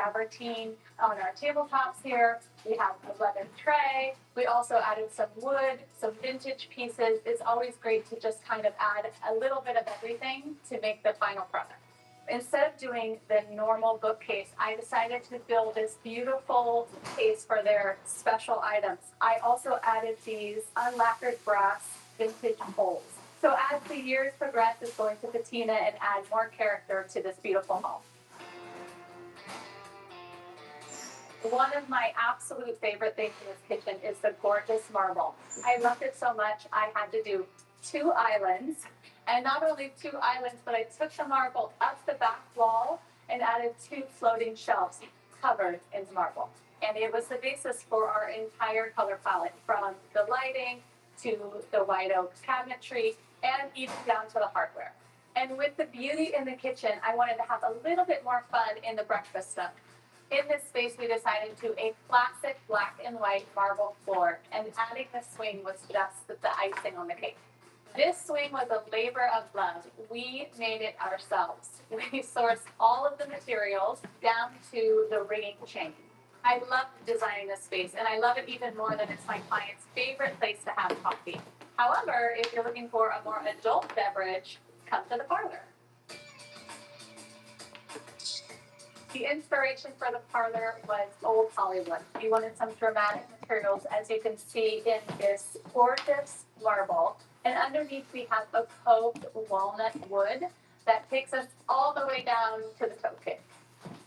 travertine on our tabletops here. We have a leather tray. We also added some wood, some vintage pieces. It's always great to just kind of add a little bit of everything to make the final product. Instead of doing the normal bookcase, I decided to build this beautiful case for their special items. I also added these unlacquered brass vintage bowls. So as the years progress, it's going to patina and add more character to this beautiful home. One of my absolute favorite things in this kitchen is the gorgeous marble. I loved it so much, I had to do 2 islands. And not only 2 islands, but I took the marble up the back wall and added 2 floating shelves covered in marble. And it was the basis for our entire color palette, from the lighting to the white oak cabinetry and even down to the hardware. And with the beauty in the kitchen, I wanted to have a little bit more fun in the breakfast stuff. In this space, we decided to a classic black and white marble floor, and adding the swing was just the icing on the cake. This swing was a labor of love. We made it ourselves. We sourced all of the materials down to the ringing chain. I love designing this space, and I love it even more that it's my client's favorite place to have coffee. However, if you're looking for a more adult beverage, come to the parlor. The inspiration for the parlor was old Hollywood. We wanted some dramatic materials, as you can see in this gorgeous marble. And underneath we have a coved walnut wood that takes us all the way down to the toe kick.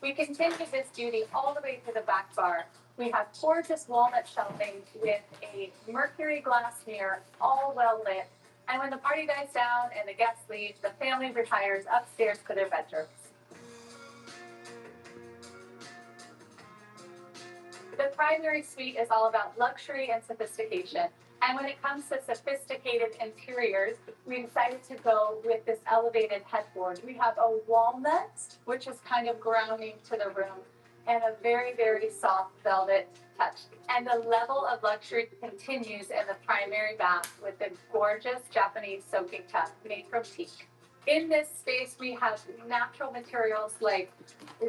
We continue this beauty all the way to the back bar. We have gorgeous walnut shelving with a mercury glass mirror, all well lit. And when the party dies down and the guests leave, the family retires upstairs to their bedrooms. The primary suite is all about luxury and sophistication. And when it comes to sophisticated interiors, we decided to go with this elevated headboard. We have a walnut, which is kind of grounding to the room, and a very, very soft velvet touch. And the level of luxury continues in the primary bath with the gorgeous Japanese soaking tub made from teak. In this space, we have natural materials like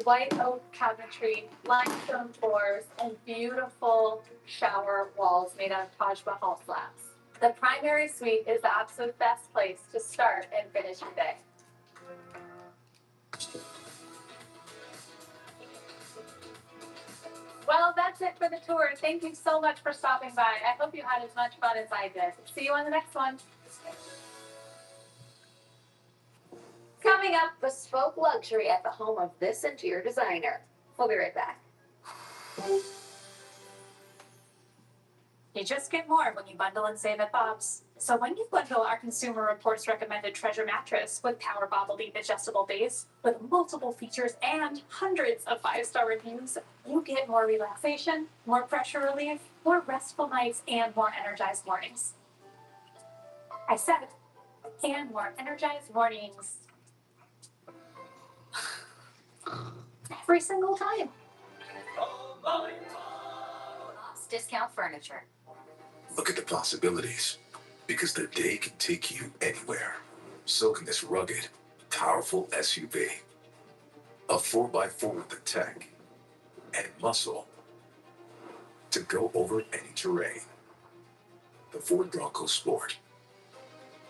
white oak cabinetry, limestone floors, and beautiful shower walls made out of Taj Mahal slabs. The primary suite is the absolute best place to start and finish your day. Well, that's it for the tour. Thank you so much for stopping by. I hope you had as much fun as I did. See you on the next one. Coming up, bespoke luxury at the home of this interior designer. We'll be right back. You just get more when you bundle and save at Bob's. So when you bundle our Consumer Reports recommended Treasure mattress with power bobble leaf adjustable base, with multiple features and hundreds of 5-star reviews, you get more relaxation, more pressure relief, more restful nights, and more energized mornings. I said it. And more energized mornings. Every single time. Bob's Discount Furniture. Look at the possibilities, because the day can take you anywhere. So can this rugged, powerful SUV. A 4x4 with the tech and muscle to go over any terrain. The Ford Bronco Sport.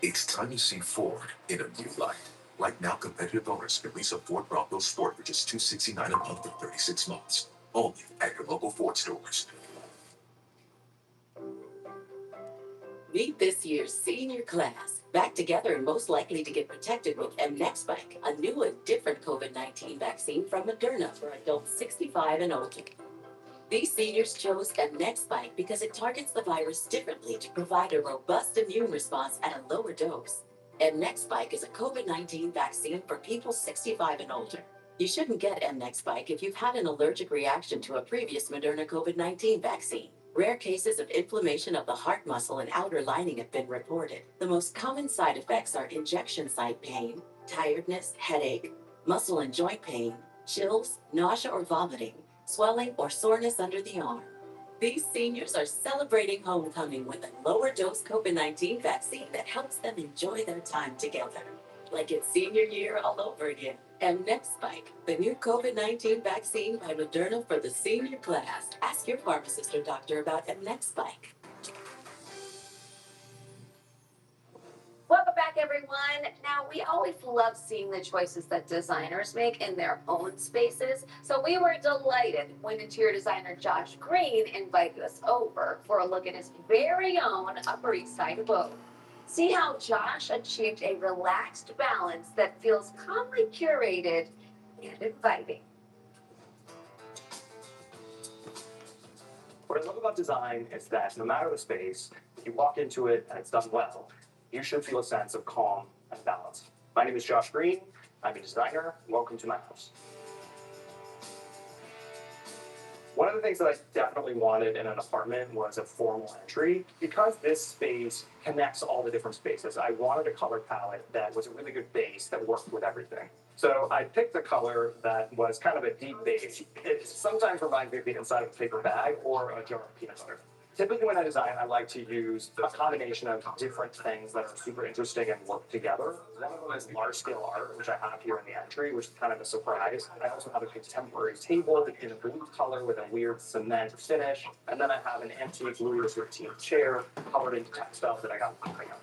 It's time to see Ford in a new light. Like now, competitive owners can lease a Ford Bronco Sport for just $269 a month for 36 months. Only at your local Ford stores. Meet this year's senior class, back together and most likely to get protected with mNEXSpike, a new and different COVID-19 vaccine from Moderna for adults 65 and older. These seniors chose mNEXSpike because it targets the virus differently to provide a robust immune response at a lower dose. mNEXSpike is a COVID-19 vaccine for people 65 and older. You shouldn't get mNEXSpike if you've had an allergic reaction to a previous Moderna COVID-19 vaccine. Rare cases of inflammation of the heart muscle and outer lining have been reported. The most common side effects are injection site pain, tiredness, headache, muscle and joint pain, chills, nausea or vomiting, swelling or soreness under the arm. These seniors are celebrating homecoming with a lower dose COVID-19 vaccine that helps them enjoy their time together. Like it's senior year all over again. And next spike, the new COVID-19 vaccine by Moderna for the senior class. Ask your pharmacist or doctor about next spike. Welcome back, everyone. Now, we always love seeing the choices that designers make in their own spaces. So we were delighted when interior designer Josh Green invited us over for a look at his very own Upper East Side abode. See how Josh achieved a relaxed balance that feels calmly curated and inviting. What I love about design is that no matter the space, if you walk into it and it's done well, you should feel a sense of calm and balance. My name is Josh Green. I'm a designer. Welcome to my house. One of the things that I definitely wanted in an apartment was a formal entry. Because this space connects all the different spaces, I wanted a color palette that was a really good base that worked with everything. So I picked a color that was kind of a deep beige. It sometimes reminds me of the inside of a paper bag or a jar of peanut butter. Typically when I design, I like to use a combination of different things that are super interesting and work together. One of them is large-scale art, which I have here in the entry, which is kind of a surprise. I also have a contemporary table in a blue color with a weird cement finish. And then I have an antique Louis XIII chair covered in textiles that I got coming up.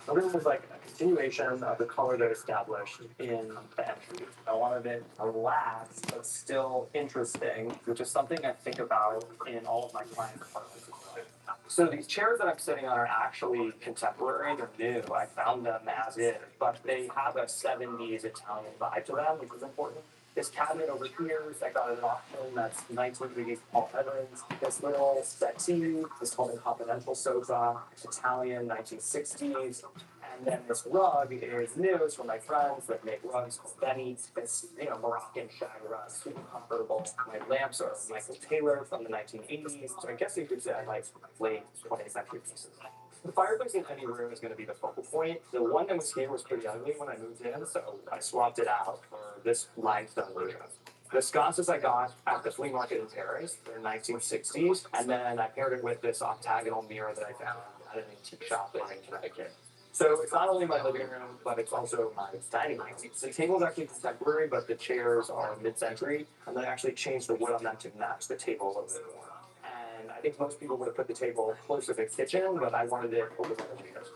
So this was like a continuation of the color that established in the entry. I wanted it relaxed, but still interesting, which is something I think about in all of my client apartments as well. So these chairs that I'm sitting on are actually contemporary, they're new. I found them as is, but they have a 70s Italian vibe to them, which is important. This cabinet over here, I got at an auction that's 1980s Paul Evans. This little settee is called a Confidential sofa, Italian 1960s. And then this rug is new. It's from my friends that make rugs called Benny. It's Moroccan shag rug, super comfortable. My lamps are Michael Taylor from the 1980s. So I guess you could say I like late 20th century pieces. The fireplace in any room is going to be the focal point. The one that was here was pretty ugly when I moved in, so I swapped it out for this limestone version. The sconces I got at the flea market in Paris, they're 1960s, and then I paired it with this octagonal mirror that I found at an antique shop in Connecticut. So it's not only my living room, but it's also my dining room. The table is actually contemporary, but the chairs are mid-century, and then I actually changed the wood on them to match the table a little bit more. And I think most people would have put the table closer to the kitchen, but I wanted it over the chairs.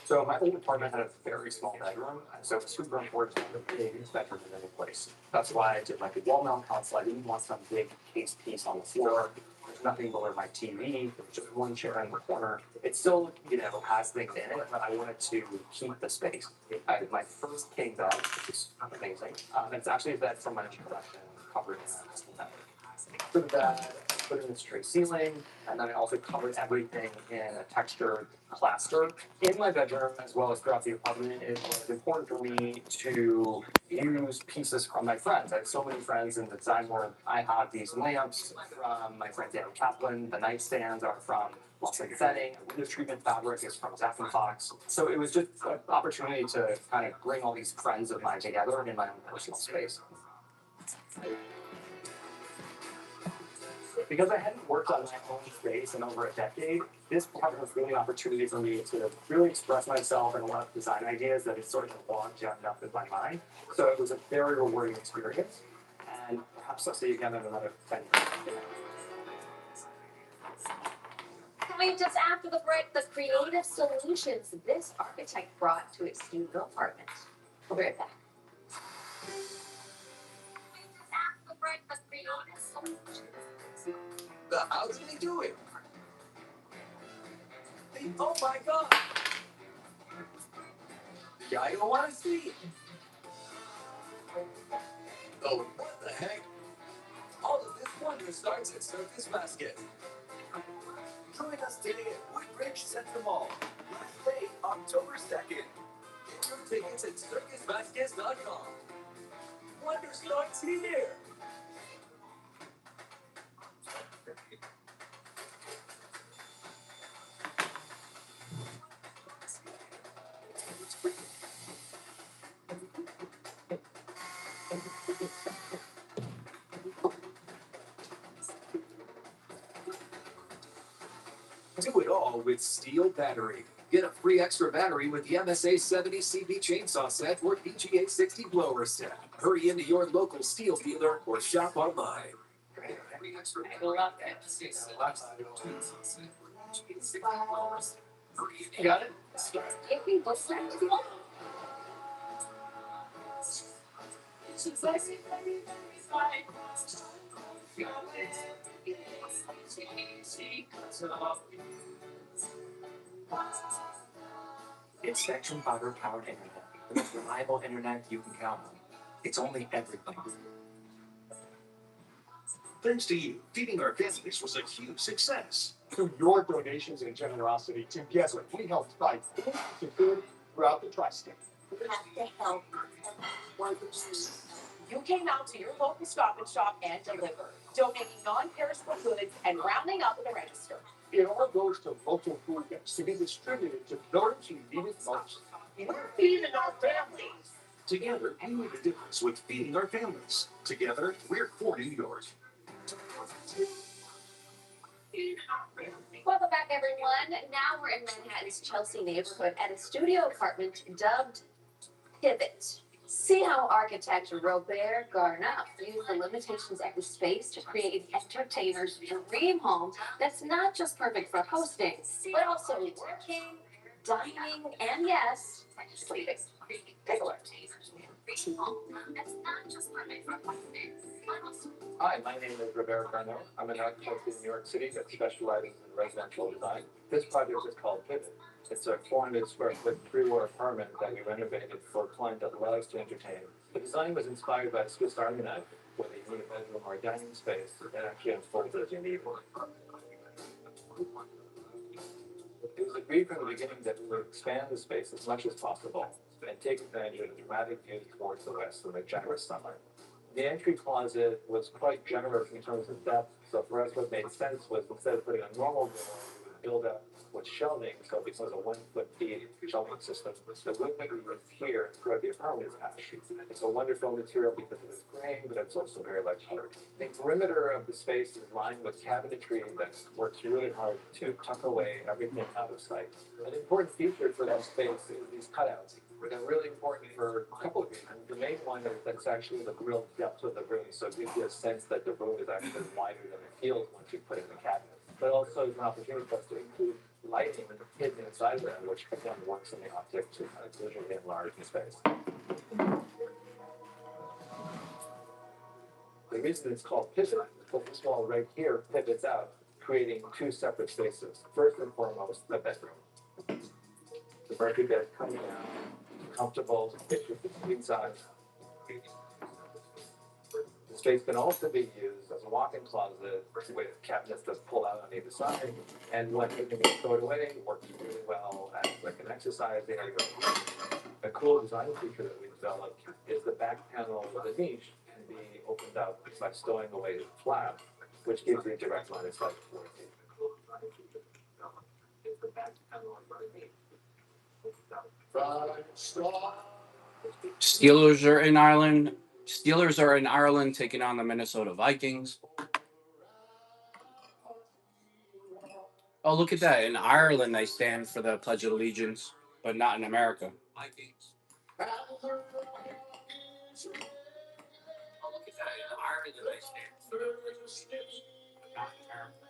So my old apartment had a very small bedroom, so it was super important to have a big bedroom in any place. That's why I did like a wall mount console. I didn't want some big case piece on the floor. There's nothing below my TV. There's just one chair in the corner. It still, has things in it, but I wanted to keep the space. My first king bed, which is amazing. It's actually a bed from my collection covered in that. For that, I put in this tray ceiling, and then I also covered everything in a textured plaster. In my bedroom, as well as throughout the apartment, it was important for me to use pieces from my friends. I have so many friends in the design world. I have these lamps from my friend Dan Kaplan. The nightstands are from Lost Lake Setting. The window treatment fabric is from Zapp & Fox. So it was just an opportunity to kind of bring all these friends of mine together in my own personal space. Because I hadn't worked on my own space in over a decade, this part was really an opportunity for me to really express myself and a lot of design ideas that had sort of long jammed up in my mind. So it was a very rewarding experience, and perhaps I'll see you again in another 10 years. Coming just after the break, the creative solutions this architect brought to his studio apartment. We'll be right back. How did he do it? Oh my God! Yeah, I don't want to see. Oh, what the heck? All of this wonder starts at Circus Basket. Join us today at Woodbridge Central Mall. Last day, October 2nd. Get your tickets at circusbaskets.com. Wonder starts here. all with Steel Battery. Get a free extra battery with the MSA 70 CB chainsaw set or PGA 60 blower set. Hurry into your local Steel dealer or shop online. I love it. You got it? If you look at it, It's Spectrum Fiber powered internet, the most reliable internet you can count on. It's only everything. Thanks to you, feeding our families was a huge success. Through your donations and generosity, together we helped fight food security throughout the tri-state. we have to help one You came out to your local Stop and Shop and delivered, donating non-perishable goods and rounding up the register. It all goes to local food banks to be distributed to those who need it most. We're feeding our families. Together, we make a difference with feeding our families. Together, we're for New York. Welcome back, everyone. Now we're in Manhattan's Chelsea neighborhood at a studio apartment dubbed Pivot. See how architect Robert Garneau used the limitations of the space to create an entertainer's dream home that's not just perfect for hosting, but also working, dining, and yes, sleeping. Take a look. That's not just perfect for hosting, but also Hi, my name is Robert Garneau. I'm an architect in New York City that specializes in residential design. This project is called Pivot. It's a 400 square foot three-floor apartment that we renovated for a client that loves to entertain. The design was inspired by a Swiss Army knife, whether you need a bedroom or a dining space, that actually unfolds as you need one. It was agreed from the beginning that we would expand the space as much as possible and take advantage of the dramatic views towards the west and the generous sunlight. The entry closet was quite generous in terms of depth, so for us what made sense was instead of putting a normal door, we would build up with shelving, so it becomes a 1 foot deep shelving system. The wood that we used here throughout the apartment is ash. It's a wonderful material because it is grain, but it's also very light colored. The perimeter of the space is lined with cabinetry that works really hard to tuck away everything out of sight. An important feature for that space is these cutouts. They're really important for a couple of reasons. The main one is that's actually the real depth of the room, so it gives you a sense that the room is actually wider than it feels once you put in the cabinet. But also it's an opportunity for us to include lighting hidden inside of them, which again works in the optic to kind of visually enlarge the space. The reason it's called pivot is because this wall right here pivots out, creating two separate spaces. First and foremost, the bedroom. The Berkeley bed coming down, comfortable, picture the queen size. The space can also be used as a walk-in closet with cabinets that pull out on either side, and when everything is stowed away, works really well as like an exercise area. A cool design feature that we developed is the back panel of the niche can be opened up by stowing away the flap, which gives you a direct line of sight towards it. Is the back panel of the niche. Steelers are in Ireland. Steelers are in Ireland taking on the Minnesota Vikings. Oh, look at that. In Ireland, they stand for the Pledge of Allegiance, but not in America. Oh, look at that. In Ireland, they stand for the Pledge of Allegiance, not in America.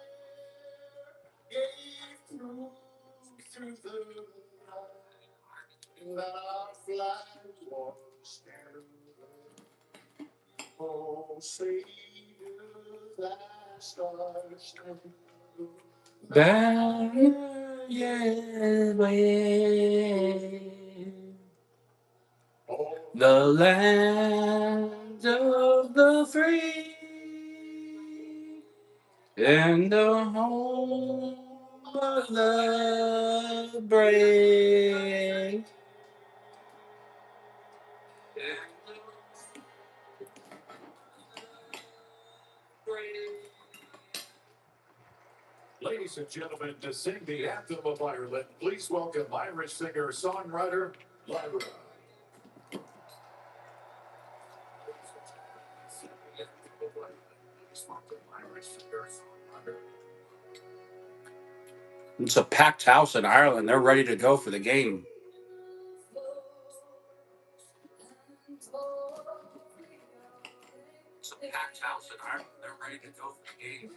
The land of the free and the home of the brave. Ladies and gentlemen, to sing the anthem of Ireland, please welcome Irish singer-songwriter Lyra. It's a packed house in Ireland. They're ready to go for the game. It's a packed house in Ireland. They're ready to go for the game.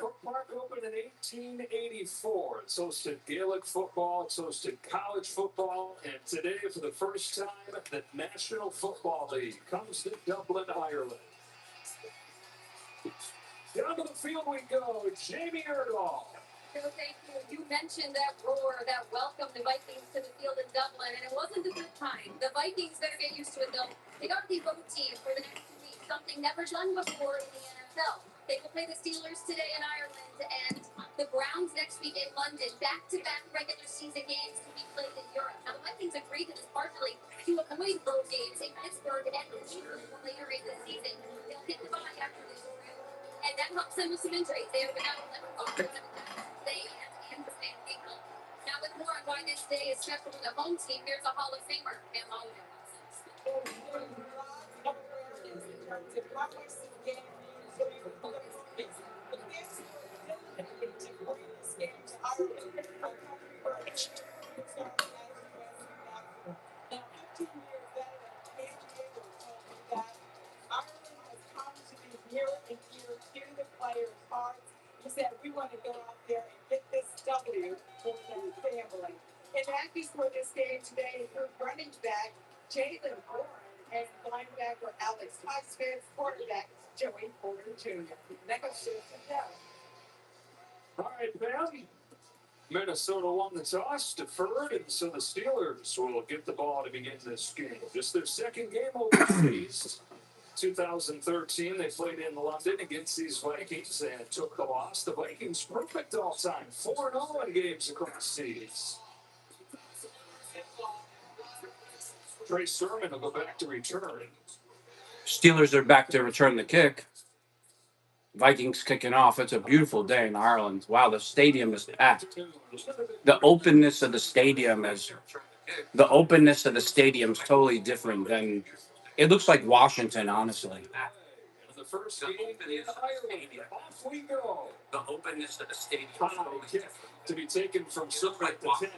Oak Park opened in 1884. It's hosted Gaelic football, it's hosted college football, and today, for the first time, the National Football League comes to Dublin, Ireland. Down to the field we go, Jamie Erdahl. Thank you. You mentioned that roar that welcomed the Vikings to the field in Dublin, and it wasn't a good time. The Vikings better get used to it, though. They got the road team for the next 2 weeks, something never done before in the NFL. They will play the Steelers today in Ireland, and the Browns next week in London. Back-to-back regular season games to be played in Europe. Now, the Vikings agreed to this partially to avoid road games in Pittsburgh and later in the season. They'll get the bye after this round, and that helps them with some injuries. They have been out 11 Now, with more on why this day is special for the home team, here's a Hall of Famer, Pam Oliver. He said, we want to go out there and get this W for their family. And acting for this game today include running back Jalen Warren and linebacker Alex Highsmith, quarterback Joey Porter Jr. Next shift to them. All right, Pam. Minnesota won the toss, deferred, and so the Steelers will get the ball to begin this game. Just their second game overseas. 2013, they played in London against these Vikings and took the loss. The Vikings perfect all time, 4-0 in games across seas. Trey Sermon will go back to return. Steelers are back to return the kick. Vikings kicking off. It's a beautiful day in Ireland. Wow, the stadium is packed. The openness of the stadium is totally different than it looks like Washington, honestly. The first game in Ireland. Off we go. The openness of the stadium to be taken from circle to 10.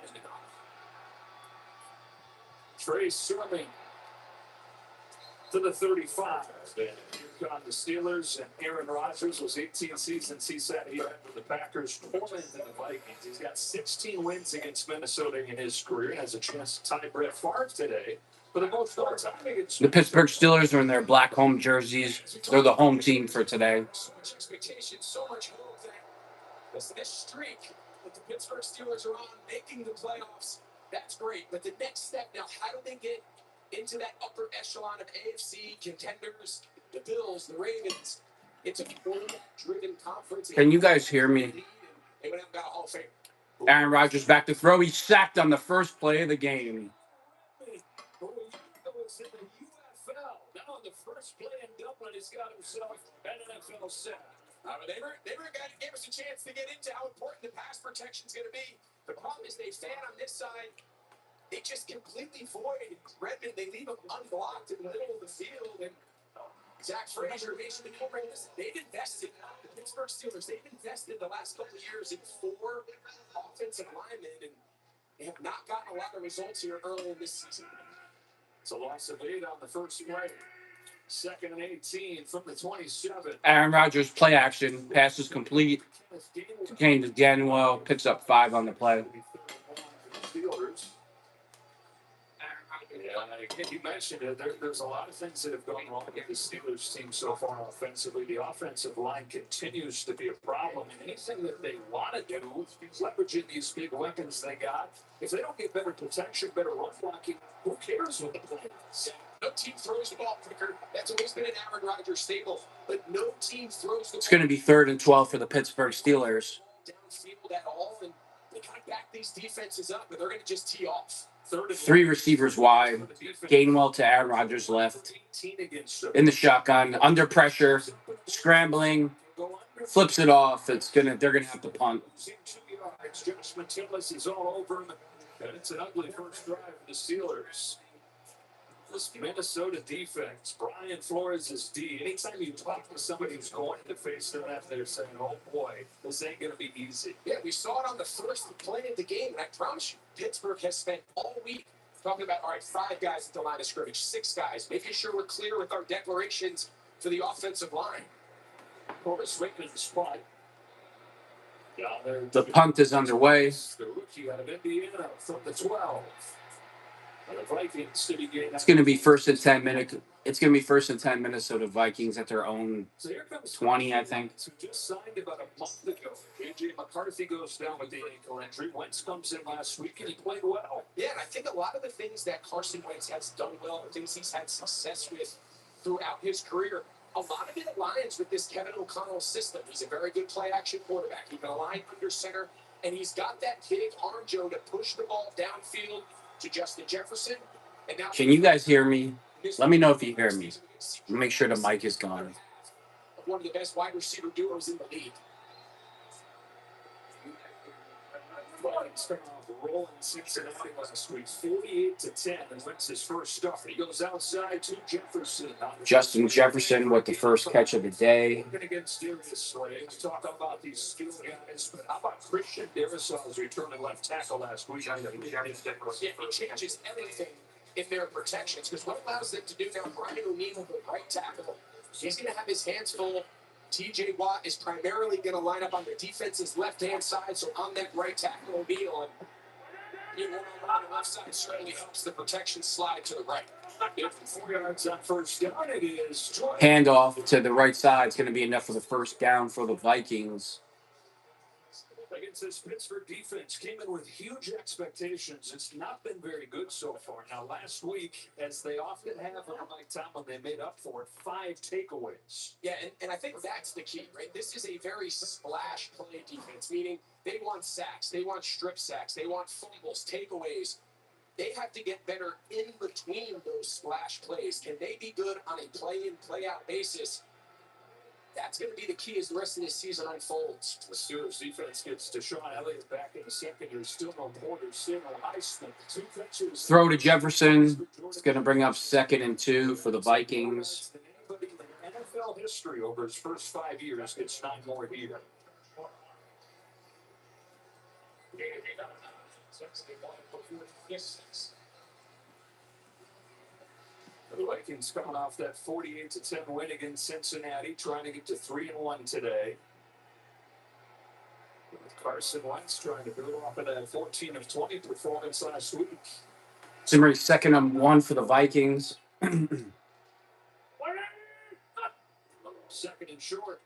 Trey Sermon to the 35. And here come the Steelers, and Aaron Rodgers was 18 seasons he sat here with the Packers, tormented the Vikings. He's got 16 wins against Minnesota in his career and has a chance to tie Brett Favre today. For the most part, the Pittsburgh Steelers are in their black home jerseys. They're the home team for today. So much expectation, so much hope that this streak that the Pittsburgh Steelers are on, making the playoffs, that's great. But the next step now, how do they get into that upper echelon of AFC contenders, the Bills, the Ravens? It's a quarterback-driven conference. Can you guys hear me? They would have got a Hall of Fame. Aaron Rodgers back to throw. He's sacked on the first play of the game. Now in the first play in Dublin, he's got himself an NFL set. They gave us a chance to get into how important the pass protection is going to be. The problem is they stand on this side. They just completely void Redmond. They leave him unblocked in the middle of the field. And Zach Frazier, Mason McCormick, they've invested. The Pittsburgh Steelers, they've invested the last couple of years in 4 offensive linemen, and they have not gotten a lot of results here early in this season. It's a loss of 8 on the first play. 2nd and 18 from the 27. Aaron Rodgers play action, pass is complete. Kane to Gainwell, picks up 5 on the play. Steelers. Yeah, again, you mentioned it. There's a lot of things that have gone wrong with the Steelers team so far offensively. The offensive line continues to be a problem. And anything that they want to do, leveraging these big weapons they got, if they don't get better protection, better run blocking, who cares what the play is? No team throws the ball quicker. That's always been an Aaron Rodgers staple. But no team throws the ball. It's going to be 3rd and 12 for the Pittsburgh Steelers. Downfield at all, and they kind of back these defenses up, but they're going to just tee off. 3 receivers wide. Gainwell to Aaron Rodgers left. In the shotgun, under pressure, scrambling, flips it off. They're gonna have to punt. Josh Metellus is all over him, and it's an ugly first drive for the Steelers. This Minnesota defense, Brian Flores is D. Anytime you talk to somebody who's going to face them, they're saying, "Oh boy, this ain't going to be easy." Yeah, we saw it on the first play of the game, and I promise you, Pittsburgh has spent all week talking about, all right, 5 guys at the line of scrimmage, 6 guys, making sure we're clear with our declarations for the offensive line. Flores making the spot. The punt is underway. The rookie out of Indiana from the 12. And the Vikings city game. It's going to be 1st and 10 minutes. It's going to be 1st and 10 Minnesota Vikings at their own 20, I think. Who just signed about a month ago. J.J. McCarthy goes down with the ankle injury. Wentz comes in last week and he played well. Yeah, and I think a lot of the things that Carson Wentz has done well, the things he's had success with throughout his career, a lot of it aligns with this Kevin O'Connell system. He's a very good play-action quarterback. He can align under center, and he's got that big arm, Joe, to push the ball downfield to Justin Jefferson. And now, Can you guys hear me? Let me know if you hear me. Make sure the mic is gone. One of the best wide receiver duos in the league. Vikings coming off a rolling Cincinnati last week, 48-10. And Wentz his first stuff. He goes outside to Jefferson. Justin Jefferson with the first catch of the day. Against Darius Slay. Talk about these skill guys, but how about Christian Darisaul's returning left tackle last week? Yeah, it changes everything in their protections, because what allows them to do now, Brian O'Neill, the right tackle, he's going to have his hands full. T.J. Watt is primarily going to line up on the defense's left-hand side, so on that right tackle O'Neill, and being one-on-one on the left side certainly helps the protection slide to the right. 4 yards on first down, it is. Handoff to the right side is going to be enough for the first down for the Vikings. Against this Pittsburgh defense, came in with huge expectations. It's not been very good so far. Now, last week, as they often have on Mike Tomlin, they made up for it. 5 takeaways. Yeah, and I think that's the key, right? This is a very splash play defense, meaning they want sacks, they want strip sacks, they want fumbles, takeaways. They have to get better in between those splash plays. Can they be good on a play-in, play-out basis? That's going to be the key as the rest of this season unfolds. The Steelers defense gets Deshaun Elliott back in the second. There's still no Porter, still no Highsmith. 2 catches. Throw to Jefferson. It's going to bring up 2nd and 2 for the Vikings. Anybody in NFL history over his first 5 years gets 9 more here. The Vikings coming off that 48-10 win against Cincinnati, trying to get to 3-1 today. With Carson Wentz trying to build off of that 14 of 20 performance last week. It's going to be 2nd and 1 for the Vikings. 2nd and short.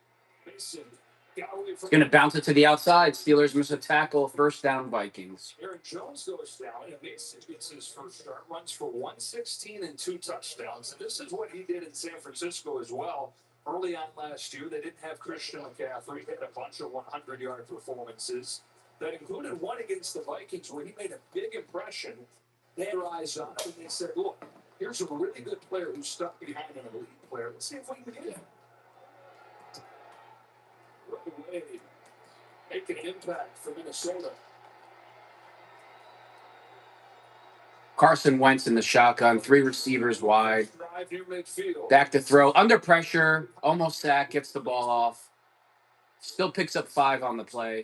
Mason. It's going to bounce it to the outside. Steelers miss a tackle. First down, Vikings. Aaron Jones goes down, and Mason gets his first start. Runs for 116 and 2 touchdowns. And this is what he did in San Francisco as well. Early on last year, they didn't have Christian McCaffrey. He had a bunch of 100-yard performances. That included one against the Vikings where he made a big impression. They had their eyes on him, and they said, look, here's a really good player who's stuck behind an elite player. Let's see if we can get him. Away, making an impact for Minnesota. Carson Wentz in the shotgun, 3 receivers wide. Back to throw. Under pressure. Almost sacked. Gets the ball off. Still picks up 5 on the play.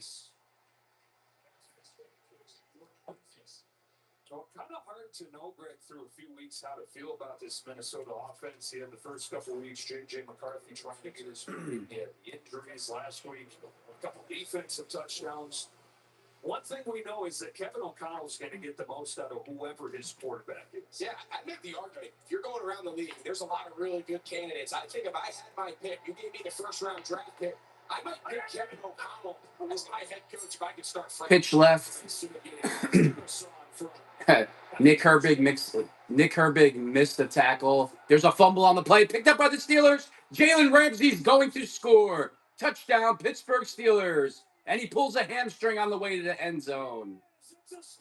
So kind of hard to know Greg through a few weeks how to feel about this Minnesota offense. He had the first couple of weeks, J.J. McCarthy trying to get his feet. He had injuries last week, a couple defensive touchdowns. One thing we know is that Kevin O'Connell's going to get the most out of whoever his quarterback is. Yeah, I make the argument. If you're going around the league, there's a lot of really good candidates. I think if I had my pick, you gave me the first round draft pick, I might pick Kevin O'Connell as my head coach if I could start. Pitch left. Nick Herbig missed the tackle. There's a fumble on the play, picked up by the Steelers. Jalen Ramsey's going to score. Touchdown, Pittsburgh Steelers. And he pulls a hamstring on the way to the end zone. That's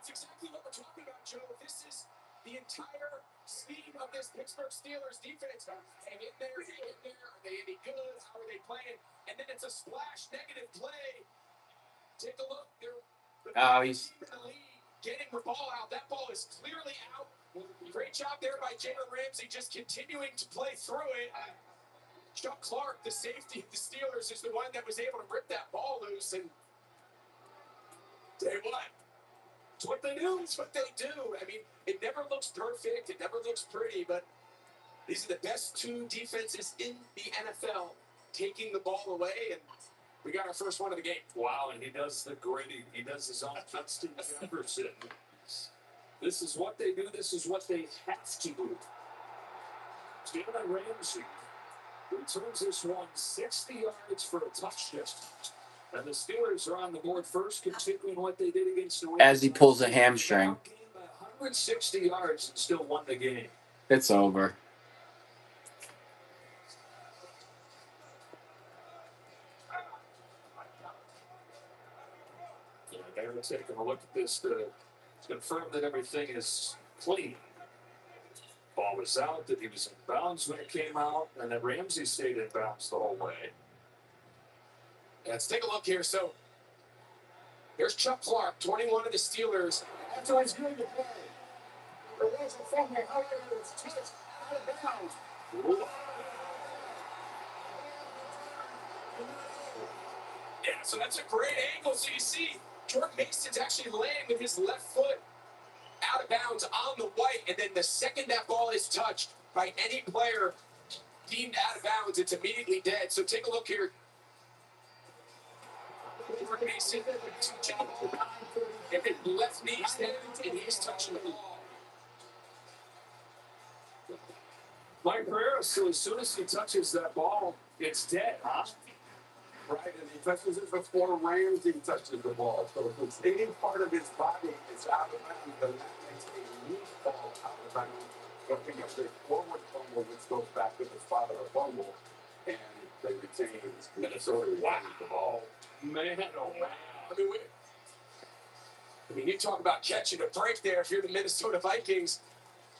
exactly what we're talking about, Joe. This is the entire scheme of this Pittsburgh Steelers defense. Hang in there, hang in there. Are they any good? How are they playing? And then it's a splash negative play. Take a look. He's in the lead, getting the ball out. That ball is clearly out. Great job there by Jalen Ramsey, just continuing to play through it. Chuck Clark, the safety of the Steelers, is the one that was able to rip that ball loose. And tell you what, it's what they do. It's what they do. I mean, it never looks perfect. It never looks pretty, but these are the best two defenses in the NFL taking the ball away, and we got our first one of the game. Wow, and he does the gritty. He does his own Justin Jefferson. This is what they do. This is what they have to do. Jalen Ramsey returns this one 60 yards for a touchdown. And the Steelers are on the board first, continuing what they did against the Ravens. as he pulls a hamstring. 160 yards and still won the game. It's over. They're taking a look at this to confirm that everything is clean. Ball was out, that he was in bounds when it came out, and that Ramsey stayed in bounds the whole way. Let's take a look here. So here's Chuck Clark, 21 of the Steelers. That's always good to play. There's a fumble. It's just out of bounds. Yeah, so that's a great angle. So you see, Jordan Mason's actually laying with his left foot out of bounds on the white, and then the second that ball is touched by any player deemed out of bounds, it's immediately dead. So take a look here. Jordan Mason, and then left knee's down, and he's touching the ball. Mike Pereira, so as soon as he touches that ball, it's dead, huh? Right, and he touches it before Ramsey touches the ball. So if it's any part of his body is out of bounds, then that makes a knee fall out of bounds. Looking at the forward fumble, which goes back to the spot of the fumble, and they retain Minnesota the ball. Man, oh man. I mean, you talk about catching a break there if you're the Minnesota Vikings.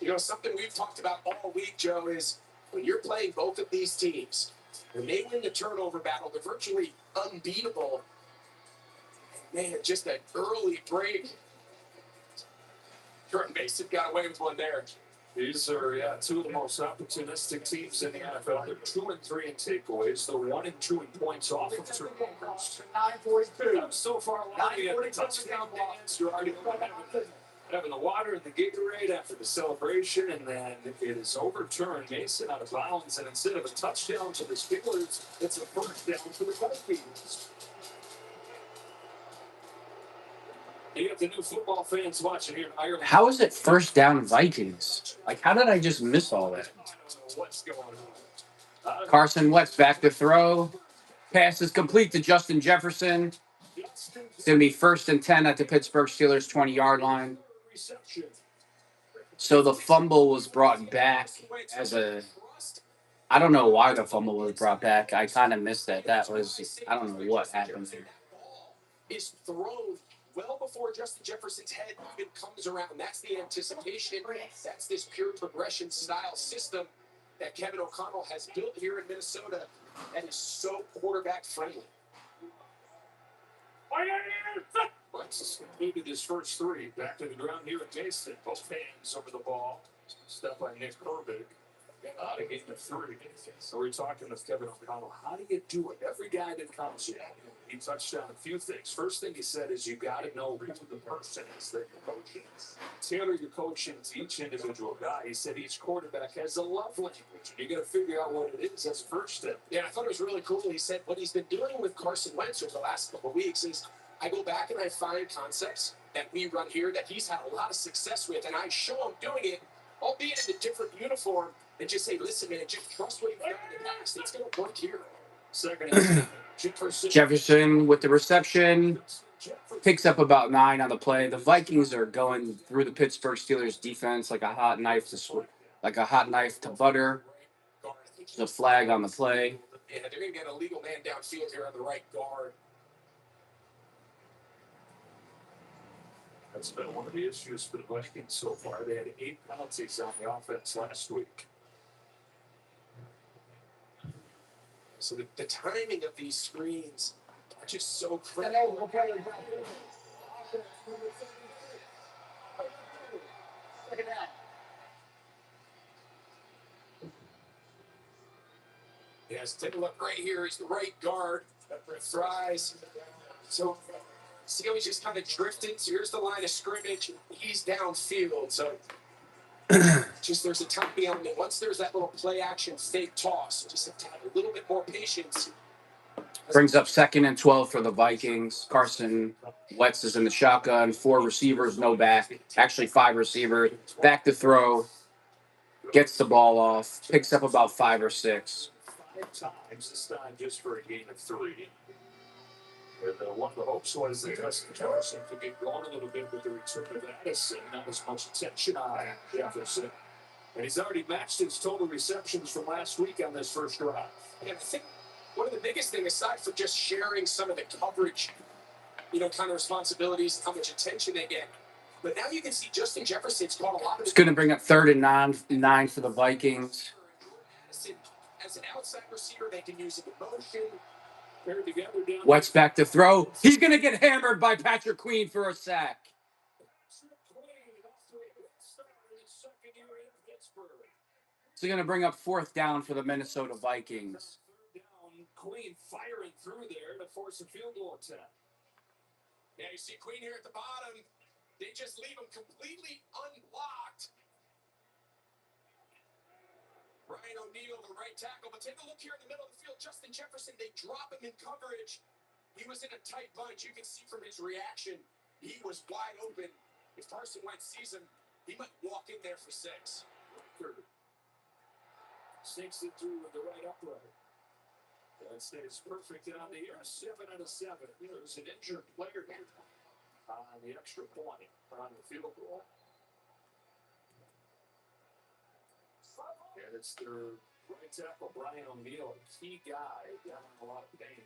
You know, something we've talked about all week, Joe, is when you're playing both of these teams, when they win the turnover battle, they're virtually unbeatable. Man, just an early break. Jordan Mason got away with one there. These are, two of the most opportunistic teams in the NFL. They're 2-3 in takeaways. They're 1-2 in points off of turnovers. 9:42. So far, we have the touchdown dance. You're already having the water and the Gatorade after the celebration, and then it is overturned. Mason out of bounds, and instead of a touchdown to the Steelers, it's a first down to the Vikings. You got the new football fans watching here in Ireland. How is it first down Vikings? Like, how did I just miss all that? What's going on? Carson Wentz back to throw. Pass is complete to Justin Jefferson. It's going to be 1st and 10 at the Pittsburgh Steelers 20-yard line. So the fumble was brought back as a... I don't know why the fumble was brought back. I kind of missed that. That was... I don't know what happened there. Is thrown well before Justin Jefferson's head even comes around. That's the anticipation. That's this pure progression style system that Kevin O'Connell has built here in Minnesota that is so quarterback friendly. Wentz completed his first 3. Back to the ground here at Mason. Both hands over the ball. Step by Nick Herbig. Out of game of 3. So we're talking to Kevin O'Connell. How do you do it? Every guy that comes in, he touched on a few things. First thing he said is you got to know who the person is that you're coaching. Tailor your coaching to each individual guy. He said each quarterback has a love language. You got to figure out what it is. That's the first step. Yeah, I thought it was really cool. He said what he's been doing with Carson Wentz over the last couple of weeks is I go back and I find concepts that we run here that he's had a lot of success with, and I show him doing it, albeit in a different uniform, and just say, listen, man, just trust what you've done in the past. It's going to work here. Second and 10. Jefferson. Jefferson with the reception. Picks up about 9 on the play. The Vikings are going through the Pittsburgh Steelers defense like a hot knife to butter. The flag on the play. Yeah, they're going to get a legal man downfield here on the right guard. That's been one of the issues for the Vikings so far. They had 8 penalties on the offense last week. So the timing of these screens are just so critical. Look at that. Yes, take a look right here. He's the right guard. Fries. So see how he's just kind of drifting? So here's the line of scrimmage. He's downfield. So just there's a timing element. Once there's that little play action fake toss, just have to have a little bit more patience. Brings up 2nd and 12 for the Vikings. Carson Wentz is in the shotgun. 4 receivers, no back. Actually, 5 receivers. Back to throw. Gets the ball off. Picks up about 5 or 6. 5 times this time just for a gain of 3. And one of the hopes was that Justin Jefferson could get going a little bit with the return of Addison. Not as much attention on Jefferson. And he's already matched his total receptions from last week on this first drive. And I think one of the biggest things, aside from just sharing some of the coverage, kind of responsibilities, how much attention they get, but now you can see Justin Jefferson's caught a lot of. It's going to bring up 3rd and 9 for the Vikings. As an outside receiver, they can use it in motion. Wentz back to throw. He's going to get hammered by Patrick Queen for a sack. It's going to bring up 4th down for the Minnesota Vikings. Queen firing through there to force a field goal attempt. Yeah, you see Queen here at the bottom. They just leave him completely unblocked. Ryan O'Neal, the right tackle. But take a look here in the middle of the field. Justin Jefferson, they drop him in coverage. He was in a tight bunch. You can see from his reaction, he was wide open. If Carson Wentz sees him, he might walk in there for 6. Sinks it through with the right upright. That stays perfect on the air. 7 out of 7. There's an injured player here on the extra point on the field goal. And it's their right tackle, Brian O'Neal, a key guy, down in a lot of pain.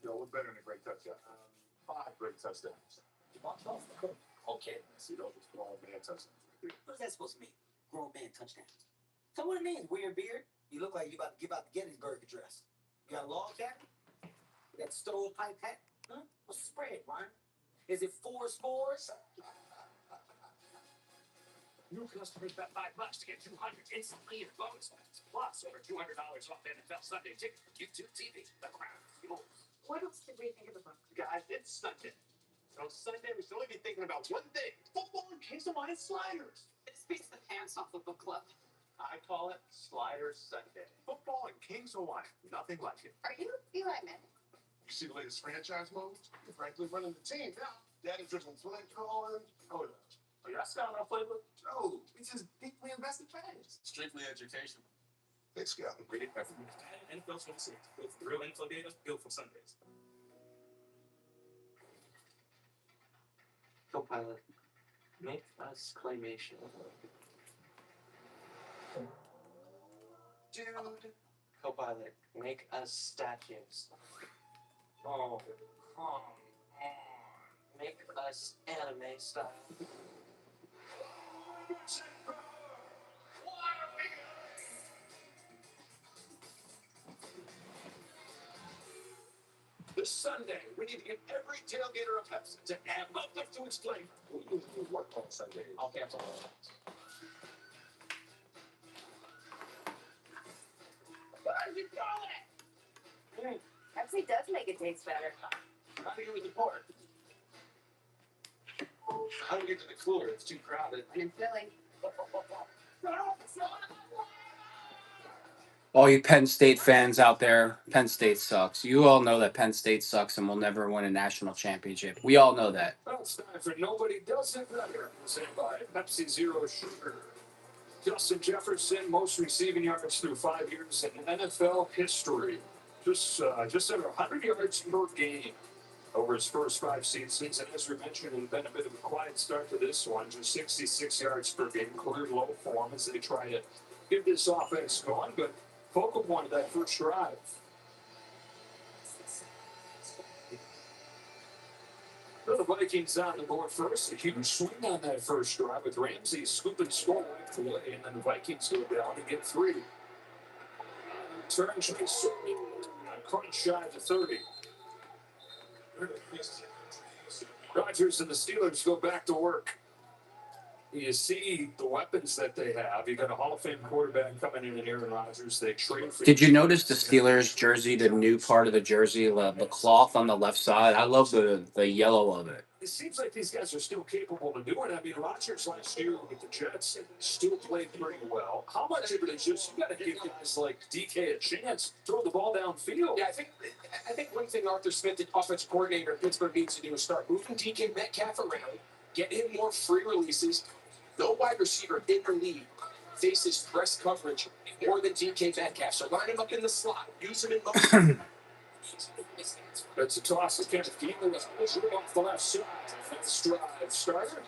What better than a great touchdown? 5 great touchdowns. Okay. See those small man touchdowns. What's that supposed to mean? Grown man touchdown. So what it means? Weird beard? You look like you about to give out the Gettysburg Address. You got a log cabin? You got stovepipe hat? Huh? What's the spread, Ryan? Is it 4 scores? New customers bet $5 to get $200 instantly in bonus bets. Plus, over $200 off NFL Sunday ticket for YouTube TV. The crown is yours. What else did we think of the book? Guys, it's Sunday. So Sunday, we should only be thinking about one thing: football and Kings of Wine sliders. This beats the pants off the book club. I call it Sliders Sunday. Football and Kings of Wine. Nothing like it. Are you Eli Manning? You see the latest franchise moves? Frankly, running the team now. Dad is drinking flame calling. Oh, Are y'all scouting our playbook? no, it's just deeply invested fans. Strictly educational. They scouting. Great effort. NFL's for the Saints. Built for real info data, built for Sundays. Copilot, make us claymation. Dude. Copilot, make us statues. Oh, come on. Make us anime style. This This Sunday, we need to get every tailgater a Pepsi to add up to its flavor. What on Sunday? I'll cancel. What do you call it? Pepsi does make it taste better. How do you get with the port? How do we get to the cooler? It's too crowded. And in Philly. All you Penn State fans out there, Penn State sucks. You all know that Penn State sucks and will never win a national championship. We all know that. Well, it's time for Nobody Does It Better. Presented by Pepsi Zero Sugar. Justin Jefferson, most receiving yards through 5 years in NFL history. Just under 100 yards per game over his first 5 seasons. And as we mentioned, it's been a bit of a quiet start to this one. Just 66 yards per game, career low for him as they try to get this offense going. But focal point of that first drive. The Vikings on the board first. A huge swing on that first drive with Ramsey scooping score left away, and then the Vikings go down and get 3. Turn chase, a crunch shy to 30. Rodgers and the Steelers go back to work. You see the weapons that they have. You got a Hall of Fame quarterback coming in Aaron Rodgers. They trade for. Did you notice the Steelers jersey, the new part of the jersey, the cloth on the left side? I love the yellow of it. It seems like these guys are still capable of doing it. I mean, Rodgers last year with the Jets still played pretty well. How much of it is just you got to give guys like DK a chance, throw the ball downfield? Yeah, I think one thing Arthur Smith, the offensive coordinator of Pittsburgh, needs to do is start moving DK Metcalf around, get him more free releases. No wide receiver in the league faces press coverage more than DK Metcalf. So line him up in the slot, use him in motion. That's a toss to Kenneth Gainwell off the left side. Next drive starter.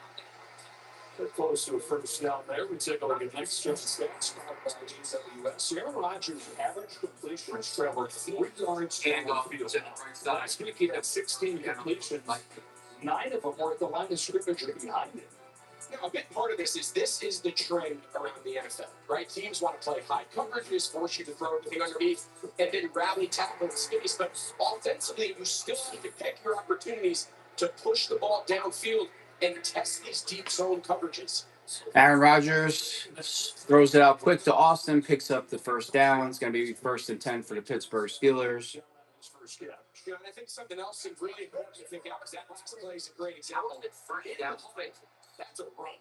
They're close to a first down there. We take a look at next gen stats by GWS. Aaron Rodgers' average completion has traveled 3 yards downfield. Last week he had 16 completions. 9 of them were at the line of scrimmage or behind it. Now, a big part of this is the trend around the NFL, right? Teams want to play high coverages, force you to throw everything underneath, and then rally tackle in space. But offensively, you still need to pick your opportunities to push the ball downfield and test these deep zone coverages. Aaron Rodgers throws it out quick to Austin, picks up the first down. It's going to be 1st and 10 for the Pittsburgh Steelers. Yeah, and I think something else is really important to think out is that last play is a great example. That's a run,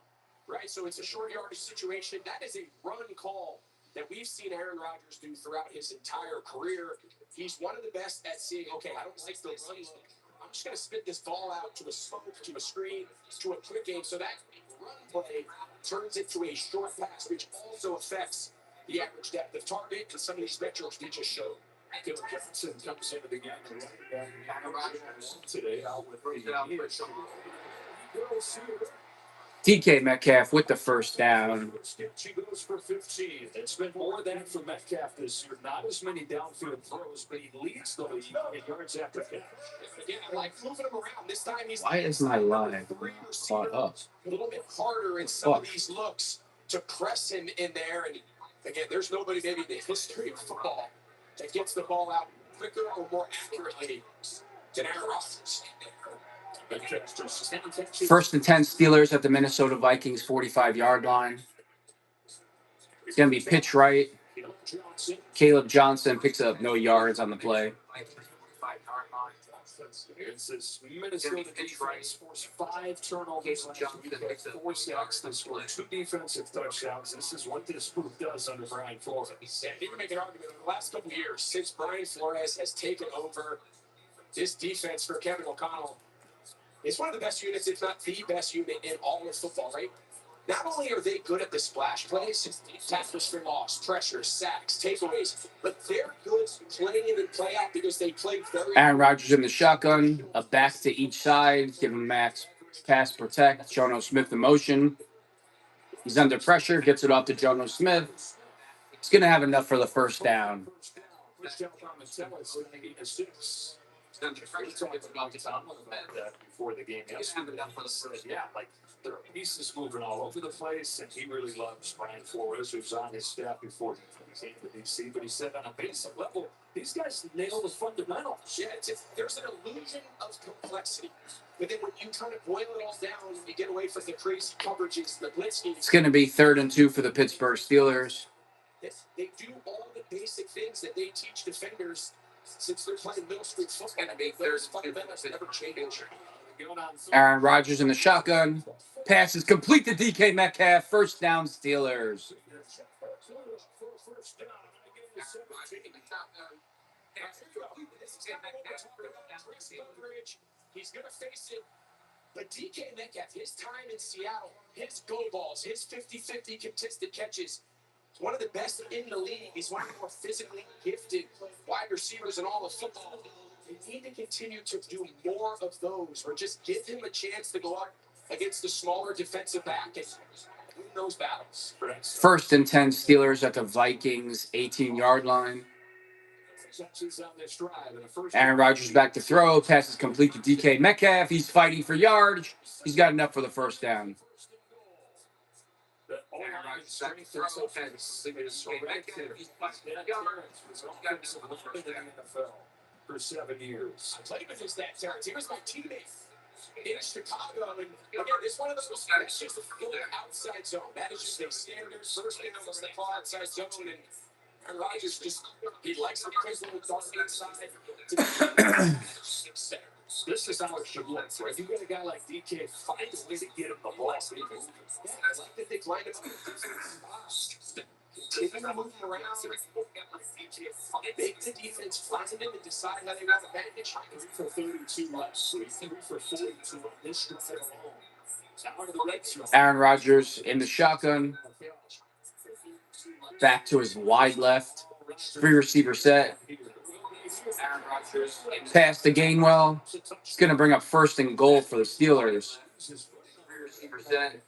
right? So it's a short yardage situation. That is a run call that we've seen Aaron Rodgers do throughout his entire career. He's one of the best at seeing, okay, I don't like the run look. I'm just going to spit this ball out to a smoke, to a screen, to a quick game. So that run play turns into a short pass, which also affects the average depth of target. And some of these metrics we just showed. Dylan Johnson comes into the game today out with DK Metcalf with the first down. She goes for 15. It's been more than for Metcalf this year. Not as many downfield throws, but he leads the league in yards after catch. Yeah, like moving him around. This time he's Why is my line caught up? a little bit harder in some of these looks to press him in there. And again, there's nobody maybe in the history of football that gets the ball out quicker or more accurately than Aaron Rodgers. 1st and 10 Steelers at the Minnesota Vikings 45-yard line. It's going to be pitch right. Caleb Johnson picks up no yards on the play. It says Minnesota defense forced 5 turnovers last week, 4 sacks this week, 2 defensive touchdowns. This is what this group does under Brian Flores. And you can make an argument in the last couple of years, since Brian Flores has taken over this defense for Kevin O'Connell, it's one of the best units, if not the best unit in all of football, right? Not only are they good at the splash plays, tackles for loss, pressure, sacks, takeaways, but they're good playing in and play out because they play very. Aaron Rodgers in the shotgun, a back to each side, giving Max pass protect. Jono Smith in motion. He's under pressure, gets it off to Jono Smith. He's going to have enough for the first down. We talked about that before the game yesterday. Yeah, like There are pieces moving all over the place, and he really loves Brian Flores, who's on his staff before he came to DC. But he said on a basic level, these guys nail the fundamentals. Yeah, there's an illusion of complexity. But then when you kind of boil it all down and you get away from the crazy coverages, the blitz schemes, It's going to be 3rd and 2 for the Pittsburgh Steelers. they do all the basic things that they teach defenders since they're playing middle school football. And I mean, there's fundamentals that never change. Aaron Rodgers in the shotgun. Pass is complete to DK Metcalf. First down, Steelers. He's going to face it. But DK Metcalf, his time in Seattle, his go balls, his 50-50 contested catches, one of the best in the league. He's one of the more physically gifted wide receivers in all of football. You need to continue to do more of those, or just give him a chance to go up against the smaller defensive back and win those battles. 1st and 10, Steelers at the Vikings 18-yard line. Aaron Rodgers back to throw. Pass is complete to DK Metcalf. He's fighting for yards. He's got enough for the first down. Aaron Rodgers back to throw. Pass is DK Metcalf. He's fighting for yards. For 7 years. I played with his dad, Terrence. He was my teammate in Chicago. And again, it's one of those, that's just a full outside zone. That is just a standard first down on the far outside zone. And Aaron Rodgers just, he likes to play a little dark inside. This is how it should look, right? You got a guy like DK, find a way to get him the ball. Yeah, I like that they've lined up continue to move him around. Make the defense flatten him and decide how they want to manage. 3 for 32 last week, 3 for 42 on this drive alone. Now into the red zone. Aaron Rodgers in the shotgun. Back to his wide left. 3 receiver set. Aaron Rodgers pass to Gainwell. It's going to bring up 1st and goal for the Steelers. 3 receiver set.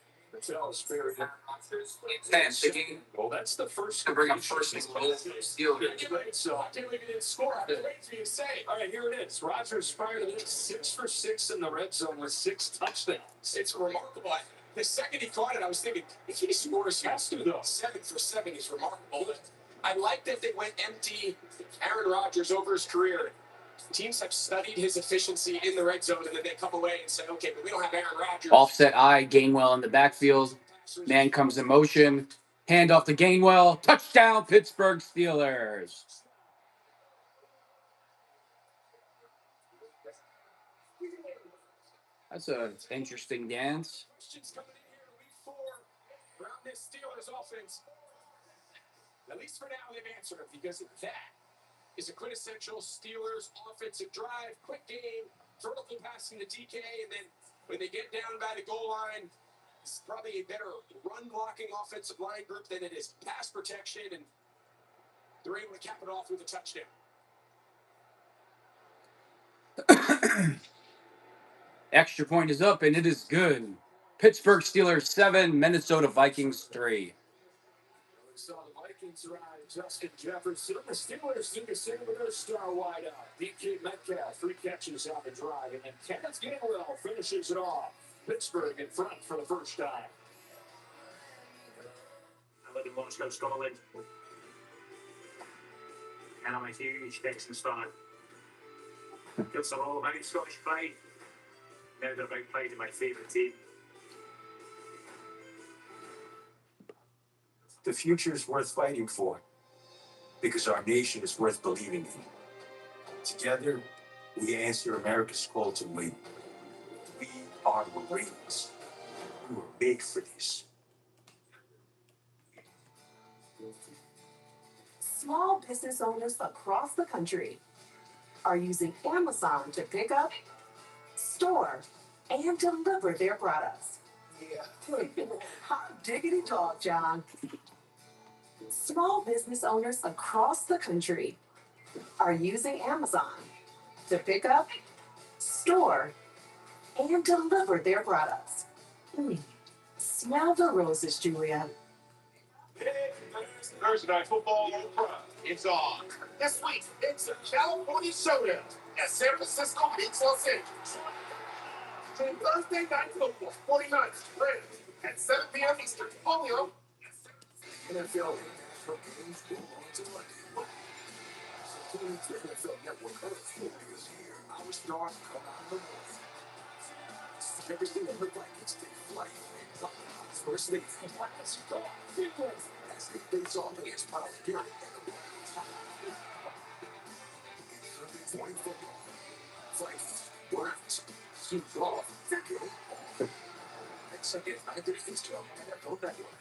Pass to Gainwell. Well, that's the first To bring up 1st and goal for the Steelers. So I can't believe he didn't score. I can't wait for you to say. All right, here it is. Rodgers prior to this, 6 for 6 in the red zone with 6 touchdowns. It's remarkable. The second he caught it, I was thinking, if he scores, he has to though. 7 for 7 is remarkable. I like that they went empty Aaron Rodgers over his career. Teams have studied his efficiency in the red zone, and then they come away and say, okay, but we don't have Aaron Rodgers. Offset eye, Gainwell in the backfield. Man comes in motion. Hand off to Gainwell. Touchdown, Pittsburgh Steelers. That's an interesting dance. Questions coming in here week 4 around this Steelers offense. At least for now, they've answered it, because that is a quintessential Steelers offensive drive. Quick game, vertical passing to DK, and then when they get down by the goal line, it's probably a better run-blocking offensive line group than it is pass protection, and they're able to cap it off with a touchdown. Extra point is up, and it is good. Pittsburgh Steelers 7, Minnesota Vikings 3. So the Vikings ride Justin Jefferson. The Steelers do the same with their star wideout. DK Metcalf, 3 catches on the drive, and then Kenneth Gainwell finishes it off. Pittsburgh in front for the first time. I live in Moscow, Scotland, and I'm a huge Texans fan. It's all about Scottish pride. Now they're about pride in my favourite team. The future is worth fighting for because our nation is worth believing in. Together, we answer America's call to win. We are Marines. We were made for this. Small business owners across the country are using Amazon to pick up, store, and deliver their products. Yeah. Hot diggity dog, John. Small business owners across the country are using Amazon to pick up, store, and deliver their products. Smell the roses, Julia. Thursday Night Football it's on. This week, it's a California Soda at San Francisco Pizza City. Thursday Night Football, 49ers, Rams, at 7 p.m. Eastern. Only on NFL. NFL Network. Our stars come out of the West. Everything that looked like it's take flight. First they as they face off against Miles Garrett. 20 football. Vikings, Browns, Super Bowl. Next Sunday at 9:30 Eastern on NFL Network.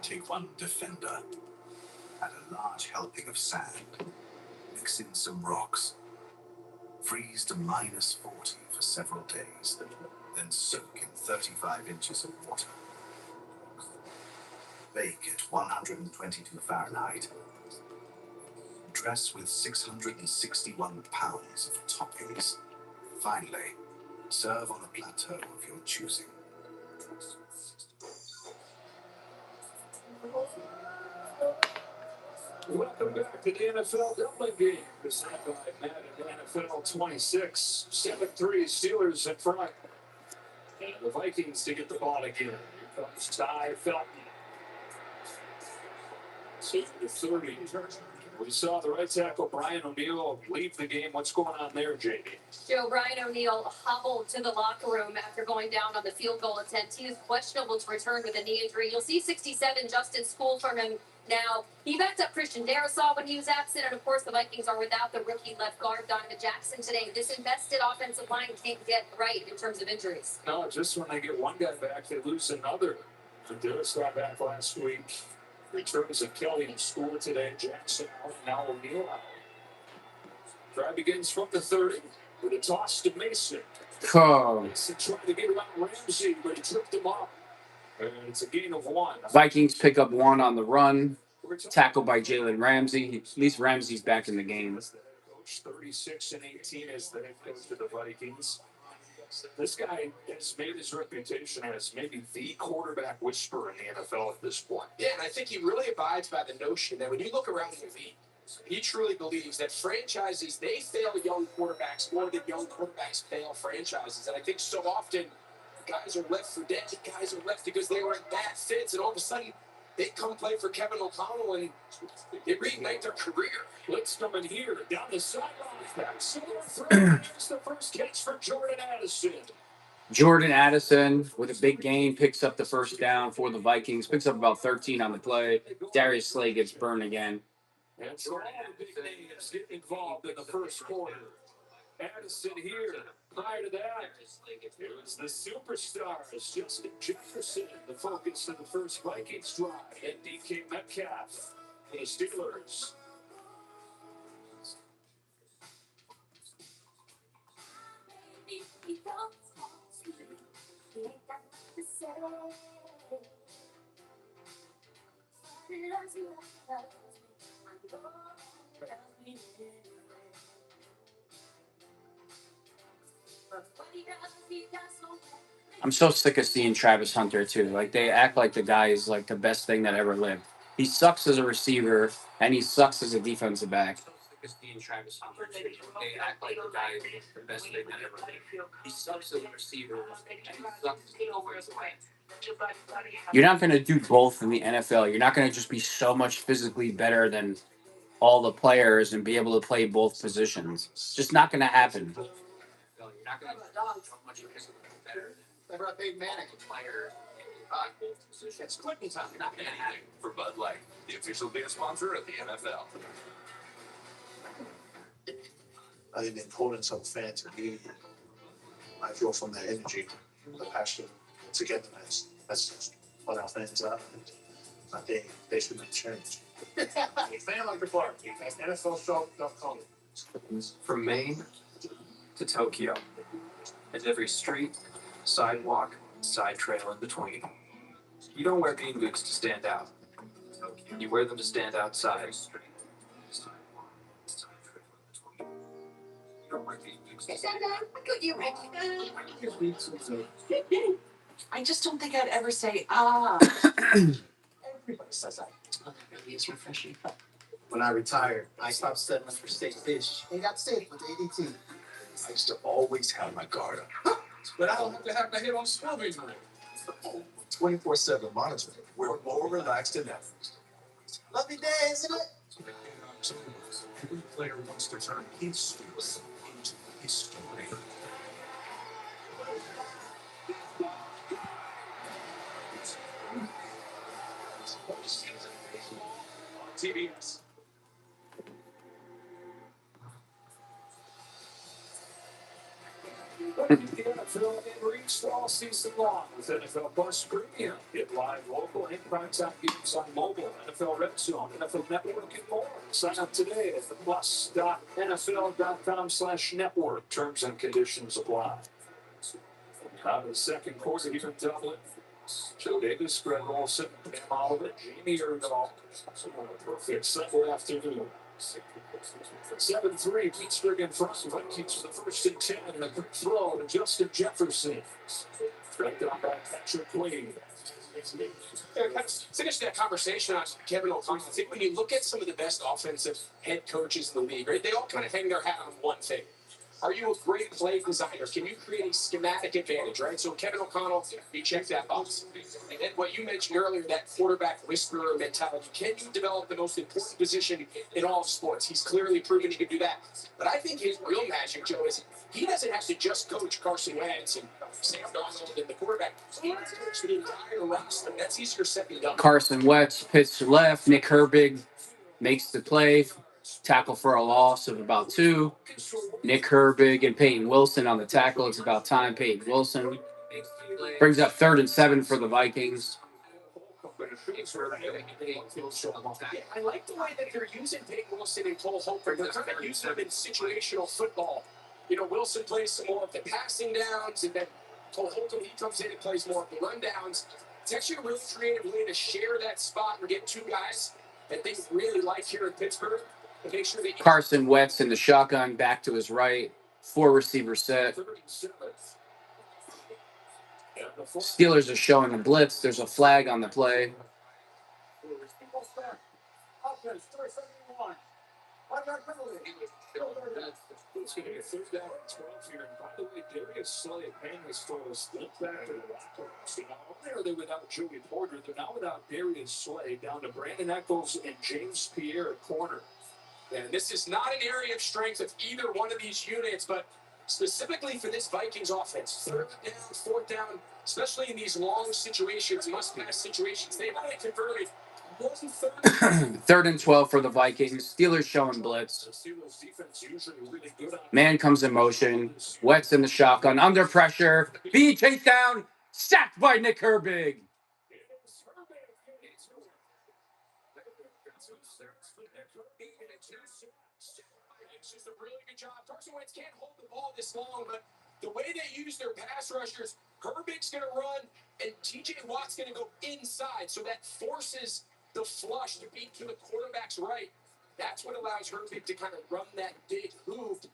Take one Defender. Add a large helping of sand. Mix in some rocks. Freeze to -40 for several days. Then soak in 35 inches of water. Bake at 122 Fahrenheit. Dress with 661 pounds of toppings. Finally, serve on a plateau of your choosing. Welcome back to the NFL Dublin game. Presented by Madden NFL 26. 7-3 Steelers in front. And the Vikings to get the ball again. Here comes Ty Felton. So the 30. We saw the right tackle Brian O'Neill leave the game. What's going on there, JD? Joe, Brian O'Neill hobbled to the locker room after going down on the field goal attempt. He is questionable to return with a knee injury. You'll see 67 Justin School from him now. He backed up Christian Darrisaw when he was absent, and of course the Vikings are without the rookie left guard Donovan Jackson today. This invested offensive line can't get right in terms of injuries. No, just when they get one guy back, they lose another. Darrisaw back last week. Returns of Kelly in school today. Jackson out, now O'Neill out. Drive begins from the 30 with a toss to Mason. Mason trying to get around Ramsey, but he tripped him up. And it's a gain of 1. Vikings pick up 1 on the run. Tackled by Jalen Ramsey. At least Ramsey's back in the game. 36-18 is the head coach of the Vikings. This guy has made his reputation as maybe the quarterback whisperer in the NFL at this point. Yeah, and I think he really abides by the notion that when you look around the league, he truly believes that franchises, they fail young quarterbacks more than young quarterbacks fail franchises. And I think so often guys are left for dead. Guys are left because they were in bad fits, and all of a sudden they come play for Kevin O'Connell and they reignite their career. Let's come in here down the sideline. It's the first catch for Jordan Addison. Jordan Addison with a big gain picks up the first down for the Vikings. Picks up about 13 on the play. Darius Slay gets burned again. And so all the big names get involved in the first quarter. Addison here. Prior to that, it was the superstars. Justin Jefferson, the focus of the first Vikings drive. And DK Metcalf for the Steelers. I'm so sick of seeing Travis Hunter too. Like they act like the guy is like the best thing that ever lived. He sucks as a receiver and he sucks as a defensive back. Travis Hunter too. They act like the guy is the best thing that ever lived. He sucks as a receiver and he sucks as a defensive back. You're not going to do both in the NFL. You're not going to just be so much physically better than all the players and be able to play both positions. It's just not going to happen. You're not going to be so much physically better than a player in both positions. It's Clinton time. Not going to happen for Bud Light, the official beer sponsor of the NFL. I think the importance of fan to me, I feel from their energy, the passion, togetherness. That's what our fans are. And I think they should make change. Fan like the Clark, that's NFLShow.com. From Maine to Tokyo, and every street, sidewalk, side trail in between. You don't wear bean boots to stand out. You wear them to stand outside. I just don't think I'd ever say, Everybody says that. Oh, that really is refreshing. When I retired, I stopped settling for steak fish and got safe with ADT. I used to always have my guard up. But I don't have to have my head on swivel. 24/7 monitoring. We're more relaxed than ever. Lovely day, isn't it? Every player wants to turn his skills into his story. TBS. The NFL and reached all season long with NFL Plus Premium. Get live local and primetime games on mobile, NFL Red Zone, NFL Network, and more. Sign up today at plus.nfl.com/network. Terms and conditions apply. Out of the second quarter, even doubling. Joe Davis, Greg Olsen, Cam Oliver, Jamie Erdahl. Perfect Sunday afternoon. 7-3, Pittsburgh in front. Vikings for the first and 10, and a quick throw to Justin Jefferson. Tracked down by Patrick Queen. Finish that conversation on Kevin O'Connell. I think when you look at some of the best offensive head coaches in the league, right, they all kind of hang their hat on one thing. Are you a great play designer? Can you create a schematic advantage, right? So Kevin O'Connell, you check that box. And then what you mentioned earlier, that quarterback whisperer mentality. Can you develop the most important position in all sports? He's clearly proven he can do that. But I think his real magic, Joe, is he doesn't have to just coach Carson Wentz and Sam Darnold and the quarterback. He has to coach the entire roster. That's easier said than done. Carson Wentz pitch to left. Nick Herbig makes the play. Tackle for a loss of about 2. Nick Herbig and Peyton Wilson on the tackle. It's about time. Peyton Wilson brings up 3rd and 7 for the Vikings. I like the way that they're using Peyton Wilson and Cole Holcomb. They're kind of using them in situational football. You know, Wilson plays some more of the passing downs, and then Cole Holcomb, he comes in and plays more of the rundowns. It's actually a really creative way to share that spot and get 2 guys that they really like here in Pittsburgh. And make sure that Carson Wentz in the shotgun, back to his right. 4 receiver set. Steelers are showing the blitz. There's a flag on the play. It's going to be a 3rd down and 12 here. And by the way, Darius Slay and Payne Stores flipped back to the locker room. So not only are they without Joey Porter, they're now without Darius Slay, down to Brandon Echols and James Pierre at corner. And this is not an area of strength of either one of these units, but specifically for this Vikings offense, 3rd down, 4th down, especially in these long situations, must-pass situations, they've only converted 1/3. 3rd and 12 for the Vikings. Steelers showing blitz. Man comes in motion. Wentz in the shotgun. Under pressure. B chased down. Sacked by Nick Herbig. It's just a really good job. Carson Wentz can't hold the ball this long, but the way they use their pass rushers, Herbig's going to run, and TJ Watt's going to go inside, so that forces the flush to be to the quarterback's right. That's what allows Herbig to kind of run that big move.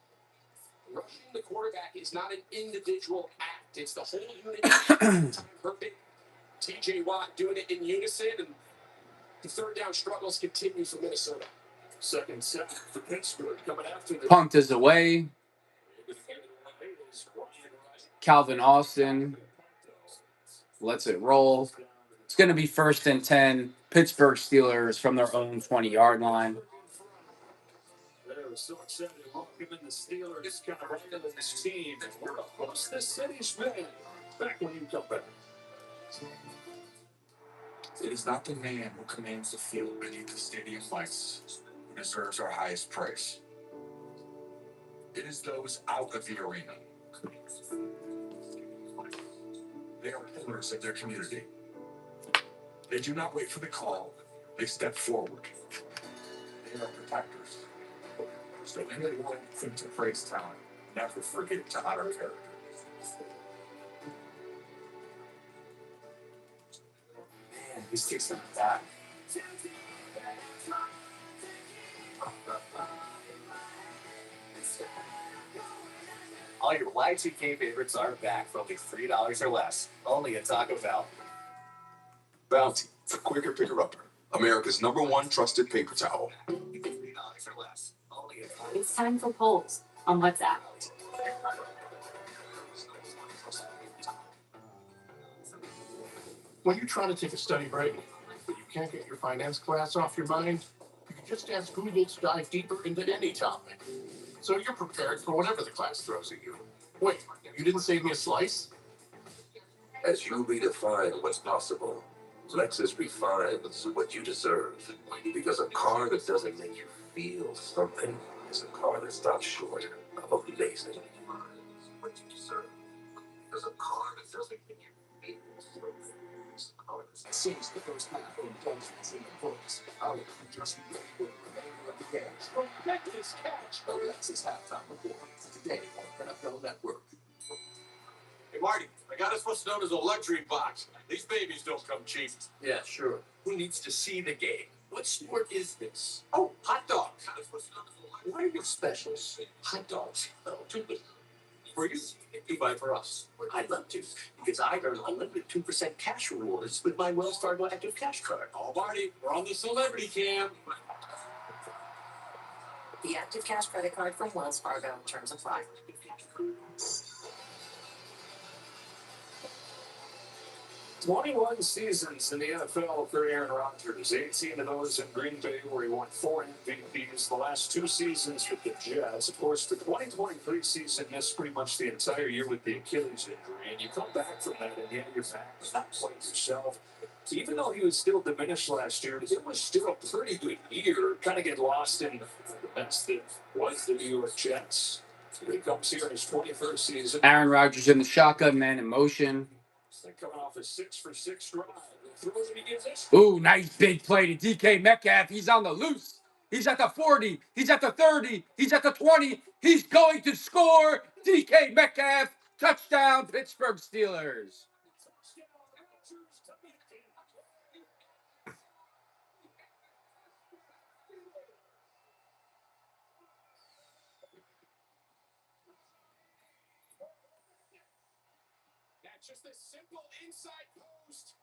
Rushing the quarterback is not an individual act. It's the whole unit. Herbig, TJ Watt doing it in unison, and the 3rd down struggles continue for Minnesota. 2nd set for Pittsburgh coming after the Punt is away. Calvin Austin lets it roll. It's going to be 1st and 10. Pittsburgh Steelers from their own 20-yard line. They're so excited to welcome in the Steelers kind of right into this team. And we're across the city's been. Back when you come back. It is not the man who commands the field beneath the stadium lights who deserves our highest praise. It is those out of the arena. They are pillars of their community. They do not wait for the call. They step forward. They are protectors. So anyone think to praise talent, never forget to honor character. Man, this takes them back. All your Y2K favorites are back for only $3 or less. Only at Taco Bell. Bounty, the quicker picker-upper. America's #1 trusted paper towel. $3 or less. Only at It's time for polls on WhatsApp. When you're trying to take a study break, but you can't get your finance class off your mind, you can just ask Google to dive deeper into any topic. So you're prepared for whatever the class throws at you. Wait, you didn't save me a slice? As you redefine what's possible, Lexus refines what you deserve. Because a car that doesn't make you feel something is a car that stops short of amazing. What you deserve. Because a car that doesn't make you feel something is a car that stops. Since the first half of Dungeons and Books, I'll just be the remainder of the game. Tremendous catch! The Lexus halftime report. Today on NFL Network. Hey, Marty, I got us what's known as a luxury box. These babies don't come cheap. Yeah, sure. Who needs to see the game? What sport is this? Oh, hot dogs. Why are you specials? Hot dogs. Oh, too good. For you, you buy for us. I'd love to, because I earn unlimited 2% cash rewards with my Wells Fargo Active Cash Card. Oh, Marty, we're on the celebrity cam. The Active Cash credit card from Wells Fargo. Terms apply. 21 seasons in the NFL for Aaron Rodgers, 18 of those in Green Bay, where he won 4 MVPs. The last 2 seasons with the Jets. Of course, the 2023 season missed pretty much the entire year with the Achilles injury, and you come back from that, and yet you're back to not quite yourself. Even though he was still diminished last year, it was still a pretty good year. Kind of get lost in the mess that was the New York Jets. So he comes here in his 21st season. Aaron Rodgers in the shotgun, man, in motion. Coming off a 6-for-6 drive. Throws and he gives this. Ooh, nice big play to DK Metcalf. He's on the loose. He's at the 40. He's at the 30. He's at the 20. He's going to score. DK Metcalf, touchdown, Pittsburgh Steelers. That's just a simple inside post.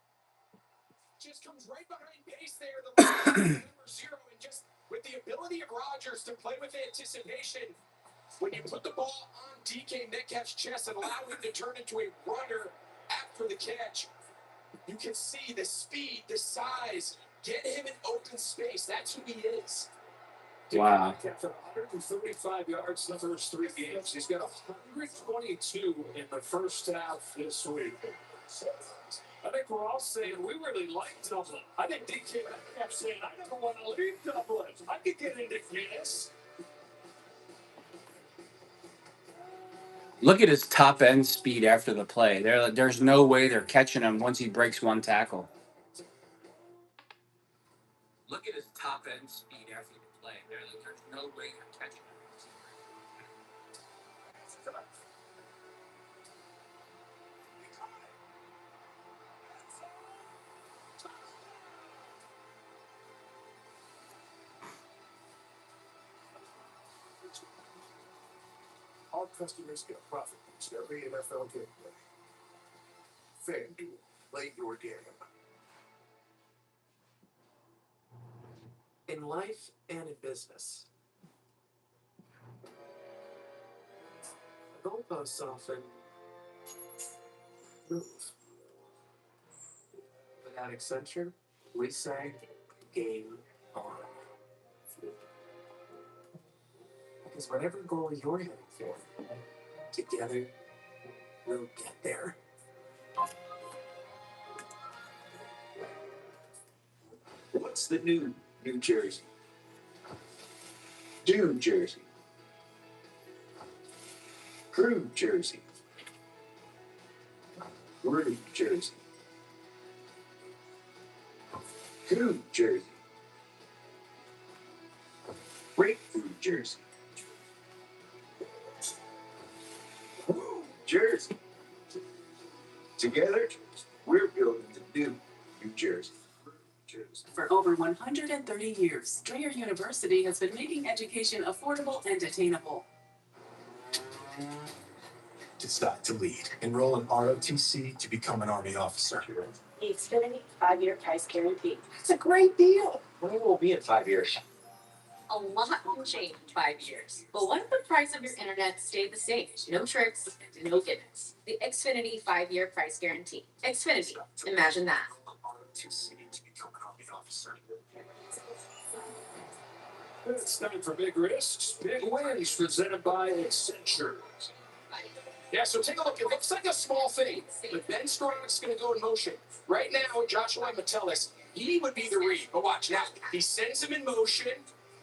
Just comes right behind base there. The number 0, and just with the ability of Rodgers to play with anticipation, when you put the ball on DK Metcalf's chest and allow him to turn into a runner after the catch, you can see the speed, the size, get him in open space. That's who he is. Wow. Metcalf at 135 yards in the first 3 games. He's got 122 in the first half this week. I think we're all saying we really like Dublin. I think DK Metcalf saying, I never want to leave Dublin. I could get into Guinness. Look at his top end speed after the play. There's no way they're catching him once he breaks one tackle. Look at his top end speed after the play. There's no way they're catching him. All customers get a profit boost every NFL game day. FanDuel, play your game. In life and in business, the goalposts often move. But at Accenture, we say game on. Because whatever goal you're heading for, together, we'll get there. What's the new New Jersey? Do Jersey. Prove Jersey. Groove Jersey. Groove Jersey. Breakthrough Jersey. Woo Jersey. Together, we're building the new New Jersey. For over 130 years, Strayer University has been making education affordable and attainable. Decide to lead. Enroll in ROTC to become an Army officer. The Xfinity 5-year price guarantee. It's a great deal. Where will we be in 5 years? A lot can change in 5 years. But what if the price of your internet stayed the same? No tricks, no gimmicks. The Xfinity 5-year price guarantee. Xfinity. Imagine that. It's time for big risks, big wins, presented by Accenture. Yeah, so take a look. It looks like a small thing, but Ben Strock's going to go in motion. Right now, Joshua Metellus, he would be the read. But watch now. He sends him in motion,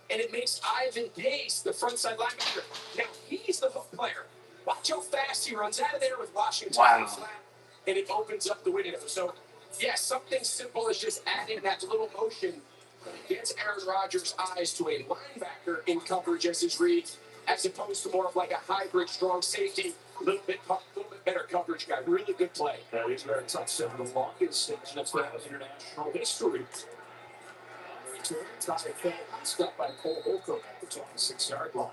and it makes Ivan Pace the front side linebacker. Now, he's the hook player. Watch how fast he runs out of there with Washington. Wow. And it opens up the window. So, yeah, something simple as just adding that little motion gets Aaron Rodgers' eyes to a linebacker in coverage as his read, as opposed to more of like a hybrid strong safety, a little bit better coverage guy. Really good play. That is very touchdown, the longest in NFL international history. Stopped by Cole Holcomb at the 26-yard line.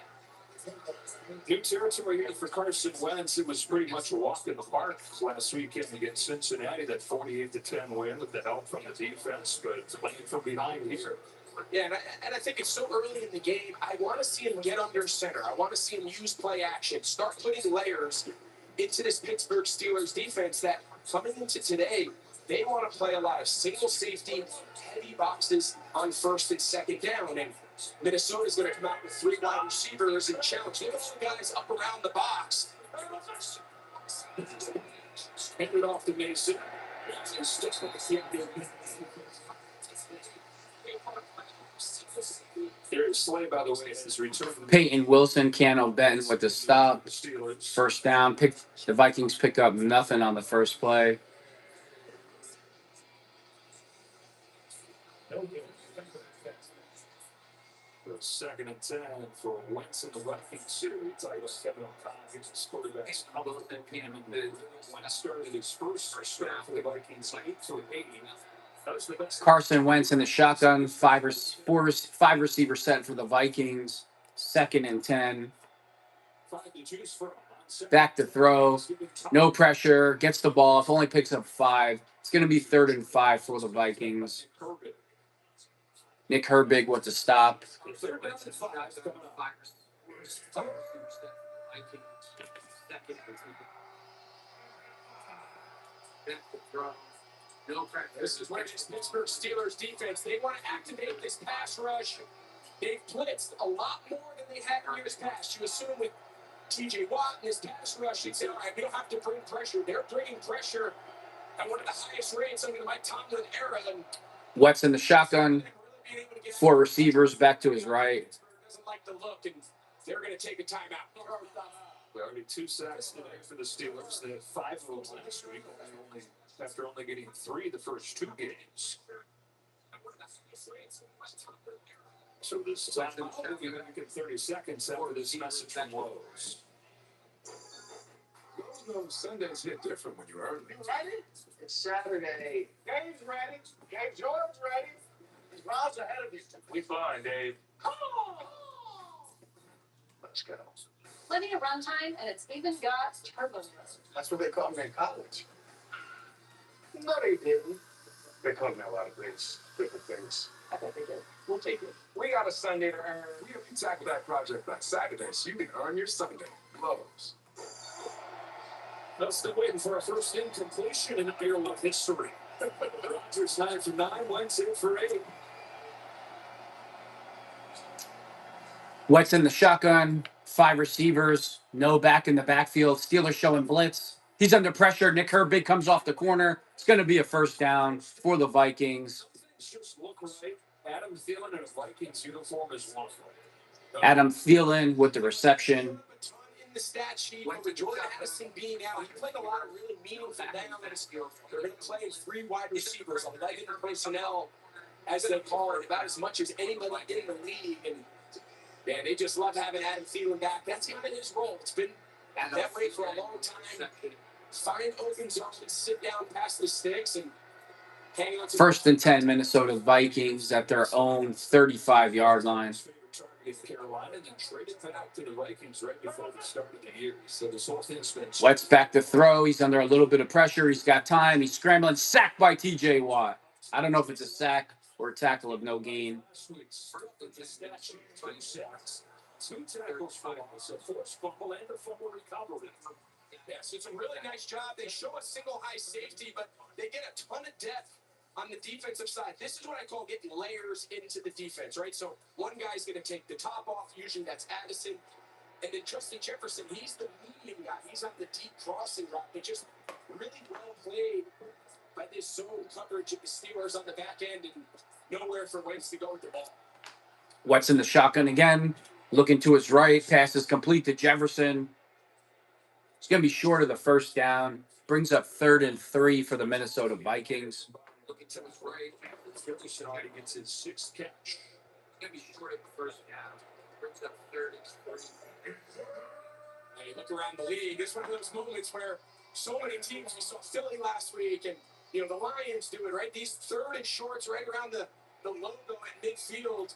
New territory here for Carson Wentz. It was pretty much a walk in the park last weekend against Cincinnati, that 48-10 win with the help from the defense, but playing from behind here. Yeah, and I think it's so early in the game. I want to see him get under center. I want to see him use play action, start putting layers into this Pittsburgh Steelers defense that coming into today, they want to play a lot of single safety, heavy boxes on first and second down. And Minnesota's going to come out with 3 wide receivers and challenge those guys up around the box. Hand it off to Mason. Here's Slay, by the way, has returned. Peyton Wilson, Cano Benton with the stop. First down. The Vikings pick up nothing on the first play. Second and 10 for Wentz in the Vikings series. Kevin O'Connor gets his quarterbacks. How about that game in the Wentz started his first start for the Vikings 8-8. Carson Wentz in the shotgun. Five receiver set for the Vikings. Second and 10. Back to throw. No pressure. Gets the ball. If only picks up 5. It's going to be 3rd and 5 for the Vikings. Nick Herbig with the stop. This is where this Pittsburgh Steelers defense, they want to activate this pass rush. They've blitzed a lot more than they had in years past. You assume with TJ Watt and his pass rush, you'd say, all right, we don't have to bring pressure. They're bringing pressure at one of the highest rates under the Mike Tomlin era. And Wentz in the shotgun. 4 receivers back to his right. Doesn't like the look, and they're going to take a timeout. Already 2 sacks today for the Steelers. They had 5 of those last week, after only getting 3 the first 2 games. So this time, we'll be back in 30 seconds after this message from Lowe's. Sundays hit different when you earn it. Ready? It's Saturday. Dave's ready. Dave Jordan's ready. He's miles ahead of you. We fine, Dave. Come on. Let's go. Plenty of runtime, and it's even got turbo mode. That's what they called me in college. No, they didn't. They called me a lot of things, different things. I think they did. We'll take it. We got a Sunday to earn. We tackle that project on Saturday, so you can earn your Sunday. Lowe's. Now still waiting for a first incompletion in Airlock history. Rodgers 9 for 9, Wentz 8 for 8. Wentz in the shotgun. 5 receivers. No back in the backfield. Steelers showing blitz. He's under pressure. Nick Herbig comes off the corner. It's going to be a first down for the Vikings. Just look right. Adam Thielen in a Vikings uniform is one. Adam Thielen with the reception. The stat sheet with Jordan Addison being out, he played a lot of really meaningful downs. They're going to play 3 wide receivers, 11 personnel, as they call it, about as much as anybody in the league. And man, they just love having Adam Thielen back. That's kind of his role. It's been that way for a long time. Find open zones, sit down past the sticks, and hang on to 1st and 10, Minnesota Vikings at their own 35-yard line. Carolina, and then traded back to the Vikings right before the start of the year. So this whole thing's been. Wentz back to throw. He's under a little bit of pressure. He's got time. He's scrambling. Sacked by TJ Watt. I don't know if it's a sack or a tackle of no gain. Last week's statue, 2 sacks, 2 tackles for loss, a forced fumble, and a fumble recovery. Yes, it's a really nice job. They show a single high safety, but they get a ton of depth on the defensive side. This is what I call getting layers into the defense, right? So one guy's going to take the top off. Usually that's Addison. And then Justin Jefferson, he's the medium guy. He's on the deep crossing route, but just really well played by this zone coverage of the Steelers on the back end and nowhere for Wentz to go with the ball. Wentz in the shotgun again, looking to his right. Pass is complete to Jefferson. It's going to be short of the first down. Brings up 3rd and 3 for the Minnesota Vikings. Looking to his right. Jefferson already gets his 6th catch. Going to be short of the first down. Brings up 3rd and 3. Now you look around the league, it's one of those moments where so many teams, we saw Philly last week, and the Lions do it, right? These 3rd and shorts right around the logo at midfield.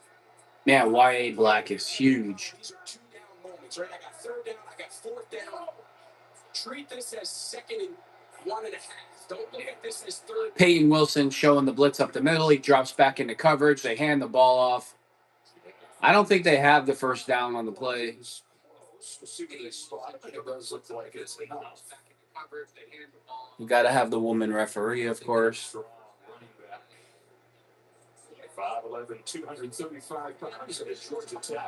Man, YA Black is huge. These are 2-down moments, right? I got 3rd down, I got 4th down. Treat this as 2nd and 1.5. Don't look at this as 3rd. Peyton Wilson showing the blitz up the middle. He drops back into coverage. They hand the ball off. I don't think they have the first down on the play. We'll see what they spot, but it does look like it's enough. You got to have the woman referee, of course. Strong running back. 5'11", 235 pounds at Georgia Tech.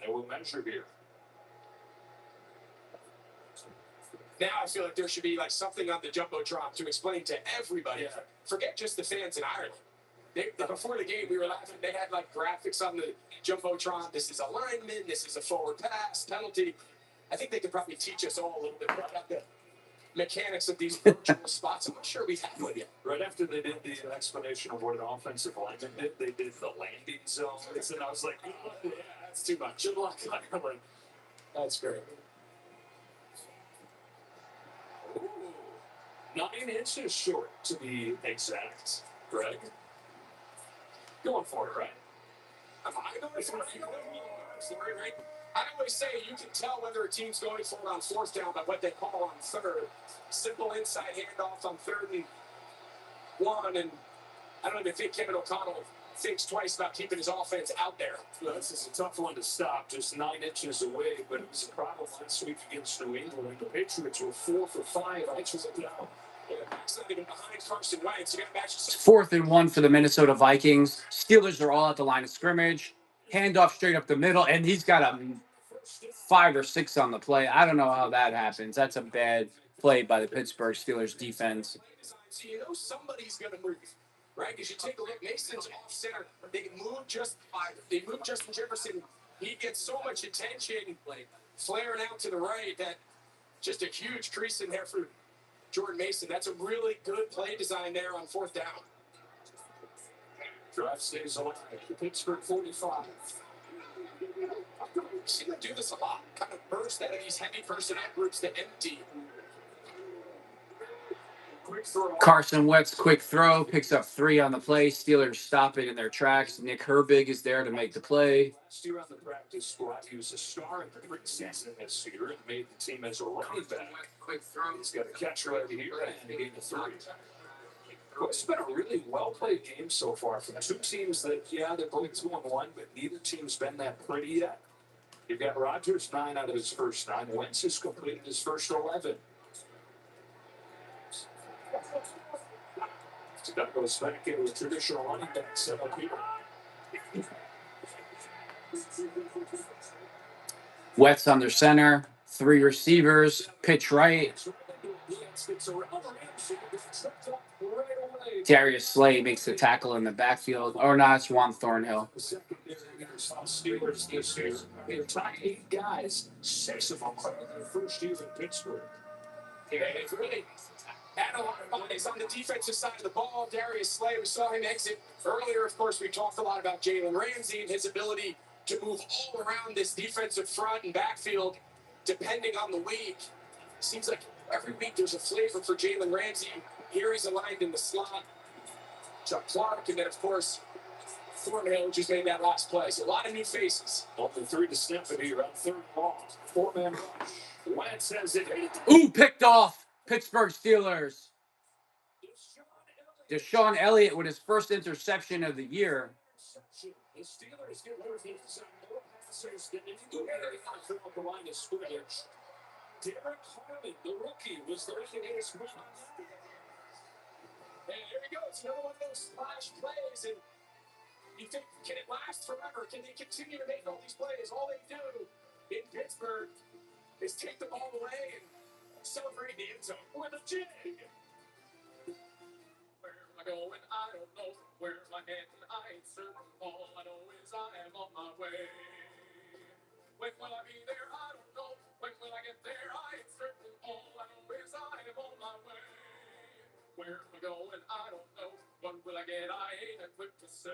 They will measure here. Now I feel like there should be like something on the Jumbotron to explain to everybody. Yeah. Forget just the fans in Ireland. Before the game, we were laughing. They had like graphics on the Jumbotron. This is a lineman. This is a forward pass, penalty. I think they could probably teach us all a little bit about the mechanics of these virtual spots. I'm not sure we have one yet. Right after they did the explanation of what an offensive lineman did, they did the landing zone. And I was like, oh, yeah, that's too much. Good luck, Ireland. That's great. Ooh, 9 inches short to be exact, Greg. Going for it, right? I always say you can tell whether a team's going for it on 4th down by what they call on 3rd. Simple inside handoff on 3rd and 1, and I don't even think Kevin O'Connell thinks twice about keeping his offense out there. Well, this is a tough one to stop, just 9 inches away, but it was a problem last week against New England. The Patriots were 4 for 5 inches down. It's not even behind Carson Wentz. You got to match. It's 4th and 1 for the Minnesota Vikings. Steelers are all at the line of scrimmage. Handoff straight up the middle, and he's got a 5 or 6 on the play. I don't know how that happens. That's a bad play by the Pittsburgh Steelers defense. So you know somebody's going to move, right? Because you take a look, Mason's off center. They move Justin Jefferson. He gets so much attention, like flaring out to the right, that just a huge crease in there for Jordan Mason. That's a really good play design there on 4th down. Drive stays alive. Pittsburgh 45. You see them do this a lot. Kind of burst out of these heavy personnel groups to empty. Quick throw. Carson Wentz, quick throw, picks up 3 on the play. Steelers stop it in their tracks. Nick Herbig is there to make the play. Steer on the practice squad. He was a star in the preseason this year and made the team as a running back. Quick throw. He's got a catch right here and he gained a 3. Well, it's been a really well-played game so far from 2 teams that, yeah, they're both 2-1, but neither team's been that pretty yet. You've got Rodgers 9 out of his first 9. Wentz has completed his first 11. So that goes back into a traditional running back setup here. Wentz under center, 3 receivers, pitch right. Darius Slay makes the tackle in the backfield. Or not, it's Juan Thornhill. Steelers this year. They're top 8 guys. 6 of them are in their first year in Pittsburgh. Yeah, it's really had a lot of bodies on the defensive side of the ball. Darius Slay, we saw him exit earlier. Of course, we talked a lot about Jalen Ramsey and his ability to move all around this defensive front and backfield, depending on the week. Seems like every week there's a flavor for Jalen Ramsey. Here he's aligned in the slot. Chuck Clark, and then, of course, Thornhill just made that last play. So a lot of new faces. Only 3 to snap it here on 3rd ball. 4-man rush. Wentz has it. Ooh, picked off. Pittsburgh Steelers. Deshaun Elliott with his first interception of the year. The Steelers get rid of more passers than anybody at the line of scrimmage. Derek Harmon, the rookie, was the latest one on that. And here he goes, another one of those splash plays. And you think, can it last forever? Can they continue to make all these plays? All they do in Pittsburgh is take the ball away and celebrate the end zone with a jig. Where am I going? I don't know. Where am I heading? I ain't certain. All I know is I am on my way. When will I be there? I don't know. When will I get there? I ain't certain. All I know is I am on my way. Where am I going? I don't know. When will I get? I ain't equipped to say.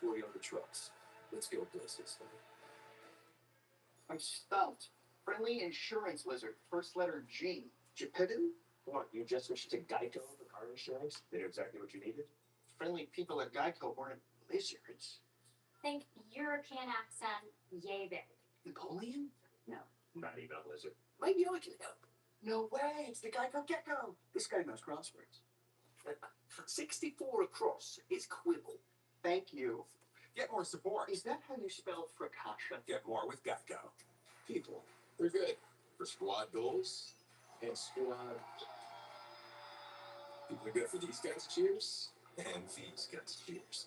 Toyota trucks. Let's go places. I'm stumped. Friendly insurance lizard. First letter G. Geppetto? What, you just switched to Geico for car insurance? They knew exactly what you needed? Friendly people at Geico weren't lizards. Think European accent, yay big. Napoleon? No. Not even a lizard. Maybe I can help. No way, it's the Geico Gecko. This guy knows crosswords. 64 across is quibble. Thank you. Get more support. Is that how you spell fricasha? Get more with Geico. People, they're good for squad goals and squad. People are good for these guys' cheers and these guys' cheers.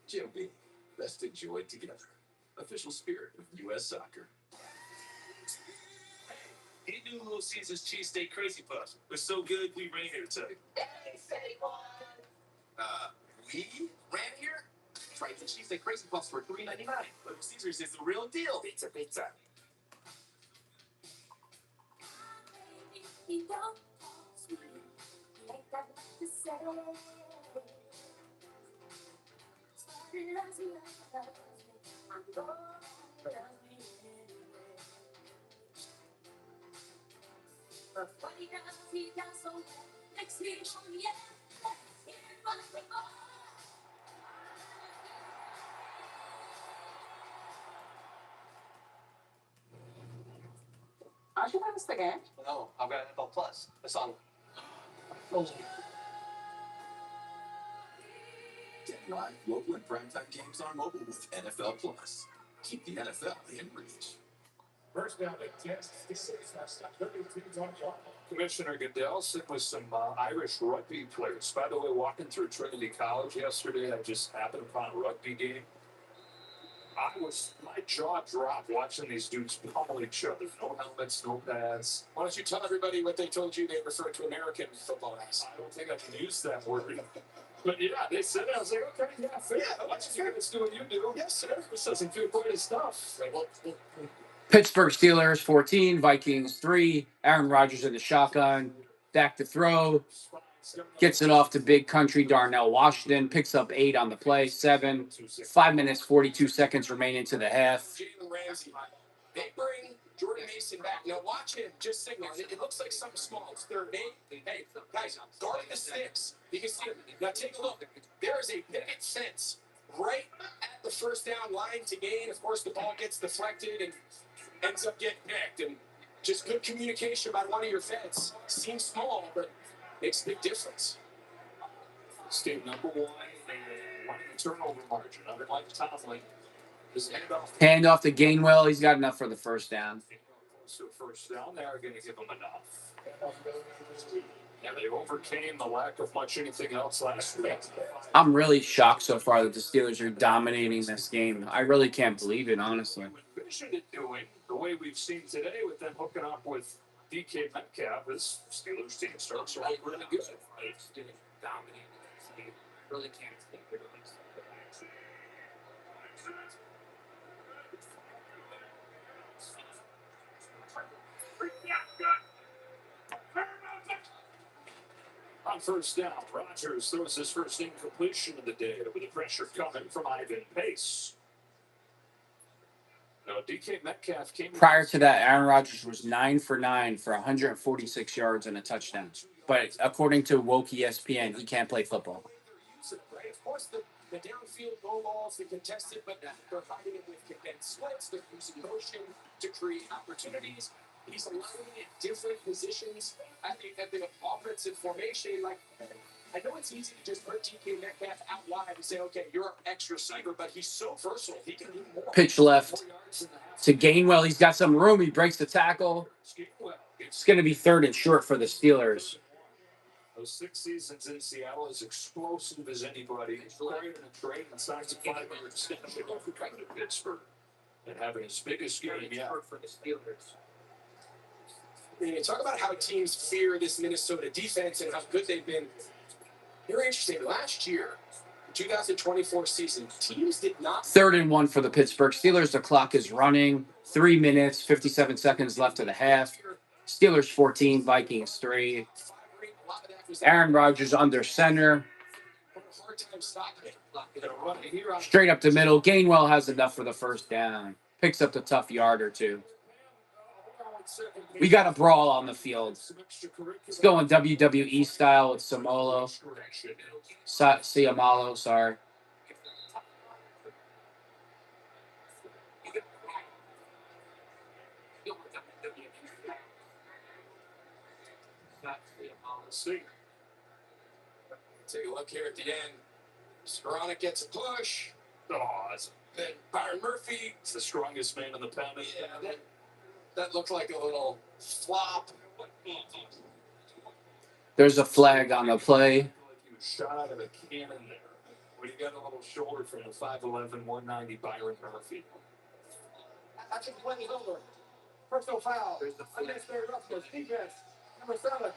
Jim B, best enjoyed together. Official spirit of U.S. soccer. He knew Little Caesar's cheesesteak crazy puff. It was so good, we ran here today. We ran here? Tried the cheesesteak crazy puffs for $3.99. Little Caesar's is the real deal. Pizza, pizza. Aren't you promised the game? No, I've got NFL Plus. It's on. Get live local and primetime games on mobile with NFL Plus. Keep the NFL in reach. First down at 10. Commissioner Goodell sitting with some Irish rugby players. By the way, walking through Trinity College yesterday, I just happened upon a rugby game. My jaw dropped watching these dudes pummel each other. No helmets, no pads. Why don't you tell everybody what they told you they refer to American football as? I don't think I can use that word. But yeah, they said it. I was like, okay, yeah, fair. Let's you guys do what you do. Yes, sir. This doesn't feel quite as tough. Pittsburgh Steelers 14, Vikings 3. Aaron Rodgers in the shotgun. Back to throw. Gets it off to Big Country Darnell Washington. Picks up 8 on the play. 7. 5 minutes, 42 seconds remaining to the half. Jalen Ramsey. They bring Jordan Mason back. Now watch him just signal. It looks like something small. It's third and 8. Hey, guys, guarding the sticks. You can see it. Now take a look. There is a picket fence right at the first down line to gain. Of course, the ball gets deflected and ends up getting picked. And just good communication by one of your vets. Seems small, but makes a big difference. State number 1 and running the turnover margin. Unlike Tomlin, his Handoff to Gainwell. He's got enough for the first down. So first down, they're going to give him enough. Yeah, they overcame the lack of much anything else last week. I'm really shocked so far that the Steelers are dominating this game. I really can't believe it, honestly. Envisioned it doing the way we've seen today with them hooking up with DK Metcalf. This Steelers team starts really good. Dominating. Really can't think of it. On first down, Rodgers throws his first incompletion of the day with the pressure coming from Ivan Pace. Now, DK Metcalf came. Prior to that, Aaron Rodgers was 9 for 9 for 146 yards and a touchdown. But according to woke ESPN, he can't play football. Of course, the the downfield goal balls, the contested, but they're hiding it with condensed splits. They're using motion to create opportunities. He's aligning at different positions at the offensive formation. Like, I know it's easy to just put DK Metcalf out wide and say, okay, you're our X receiver, but he's so versatile. He can do more. Pitch left to Gainwell. He's got some room. He breaks the tackle. It's going to be 3rd and short for the Steelers. Those 6 seasons in Seattle, as explosive as anybody. Acquired in a trade and signs a 5-year extension after coming to Pittsburgh and having his biggest game yet for the Steelers. You talk about how teams fear this Minnesota defense and how good they've been. They're interesting. Last year, 2024 season, teams did not. 3rd and 1 for the Pittsburgh Steelers. The clock is running. 3 minutes, 57 seconds left of the half. Steelers 14, Vikings 3. Aaron Rodgers under center. Straight up the middle. Gainwell has enough for the first down. Picks up the tough yard or two. We got a brawl on the field. It's going WWE style with Siamalo, sorry. Take a look here at the end. Skoranek gets a push. Then Byron Murphy. It's the strongest man in the pen. Yeah, that looked like a little flop. There's a flag on the play. He was shot out of a cannon there. But he got a little shoulder from the 5'11", 190 Byron Murphy. I think play is over. Personal foul. Unnecessary roughness. Defense. Number 7.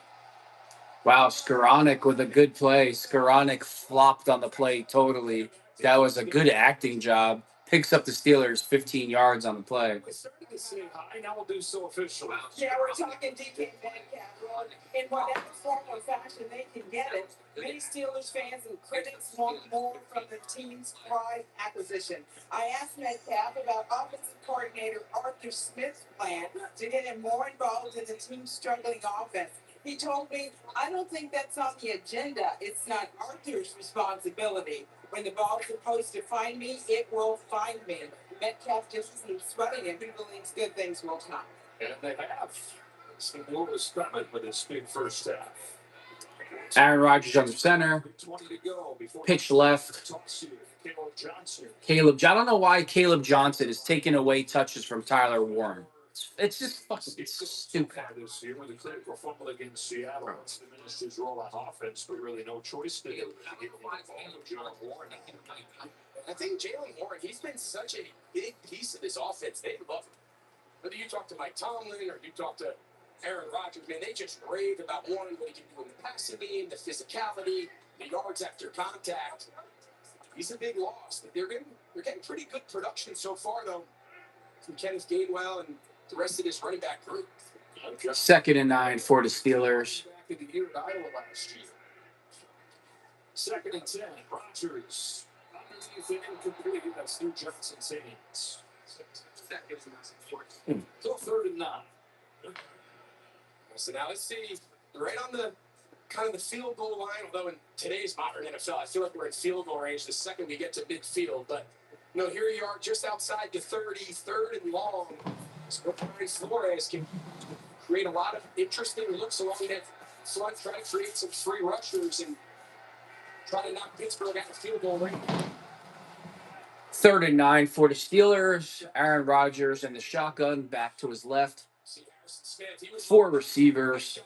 Wow, Skoranek with a good play. Skoranek flopped on the play totally. That was a good acting job. Picks up the Steelers 15 yards on the play. We started to say hi. Now we'll do so officially. Yeah, we're talking DK Metcalf. Well, in whatever form or fashion they can get it, many Steelers fans and critics want more from the team's prize acquisition. I asked Metcalf about offensive coordinator Arthur Smith's plan to get him more involved in the team's struggling offense. He told me, I don't think that's on the agenda. It's not Arthur's responsibility. When the ball's supposed to find me, it will find me. Metcalf just isn't sweating him. He believes good things will come. And they have. Some more was coming with this big first half. Aaron Rodgers under center. 20 to go before Pitch left. I don't know why Caleb Johnson is taking away touches from Tyler Warren. It's just fucking stupid. This year with a critical fumble against Seattle, it's diminished his role on offense, but really no choice to do. I think Jalen Warren, he's been such a big piece of this offense. They love him. Whether you talk to Mike Tomlin or you talk to Aaron Rodgers, man, they just rave about Warren, what he can do in the passing game, the physicality, the yards after contact. He's a big loss. They're getting pretty good production so far, though, from Kenneth Gainwell and the rest of this running back group. 2nd and 9 for the Steelers. Back in the year at Iowa last year. 2nd and 10. Rodgers underneath and incomplete. That's through Johnson's hands. So 3rd and 9. So now let's see. Right on the kind of the field goal line, although in today's modern NFL, I feel like we're in field goal range the second we get to midfield. But, you know, here you are just outside the 30, 3rd and long. Flores can create a lot of interesting looks along that front, try to create some free rushers and try to knock Pittsburgh out of field goal range. 3rd and 9 for the Steelers. Aaron Rodgers in the shotgun, back to his left. 4 receivers.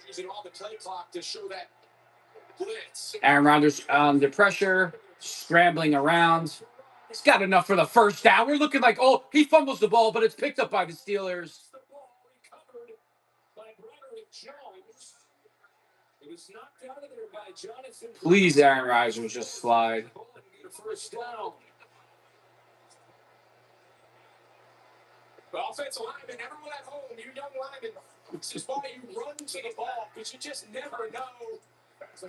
Using all the play clock to show that blitz. Aaron Rodgers under pressure, scrambling around. He's got enough for the first down. We're looking like, oh, he fumbles the ball, but it's picked up by the Steelers. Please, Aaron Rodgers, just slide. First down. But offensive linemen, everyone at home, you young linemen, this is why you run to the ball, because you just never know. After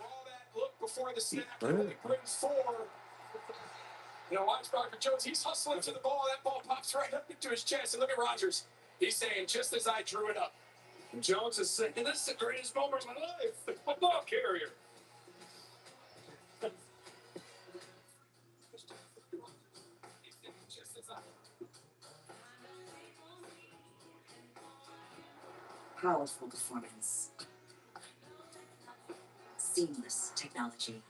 all that look before the snap, he only brings 4. You know, watch Dr. Jones. He's hustling to the ball. That ball pops right up into his chest. And look at Rodgers. He's saying, just as I drew it up. And Jones is saying, this is the greatest moment of my life. The football carrier. Powerful performance. Seamless technology.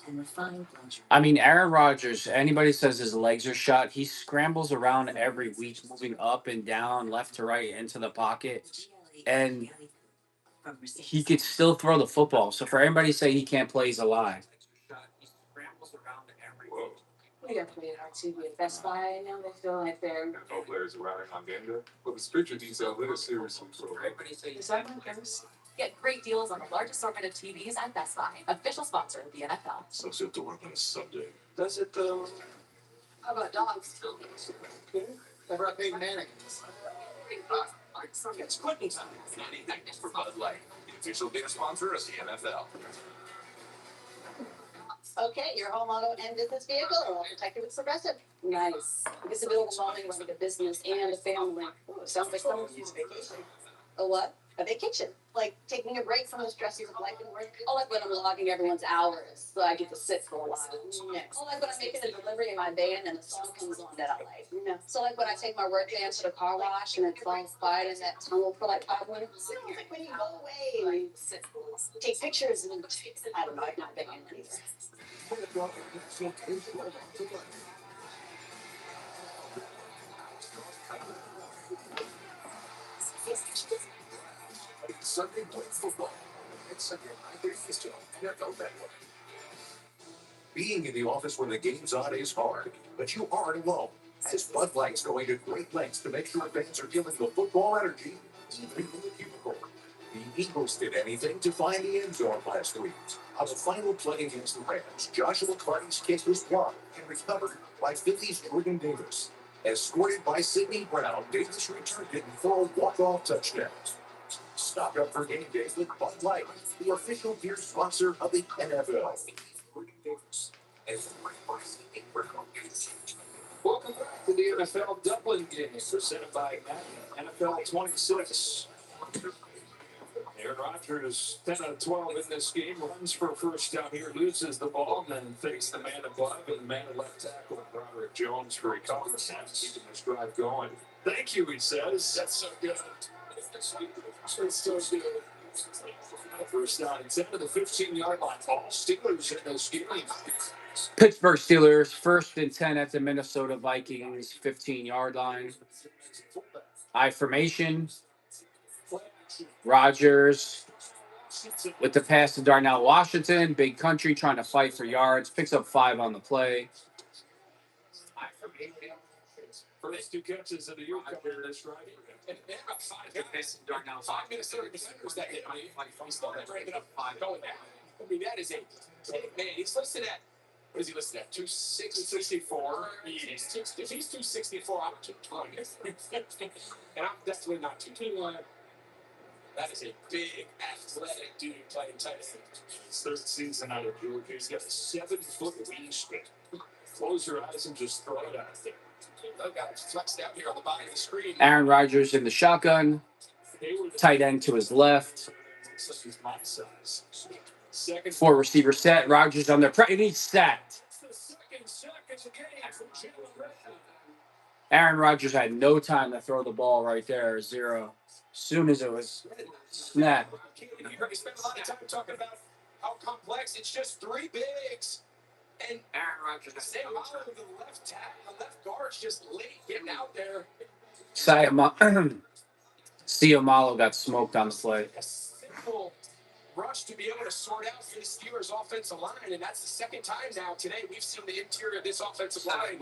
And refined pleasure. I mean, Aaron Rodgers, anybody says his legs are shot, he scrambles around every week, moving up and down, left to right into the pocket. And he could still throw the football. So for anybody to say he can't play, he's a lie. We got playing our TV at Best Buy. Now they feel like they're. No players arriving on game day. But the scripture detail it is seriously true. Get great deals on the largest assortment of TVs at Best Buy, official sponsor of the NFL. So you have to work on a Sunday. Does it, How about dogs? okay? Ever I paid mannequins? It's quitting time. For Bud Light, the official beer sponsor of the NFL. Okay, your home auto and business vehicle are all protected with Progressive. Nice. It's a bit overwhelming running a business and a family. Ooh, sounds like someone needs a vacation. A what? A vacation. Like taking a break from the stresses of life and work. I like when I'm logging everyone's hours so I get to sit for a while. Next. I like when I'm making a delivery in my van and the song comes on that I like. No. So like when I take my work van to the car wash and it falls quiet in that tunnel for like 5 minutes. Sounds like when you go away. Take pictures and I don't know, I'm not van either. Sunday night football. It's Sunday night NFL Network. Being in the office when the game's on is hard, but you aren't alone. As Bud Light's going to great lengths to make sure fans are feeling the football energy, even in the cubicle. The Eagles did anything to find the end zone last week. On the final play against the Rams, Joshua Clark's kick was blocked and recovered by Philly's Jordan Davis. Escorted by Sidney Brown, Davis returned it for a walk-off touchdown. Stock up for game days with Bud Light, the official beer sponsor of the NFL. Welcome back to the NFL Dublin game, presented by NFL 26. Aaron Rodgers, 10 out of 12 in this game, runs for a first down here, loses the ball, and then fakes the man above and the man at left tackle, Broderick Jones, for recovery and keeping this drive going. Thank you, he says. That's so good. It's so good. First down and 10 to the 15-yard line. All Steelers in this game. Pittsburgh Steelers, 1st and 10 at the Minnesota Vikings 15-yard line. I formation. Rodgers with the pass to Darnell Washington. Big country trying to fight for yards. Picks up 5 on the play. First 2 catches of the year coming in this drive. And they have 5 guys, 5 Minnesota defenders that hit me. He's still not breaking up 5 going down. I mean, that is a big man. He's listed at, what is he listed at? 264. If he's 264, I'm 220. And I'm definitely not 220. That is a big, athletic dude playing tight end. His 3rd season out of Georgia. He's got a 7-foot wingspan. Close your eyes and just throw it out there. Look, guys, flexed out here on the bottom of the screen. Aaron Rodgers in the shotgun. Tight end to his left. 4 receiver set. Rodgers on their and he's sacked. Aaron Rodgers had no time to throw the ball right there. 0. As soon as it was snapped. You heard me spend a lot of time talking about how complex. It's just 3 bigs. And Aaron Rodgers, the left tackle, the left guard's just late getting out there. Siamalo got smoked on the play. A simple rush to be able to sort out the Steelers' offensive line, and that's the 2nd time now today we've seen the interior of this offensive line.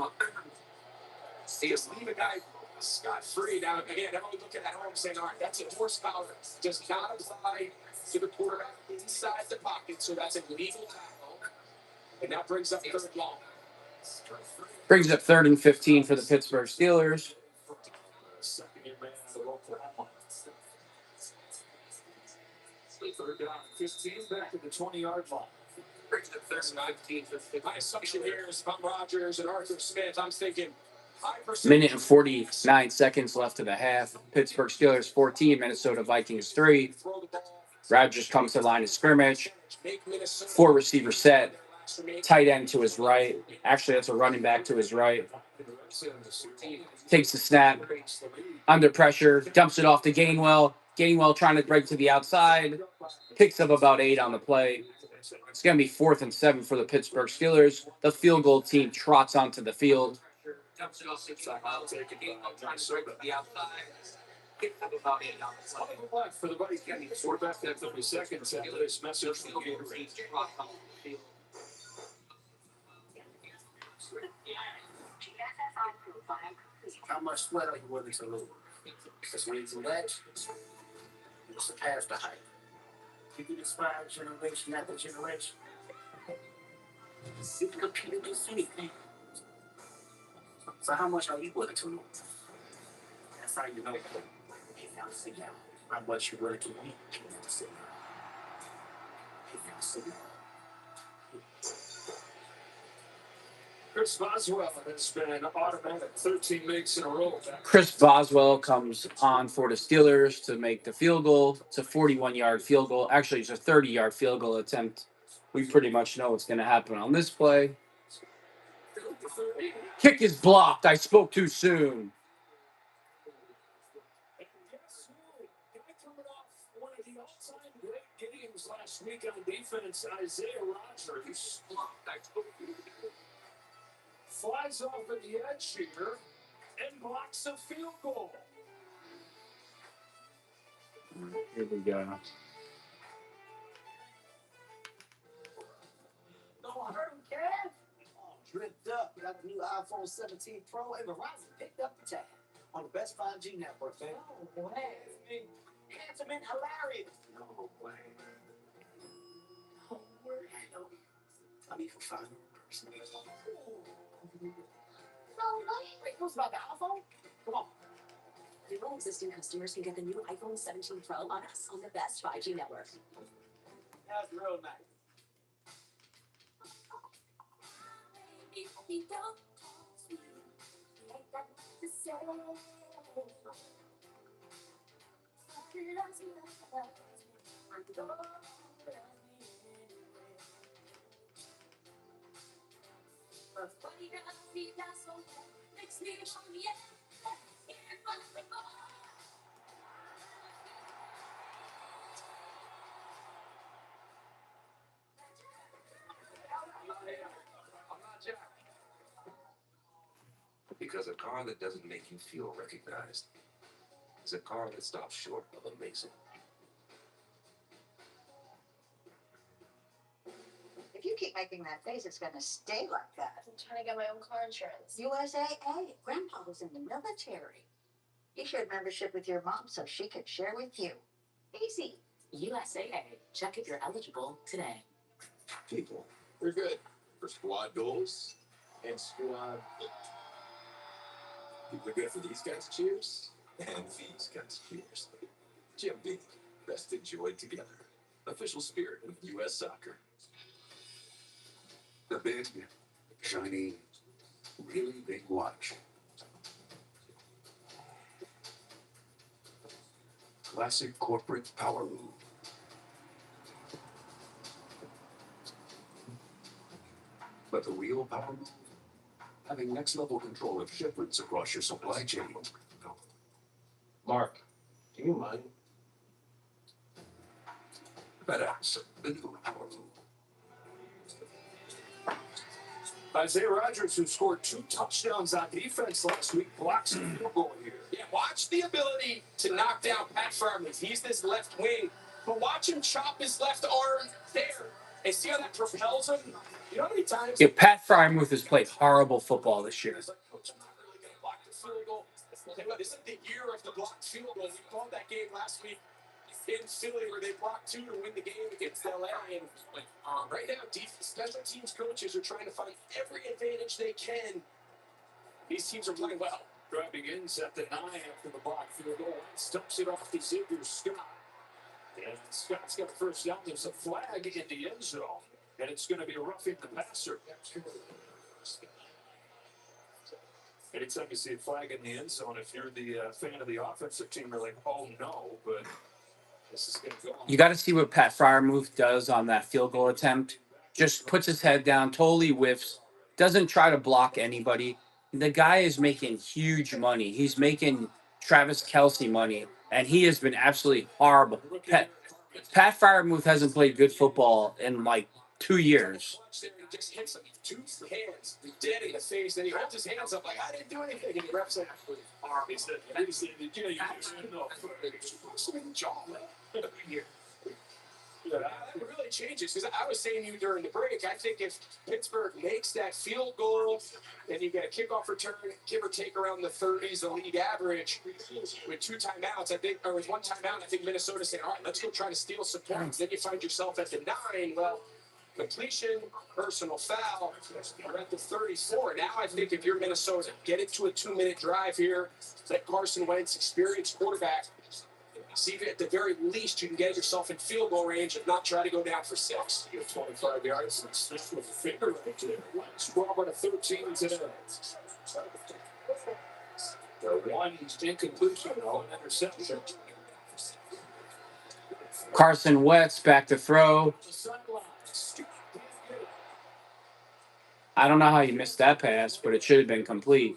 Just leave a guy scot-free. Now, again, everyone looking at home saying, all right, that's a horsepower. Does not apply to the quarterback inside the pocket, so that's a legal tackle. And that brings up 3rd long. Brings up 3rd and 15 for the Pittsburgh Steelers. Second-year man out of Oklahoma. 3rd down, 15, back to the 20-yard line. Brings up 3rd and 19. My assumption here is if I'm Rodgers and Arthur Smith, I'm thinking high percentage. Minute and 49 seconds left of the half. Pittsburgh Steelers 14, Minnesota Vikings 3. Rodgers comes to the line of scrimmage. 4 receiver set. Tight end to his right. Actually, that's a running back to his right. Takes the snap, under pressure, dumps it off to Gainwell. Gainwell trying to break to the outside, picks up about 8 on the play. It's going to be 4th and 7 for the Pittsburgh Steelers. The field goal team trots onto the field. For the Vikings, we're back at 30 seconds after this message from Gatorade. How much sweat are you willing to lose? Because when it's ledge, it's surpassed the height. You can describe generation after generation. You can compete against anything. So how much are you willing to lose? That's how you know how much you're willing to lose. Chris Boswell has been automatic 13 makes in a row. Chris Boswell comes on for the Steelers to make the field goal. It's a 41-yard field goal. Actually, it's a 30-yard field goal attempt. We pretty much know what's going to happen on this play. Kick is blocked. I spoke too soon. One of the all-time great games last week on defense, Isaiah Rodgers flies off at the edge here and blocks a field goal. Here we go. No, I heard him, Kev. Oh, dripped up. Got the new iPhone 17 Pro, and Verizon picked up the tab on the best 5G network, man. Oh, man. Handsome and hilarious. No way. No way. I mean, for 5 person. No way. Wait, who's about the iPhone? Come on. New existing customers can get the new iPhone 17 Pro on us on the best 5G network. That's real nice. Because a car that doesn't make you feel recognized is a car that stops short of amazing. If you keep making that face, it's going to stay like that. I'm trying to get my own car insurance. USAA. Grandpa was in the military. You shared membership with your mom so she could share with you. Easy. USAA. Check if you're eligible today. People, we're good for squad goals and squad. We're good for these guys' cheers and these guys' cheers. Jim B, best enjoyed together. Official spirit of U.S. soccer. The big, shiny, really big watch. Classic corporate power move. But the real power move? Having next level control of shipments across your supply chain. Mark, do you mind? FedEx, the new power move. Isaiah Rodgers, who scored 2 touchdowns on defense last week, blocks a field goal here. Yeah, watch the ability to knock down Pat Freiermuth. He's this left wing, but watch him chop his left arm there. And see how that propels him? You know how many times... Yeah, Pat Freiermuth has played horrible football this year. It's like, Coach, I'm not really going to block the field goal. Okay, well, this is the year of the blocked field goal. We called that game last week in Philly where they blocked 2 to win the game against LA. And right now, special teams coaches are trying to find every advantage they can. These teams are playing well. Driving ins at the 9 after the block field goal. Stumps it off to Xavier Scott. And Scott's got a first down. There's a flag in the end zone. And it's going to be roughing the passer. Anytime you see a flag in the end zone, if you're the fan of the offensive team, you're like, oh no, but this is going to go on. You got to see what Pat Freiermuth does on that field goal attempt. Just puts his head down, totally whiffs, doesn't try to block anybody, The guy is making huge money. He's making Travis Kelsey money, and he has been absolutely horrible. Pat Fryermuth hasn't played good football in like 2 years. He just hits him two hands dead in the face. Then he holds his hands up like, I didn't do anything. And the ref said, he said, you know, it really changes because I was saying to you during the break, I think if Pittsburgh makes that field goal, then you get a kickoff return, give or take around the 30s, the league average, with 2 timeouts, I think, or with 1 timeout, I think Minnesota's saying, all right, let's go try to steal some points. Then you find yourself at the 9. Well, completion, personal foul, you're at the 34. Now I think if you're Minnesota, get into a 2-minute drive here, let Carson Wentz, experienced quarterback, see if at the very least you can get yourself in field goal range, if not try to go down for 6. You have 25 yards and snap with a finger right there. 12 to 13 today. One incompletion, no interception. Carson Wentz back to throw. I don't know how you missed that pass, but it should have been complete.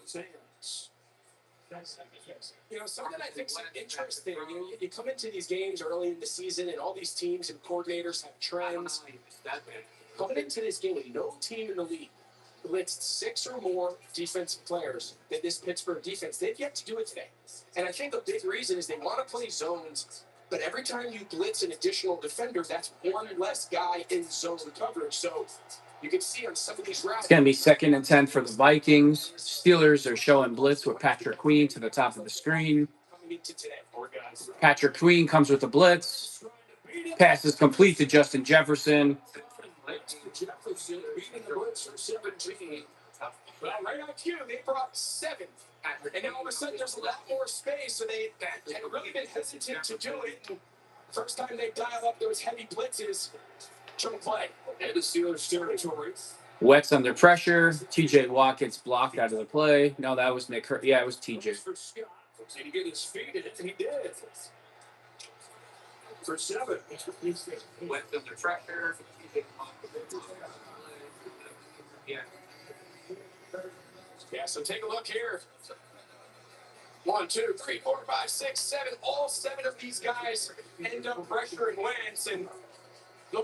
You know, something I think is interesting, you know, you come into these games early in the season and all these teams and coordinators have trends. Coming into this game, no team in the league blitzed 6 or more defensive players than this Pittsburgh defense. They've yet to do it today. And I think a big reason is they want to play zones, but every time you blitz an additional defender, that's one less guy in zone coverage. So you can see on some of these routes. It's going to be 2nd and 10 for the Vikings. Steelers are showing blitz with Patrick Queen to the top of the screen. Patrick Queen comes with the blitz. Pass is complete to Justin Jefferson. Well, right on cue, they brought 7. And now all of a sudden there's a lot more space, so they had really been hesitant to do it. And first time they dial up those heavy blitzes, don't play. And the Steelers territory. Wentz under pressure. TJ Watt gets blocked out of the play. No, that was Nick. Yeah, it was TJ. Did he get his feet in it? He did. For 7. Wentz under pressure. Yeah, so take a look here. 1, 2, 3, 4, 5, 6, 7. All 7 of these guys end up pressuring Wentz, and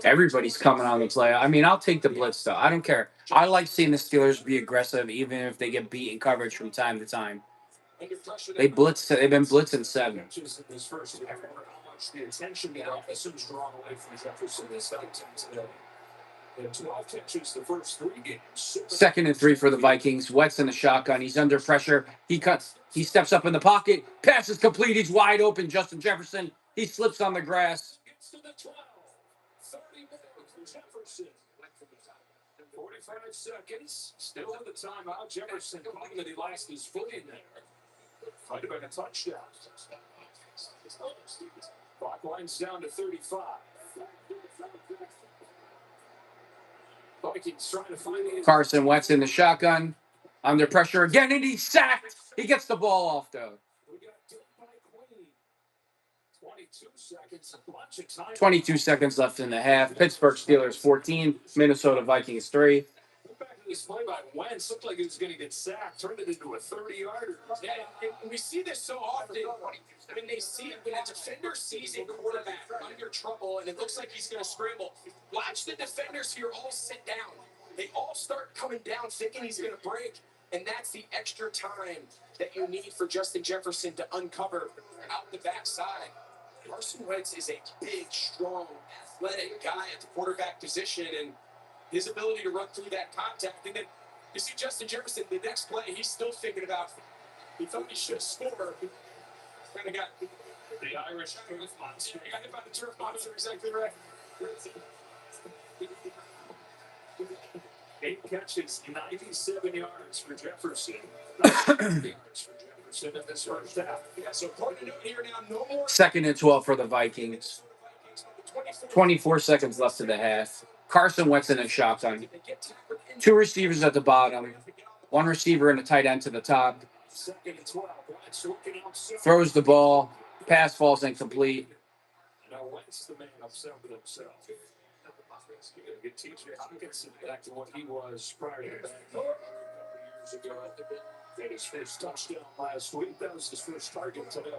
everybody's coming on the play. I mean, I'll take the blitz though. I don't care. I like seeing the Steelers be aggressive, even if they get beat in coverage from time to time. They've been blitzing 7. His first half, how much the attention the officers drawn away from Jefferson is today. 12 catches the first 3 games. 2nd and 3 for the Vikings. Wentz in the shotgun. He's under pressure. He cuts. He steps up in the pocket. Pass is complete. He's wide open. Justin Jefferson. He slips on the grass. Gets to the 12. 30 minutes. Jefferson. 45 seconds. Still in the timeout. Jefferson claiming that he lost his footing there. Might have been a touchdown. Clock lines down to 35. Vikings trying to find Carson Wentz in the shotgun. Under pressure again, and he's sacked. He gets the ball off, though. 22 seconds left in the half. Pittsburgh Steelers 14. Minnesota Vikings 3. Back to this play by Wentz. Looked like he was going to get sacked. Turned it into a 30-yarder. Yeah, and we see this so often when they see it, when a defender sees a quarterback under trouble and it looks like he's going to scramble. Watch the defenders here all sit down. They all start coming down thinking he's going to break, and that's the extra time that you need for Justin Jefferson to uncover out the backside. Carson Wentz is a big, strong, athletic guy at the quarterback position, and his ability to run through that contact. And then you see Justin Jefferson, the next play, he's still thinking about, he thought he should have scored. Kind of got the Irish turf monster. He got hit by the turf monster, exactly right. 8 catches, 97 yards for Jefferson. 90 yards for Jefferson in this first half. Yeah, so important to note here now, no more. 2nd and 12 for the Vikings. 24 seconds left in the half. Carson Wentz in a shotgun. 2 receivers at the bottom. 1 receiver and a tight end to the top. 2nd and 12. Throws the ball. Pass falls incomplete. Now Wentz the man upset with himself. You got to get TJ Hawkinson back to what he was prior to that. years ago. Had his first touchdown last week. That was his first target today.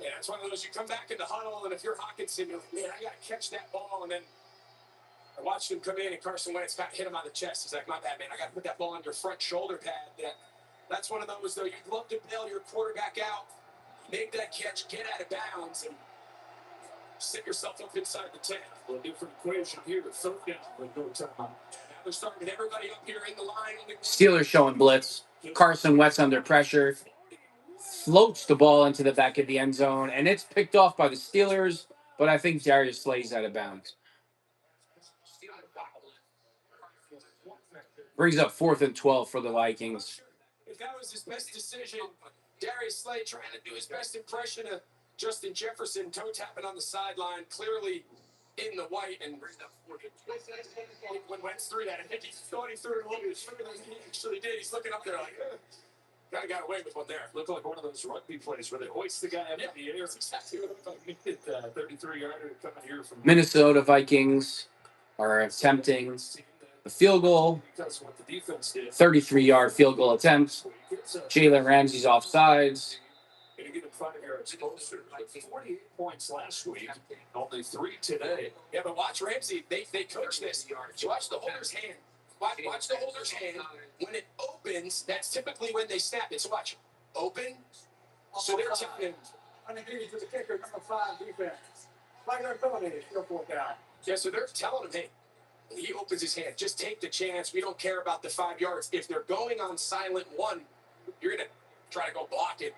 Yeah, it's one of those, you come back in the huddle, and if you're Hawkinson, you're like, man, I got to catch that ball. And then I watched him come in, and Carson Wentz hit him on the chest. He's like, my bad, man. I got to put that ball on your front shoulder pad. That's one of those, though, you'd love to bail your quarterback out, make that catch, get out of bounds, and sit yourself up inside the 10. A different equation here. Third down with no time. Now they're starting everybody up here in the line. Steelers showing blitz. Carson Wentz under pressure. Floats the ball into the back of the end zone, and it's picked off by the Steelers, but I think Darius Slay's out of bounds. Brings up 4th and 12 for the Vikings. If that was his best decision, Darius Slay trying to do his best impression of Justin Jefferson, toe tapping on the sideline, clearly in the white, and when Wentz threw that, I think he thought he threw it a little bit further than he actually did. He's looking up there like, kind of got away with one there. Looked like one of those rugby plays where they hoist the guy up in the air. That's exactly what it looked like. 33-yarder coming here from Minnesota Vikings are attempting a field goal. 33-yard field goal attempt. Jalen Ramsey's offsides. Going to get him 5 yards closer. Like 48 points last week, only 3 today. Yeah, but watch Ramsey. They coach this. Watch the holder's hand. Watch the holder's hand. When it opens, that's typically when they snap it. So watch. Open. So they're telling him. Underneath to the kicker, number 5 defense. Flag our penalty, still 4th down. Yeah, so they're telling him, hey, he opens his hand. Just take the chance. We don't care about the 5 yards. If they're going on silent 1, you're going to try to go block it.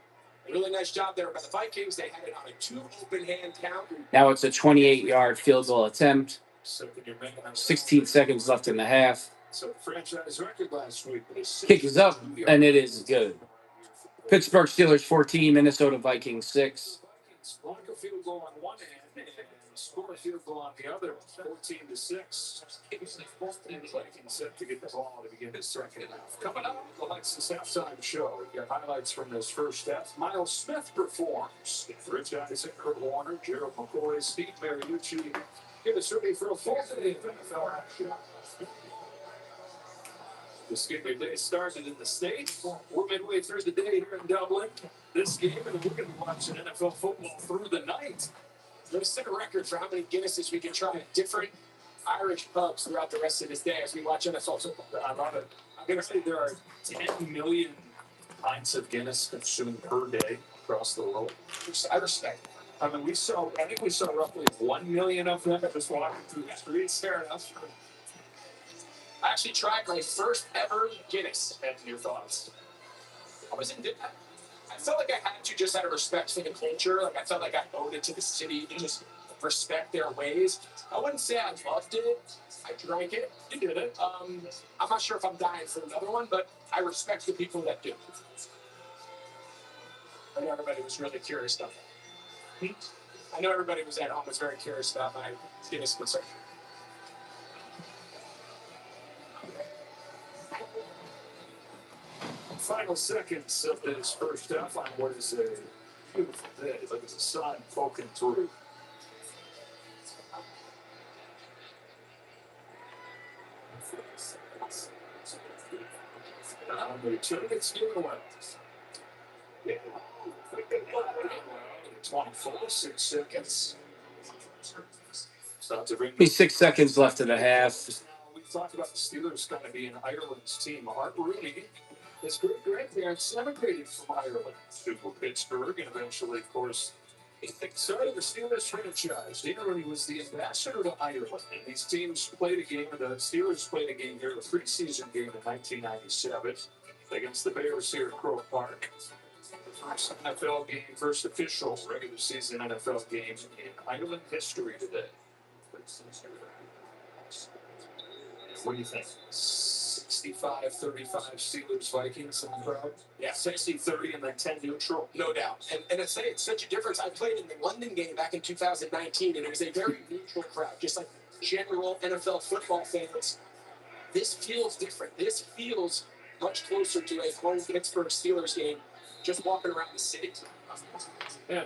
Really nice job there by the Vikings. They had it on a 2 open hand count. Now it's a 28-yard field goal attempt. 16 seconds left in the half. So franchise record last week. Kick is up, and it is good. Pittsburgh Steelers 14, Minnesota Vikings 6. Block a field goal on one end and score a field goal on the other. 14-6. Vikings set to get the ball to begin the second half. Coming up, the Lexus halftime show. We got highlights from this first half. Miles Smith performs. Rich Isaac, Kurt Warner, Gerald McCoy, Steve Mariucci. Get us ready for a full day of NFL action. Just getting your day started in the States. We're midway through the day here in Dublin. This game, and we're going to be watching NFL football through the night. Let's set a record for how many Guinnesses we can try at different Irish pubs throughout the rest of this day as we watch NFL football. I love it. I'm going to say there are 10 million pints of Guinness consumed per day across the world. I respect it. I mean, I think we saw roughly 1 million of them just walking through the streets. Fair enough. I actually tried my first ever Guinness. And your thoughts? I felt like I had to just out of respect for the culture. Like I felt like I owed it to the city to just respect their ways. I wouldn't say I loved it. I drank it. You did it. I'm not sure if I'm dying for another one, but I respect the people that do. I know everybody was really curious about that. I know everybody was at home was very curious about my Guinness consumption. Final seconds of this first half on what is a beautiful day. Look at the sun poking through. Number 2, it's given away. 24, 6 seconds. Be 6 seconds left in the half. We talked about the Steelers kind of being Ireland's team. Art Rooney, his great-grandparents emigrated from Ireland to Pittsburgh, and eventually, of course, he started the Steelers franchise. Dean Rooney was the ambassador to Ireland, and these teams played a game, the Steelers played a game here, a preseason game in 1997 against the Bears here at Croke Park. First NFL game, first official regular season NFL game in Ireland history today. What do you think? 65-35 Steelers Vikings in the crowd? Yeah, 60-30 and then 10 neutral. No doubt. And I say it's such a difference. I played in the London game back in 2019, and it was a very neutral crowd, just like general NFL football fans. This feels different. This feels much closer to a home Pittsburgh Steelers game, just walking around the city.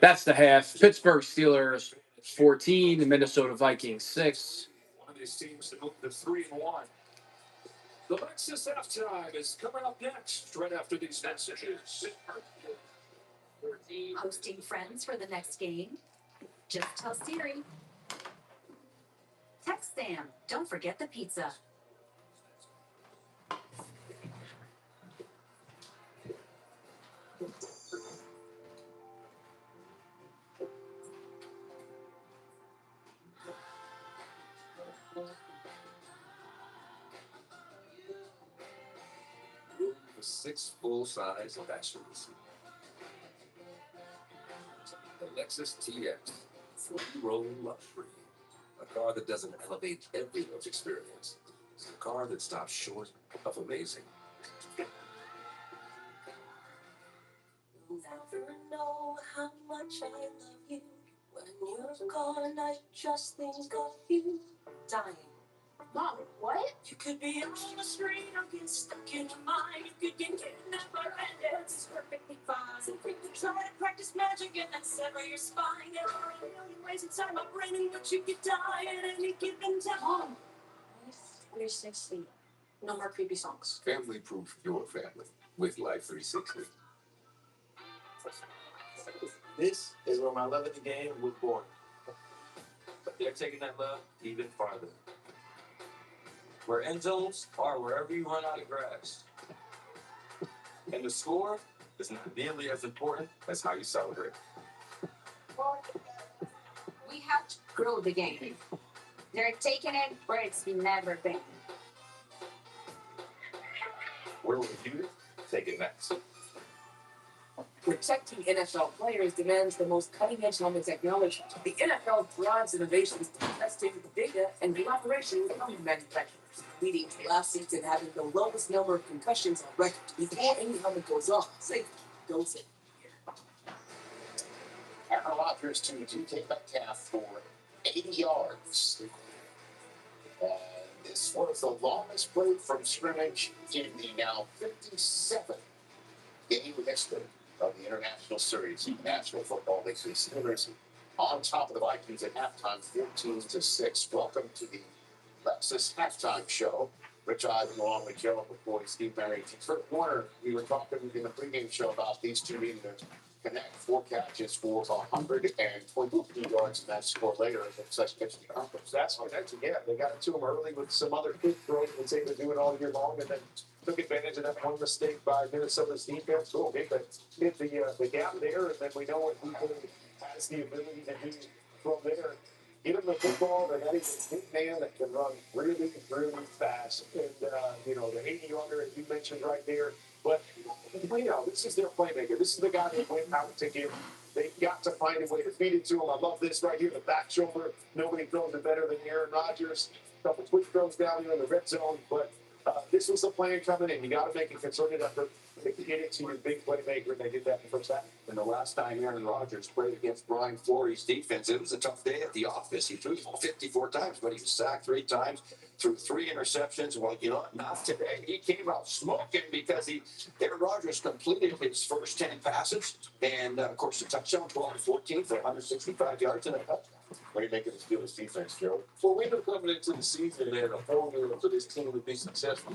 That's the half. Pittsburgh Steelers 14, the Minnesota Vikings 6. One of these teams that moved to 3-1. The Lexus halftime is coming up next, right after these messages. Hosting friends for the next game? Just tell Siri. Text Sam. Don't forget the pizza. Room for 6 full-size bachelors. The Lexus TX, three-row luxury. A car that doesn't elevate every life experience. It's a car that stops short of amazing. You'll never know how much I love you. When you're gone, I just think of you. Dying. Mom, what? You could be on the street or get stuck in your mind. You could get kidnapped or it's perfectly fine. So you could try to practice magic and then sever your spine. There are a million ways inside my brain in which you could die at any given time. Mom. 360. No more creepy songs. Family proof your family with Life 360. This is where my love of the game was born. But they're taking that love even farther. Where end zones are wherever you run out of grass. And the score is not nearly as important as how you celebrate. We have to grow the game. They're taking it where it's never been. Where will you take it next? Protecting NFL players demands the most cutting-edge helmet technology. The NFL drives innovations through testing, data, and collaboration with helmet manufacturers, leading to last season having the lowest number of concussions on record. Before any helmet goes off, safety goes in. Aaron Rodgers to DK Metcalf for 80 yards. And this was the longest play from scrimmage in the now 57th game history of the International Series in National Football League. The Steelers on top of the Vikings at halftime, 14-6. Welcome to the Lexus halftime show. Rich Eisen along with Joe McCoy, Steve Mary, Kurt Warner. We were talking in the pregame show about these two needing to connect 4 catches for 122 yards, and that score later at such pitch to conference. That's yeah. They got it to him early with some other quick throws that they would do it all year long, and then took advantage of that one mistake by Minnesota's defense. So hit the gap there, and then we know what he has the ability to do from there. Get him the football, and he's a big man that can run really, really fast. And, the 80-yarder, as you mentioned right there. But, this is their playmaker. This is the guy that went out to give. They've got to find a way to feed it to him. I love this right here, the back shoulder. Nobody throws it better than Aaron Rodgers. A couple quick throws down here in the red zone. But this was the plan coming in. You got to make a concerted effort to get it to your big playmaker, and they did that in the first half. And the last time Aaron Rodgers played against Brian Flores' defense, it was a tough day at the office. He threw 54 times, but he was sacked 3 times, threw 3 interceptions. Well, not today. He came out smoking because Aaron Rodgers completed his first 10 passes, and of course, a touchdown, 12-14 for 165 yards and a touchdown. What do you make of the Steelers defense, Joe? Well, we knew coming into the season that a formula for this team would be successful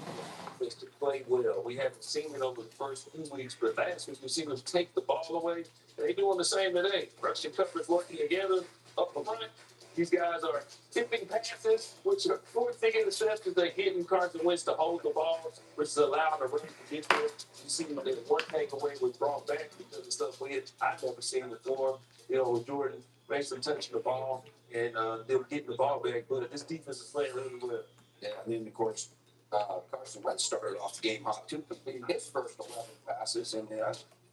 is to play well. We haven't seen it over the first few weeks, but last week we've seen them take the ball away. They're doing the same today. Rushing coverage working together up front. These guys are tipping passes, which are forcing interceptions. They're getting Carson Wentz to hold the ball, which is allowing the Rams to get there. You see the one takeaway was brought back because of stuff I've never seen before. With Jordan Mason touching the ball and them getting the ball back. But this defense is playing really well. Yeah, and then, of course, Carson Wentz started off the game hot, too, completing his first 11 passes and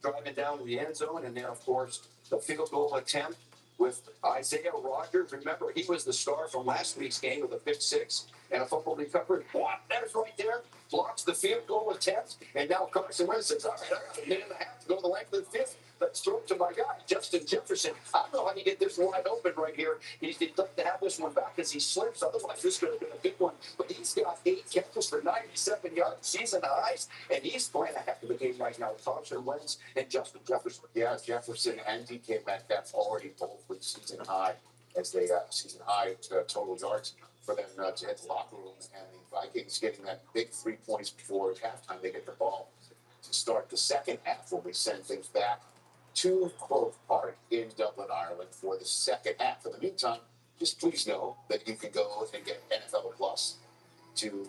driving down to the end zone. And then, of course, the field goal attempt with Isaiah Rodgers. Remember, he was the star from last week's game with a 5-6 and a fumble recovery. There's right there. Blocks the field goal attempt. And now Carson Wentz says, all right, I got a minute and a half to go to the length of the fifth. Let's throw it to my guy, Justin Jefferson. I don't know how you get this wide open right here. He'd like to have this one back as he slips. Otherwise, this could have been a good one. But he's got 8 catches for 97 yards, season highs, and he's playing a heck of a game right now. Carson Wentz and Justin Jefferson. Yeah, Jefferson and DK Metcalf already both with season high as they total yards. for them to hit the locker room, and the Vikings getting that big 3 points before halftime. They get the ball to start the second half when we send things back to Clove Park in Dublin, Ireland for the second half. In the meantime, just please know that you can go and get NFL Plus to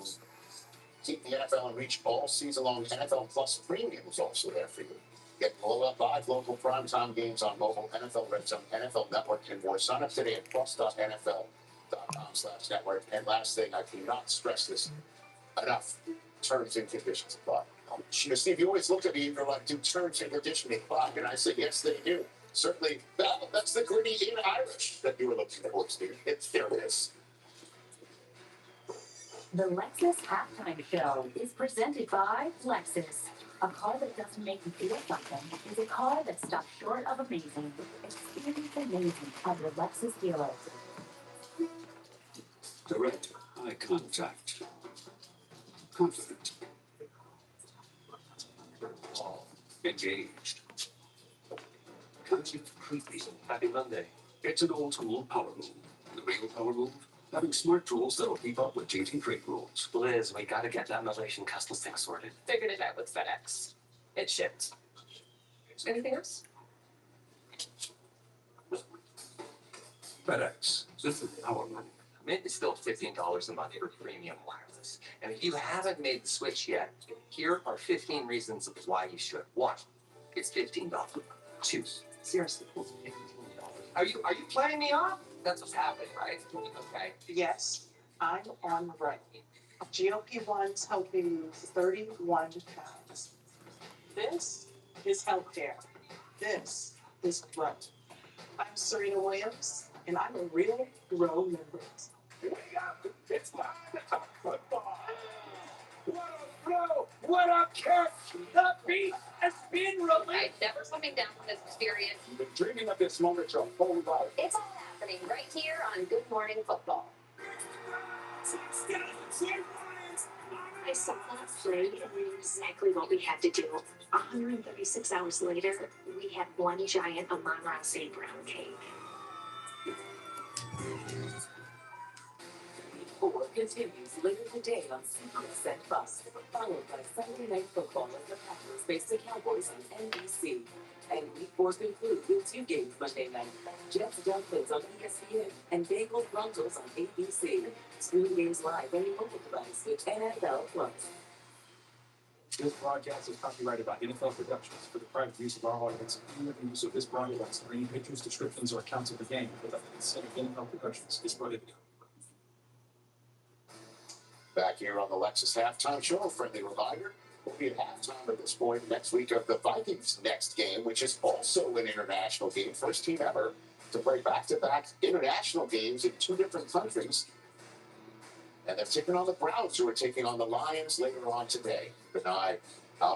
keep the NFL in reach all season long. NFL Plus Premium is also there for you. Get live local primetime games on mobile, NFL Red Zone, NFL Network, and more. Sign up today at plus.nfl.com/network. And last thing, I cannot stress this enough. Terms and conditions apply. Steve, you always look at me and you're like, do terms and conditions apply? And I say, yes, they do. Certainly, that's the gritty in Irish that you were looking for, Steve. There it is. The Lexus Halftime Show is presented by Lexus. A car that doesn't make you feel something is a car that stops short of amazing. Experience amazing at your Lexus dealer. Direct eye contact. Confident. Engaged. Kind of creepy. Happy Monday. It's an old-school power move. The real power move? Having smart tools that'll keep up with changing trade rules. Liz, we gotta get that Malaysian customs thing sorted. Figured it out with FedEx. It shipped. Anything else? FedEx. This is power move. Mint is still $15 a month for premium wireless. And if you haven't made the switch yet, here are 15 reasons why you should. 1, it's $15. 2, seriously, it's $15. Are you playing me off? That's what's happening, right? Okay. Yes, I'm on the right. GLP-1's helping lose 31 pounds. This is healthcare. This is growth. I'm Serena Williams, and I'm a real Grow member. Wake up! It's time to talk football! What a throw! What a catch! The beat has been released! I'm never coming down from this experience. You've been dreaming of this moment your whole life. It's all happening right here on Good Morning Football. I saw that play and we knew exactly what we had to do. 136 hours later, we had one giant Amon-Ra St. Brown cake. 4 continues later today on CBS and Fox, followed by Sunday Night Football as the Packers face the Cowboys on NBC. And Week 4 concludes with 2 games Monday night. Jets Dolphins on ESPN and Bengals Broncos on ABC. Stream games live on your mobile device with NFL Plus. This broadcast is copyrighted by NFL Productions for the private use of our audience. Any use of this broadcast or any pictures, descriptions, or accounts of the game without the consent of NFL Productions is prohibited. Back here on the Lexus Halftime Show, a friendly reminder, we'll be at halftime at this point next week of the Vikings' next game, which is also an international game. First team ever to play back-to-back international games in 2 different countries. And they're taking on the Browns, who are taking on the Lions later on today. But I,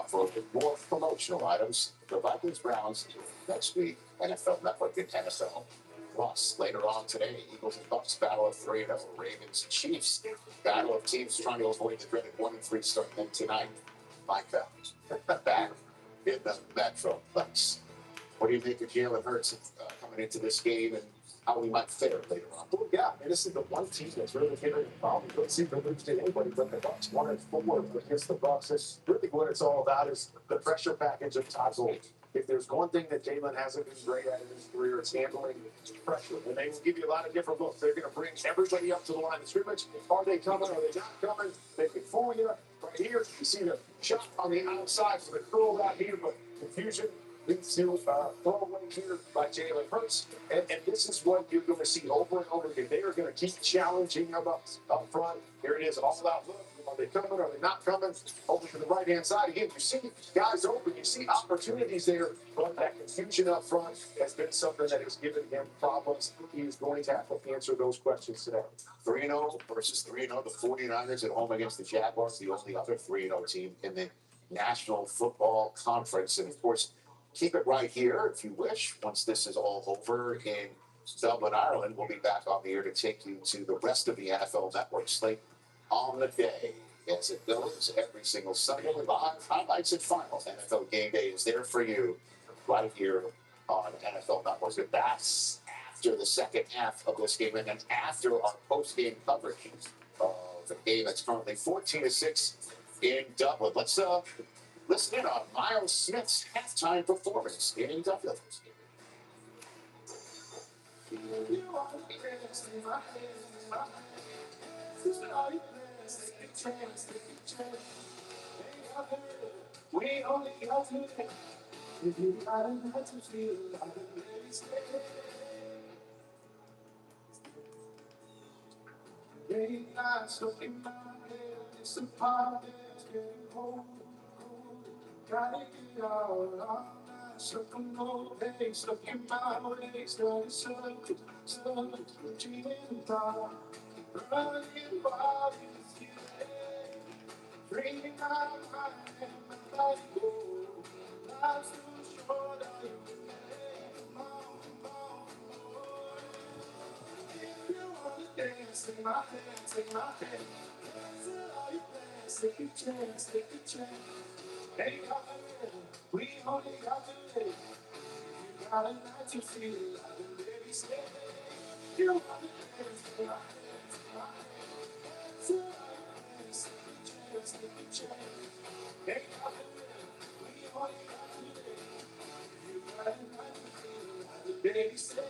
for more promotional items, the Vikings-Browns next week, NFL Network and NFL Plus. Later on today, Eagles and Bucks battle of 3-0. Ravens and Chiefs battle of teams trying to avoid the dreaded 1-3 start. Then tonight, Micah back in the Metroplex. What do you think of Jalen Hurts coming into this game and how we might fare later on? Well, yeah, and this is the one team that's really favored the problem. You don't see them lose to anybody but the Bucks. 1-4 against the Bucks. That's really what it's all about, is the pressure package of Todd Bowles. If there's one thing that Jalen hasn't been great at in his career, it's handling pressure. And they will give you a lot of different looks. They're going to bring everybody up to the line of scrimmage. Are they coming? Are they not coming? They can fool you. Right here, you see the shot on the outside for the curl out here, but confusion leads to throwaway here by Jalen Hurts. And this is what you're going to see over and over again. They are going to keep challenging him up front. Here it is, all out look. Are they coming? Are they not coming? Over to the right-hand side. Again, you see guys open. You see opportunities there. But that confusion up front has been something that has given him problems. He is going to have to answer those questions today. 3-0 versus 3-0. The 49ers at home against the Jaguars, the only other 3-0 team in the National Football Conference. And, of course, keep it right here if you wish. Once this is all over in Dublin, Ireland, we'll be back on the air to take you to the rest of the NFL Network slate on the day, as it goes every single Sunday. Live highlights and final NFL Game Day is there for you right here on NFL Network. And that's after the second half of this game and then after our post-game coverage of the game that's currently 14-6 in Dublin. Let's listen in on Miles Smith's halftime performance in Dublin. We only got to if you gotta let to feel like a lady's late night stuck in my head, it's a part that's getting cold, cold. Gotta get out all night, stuck on no day, stuck in my way, started circle, dreaming about running wild with you. Bringing my mind and my body go. Life's too short, I you come on, come on, come on. If you wanna dance, take my hand, take my hand. Dance till all you dance, take a chance, take a chance. Ain't hard, we only got to live. You gotta let you feel like a lady say. If you wanna dance, take my hand, take my hand. Dance till all you dance, take a chance, take a chance. Ain't hard, we only got to live. You gotta let you feel like a lady say.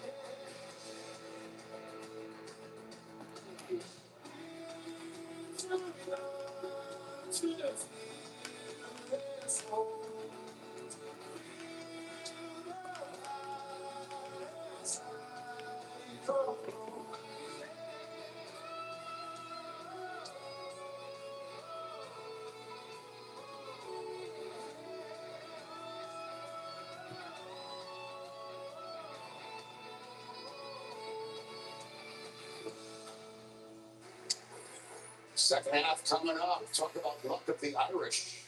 Second half coming up. Talk about luck of the Irish.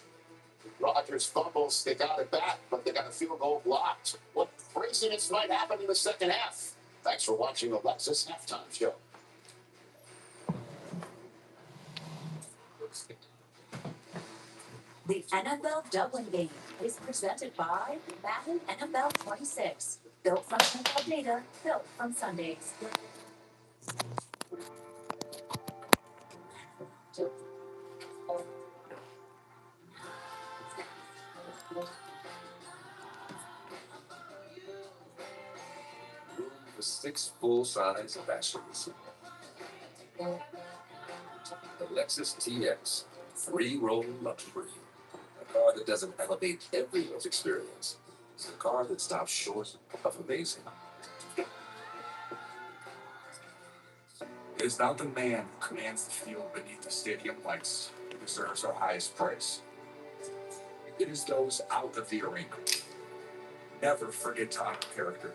Rodgers fumbles, they got it back, but they got a field goal blocked. What craziness might happen in the second half? Thanks for watching the Lexus Halftime Show. The NFL Dublin game is presented by Madden NFL 26. Built from NFL data, built from Sundays. Room for 6 full-size bachelors. The Lexus TX, 3-row luxury. A car that doesn't elevate everyone's experience. It's a car that stops short of amazing. It is not the man who commands the field beneath the stadium lights who deserves our highest praise. It is those out of the arena. Never forget to honor character.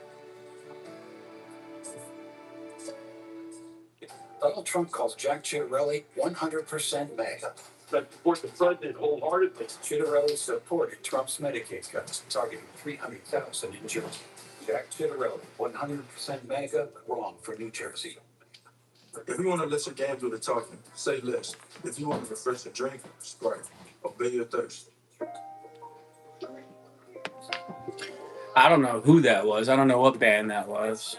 Donald Trump calls Jack Ciattarelli 100% MAGA. That support the president wholeheartedly. Ciattarelli supported Trump's Medicaid cuts, targeting 300,000 in Jersey. Jack Ciattarelli, 100% MAGA, wrong for New Jersey. If you want to let your games do the talking, say less. If you want to refresh a drink, Sprite. Obey your thirst. I don't know who that was. I don't know what band that was.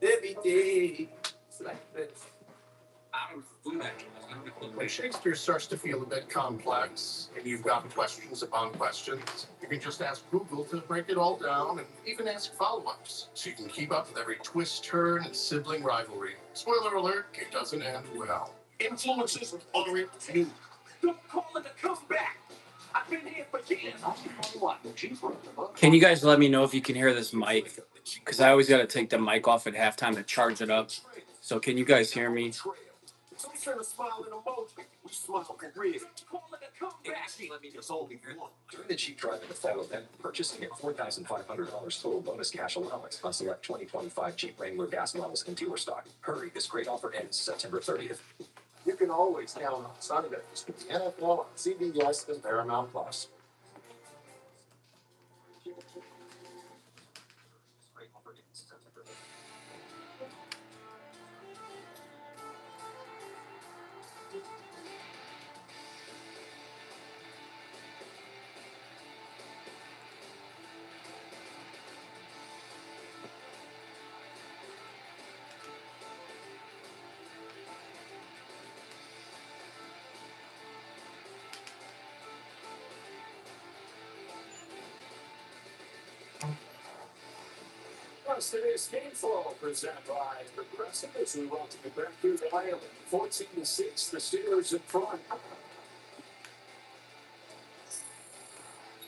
Every day. It's like this. I don't know who that was. When Shakespeare starts to feel a bit complex and you've got questions upon questions, you can just ask Google to break it all down and even ask follow-ups so you can keep up with every twist, turn, and sibling rivalry. Spoiler alert, it doesn't end well. Influencers aren't new. Don't call it a comeback. I've been here for years. Can you guys let me know if you can hear this mic? Because I always got to take the mic off at halftime to charge it up. So can you guys hear me? Some sort of smiling emoji. We smile for real. Call it a comeback. There's only one. During the Jeep Drive in the fall event, purchasing at $4,500 total bonus cash allowance on select 2025 Jeep Wrangler gas models in dealer stock. Hurry, this great offer ends September 30th. You can always count on Sundays with the NFL on CBS and Paramount Plus. across today's game flow presented by Progressive as we welcome you back through the Ireland. 14-6, the Steelers in front.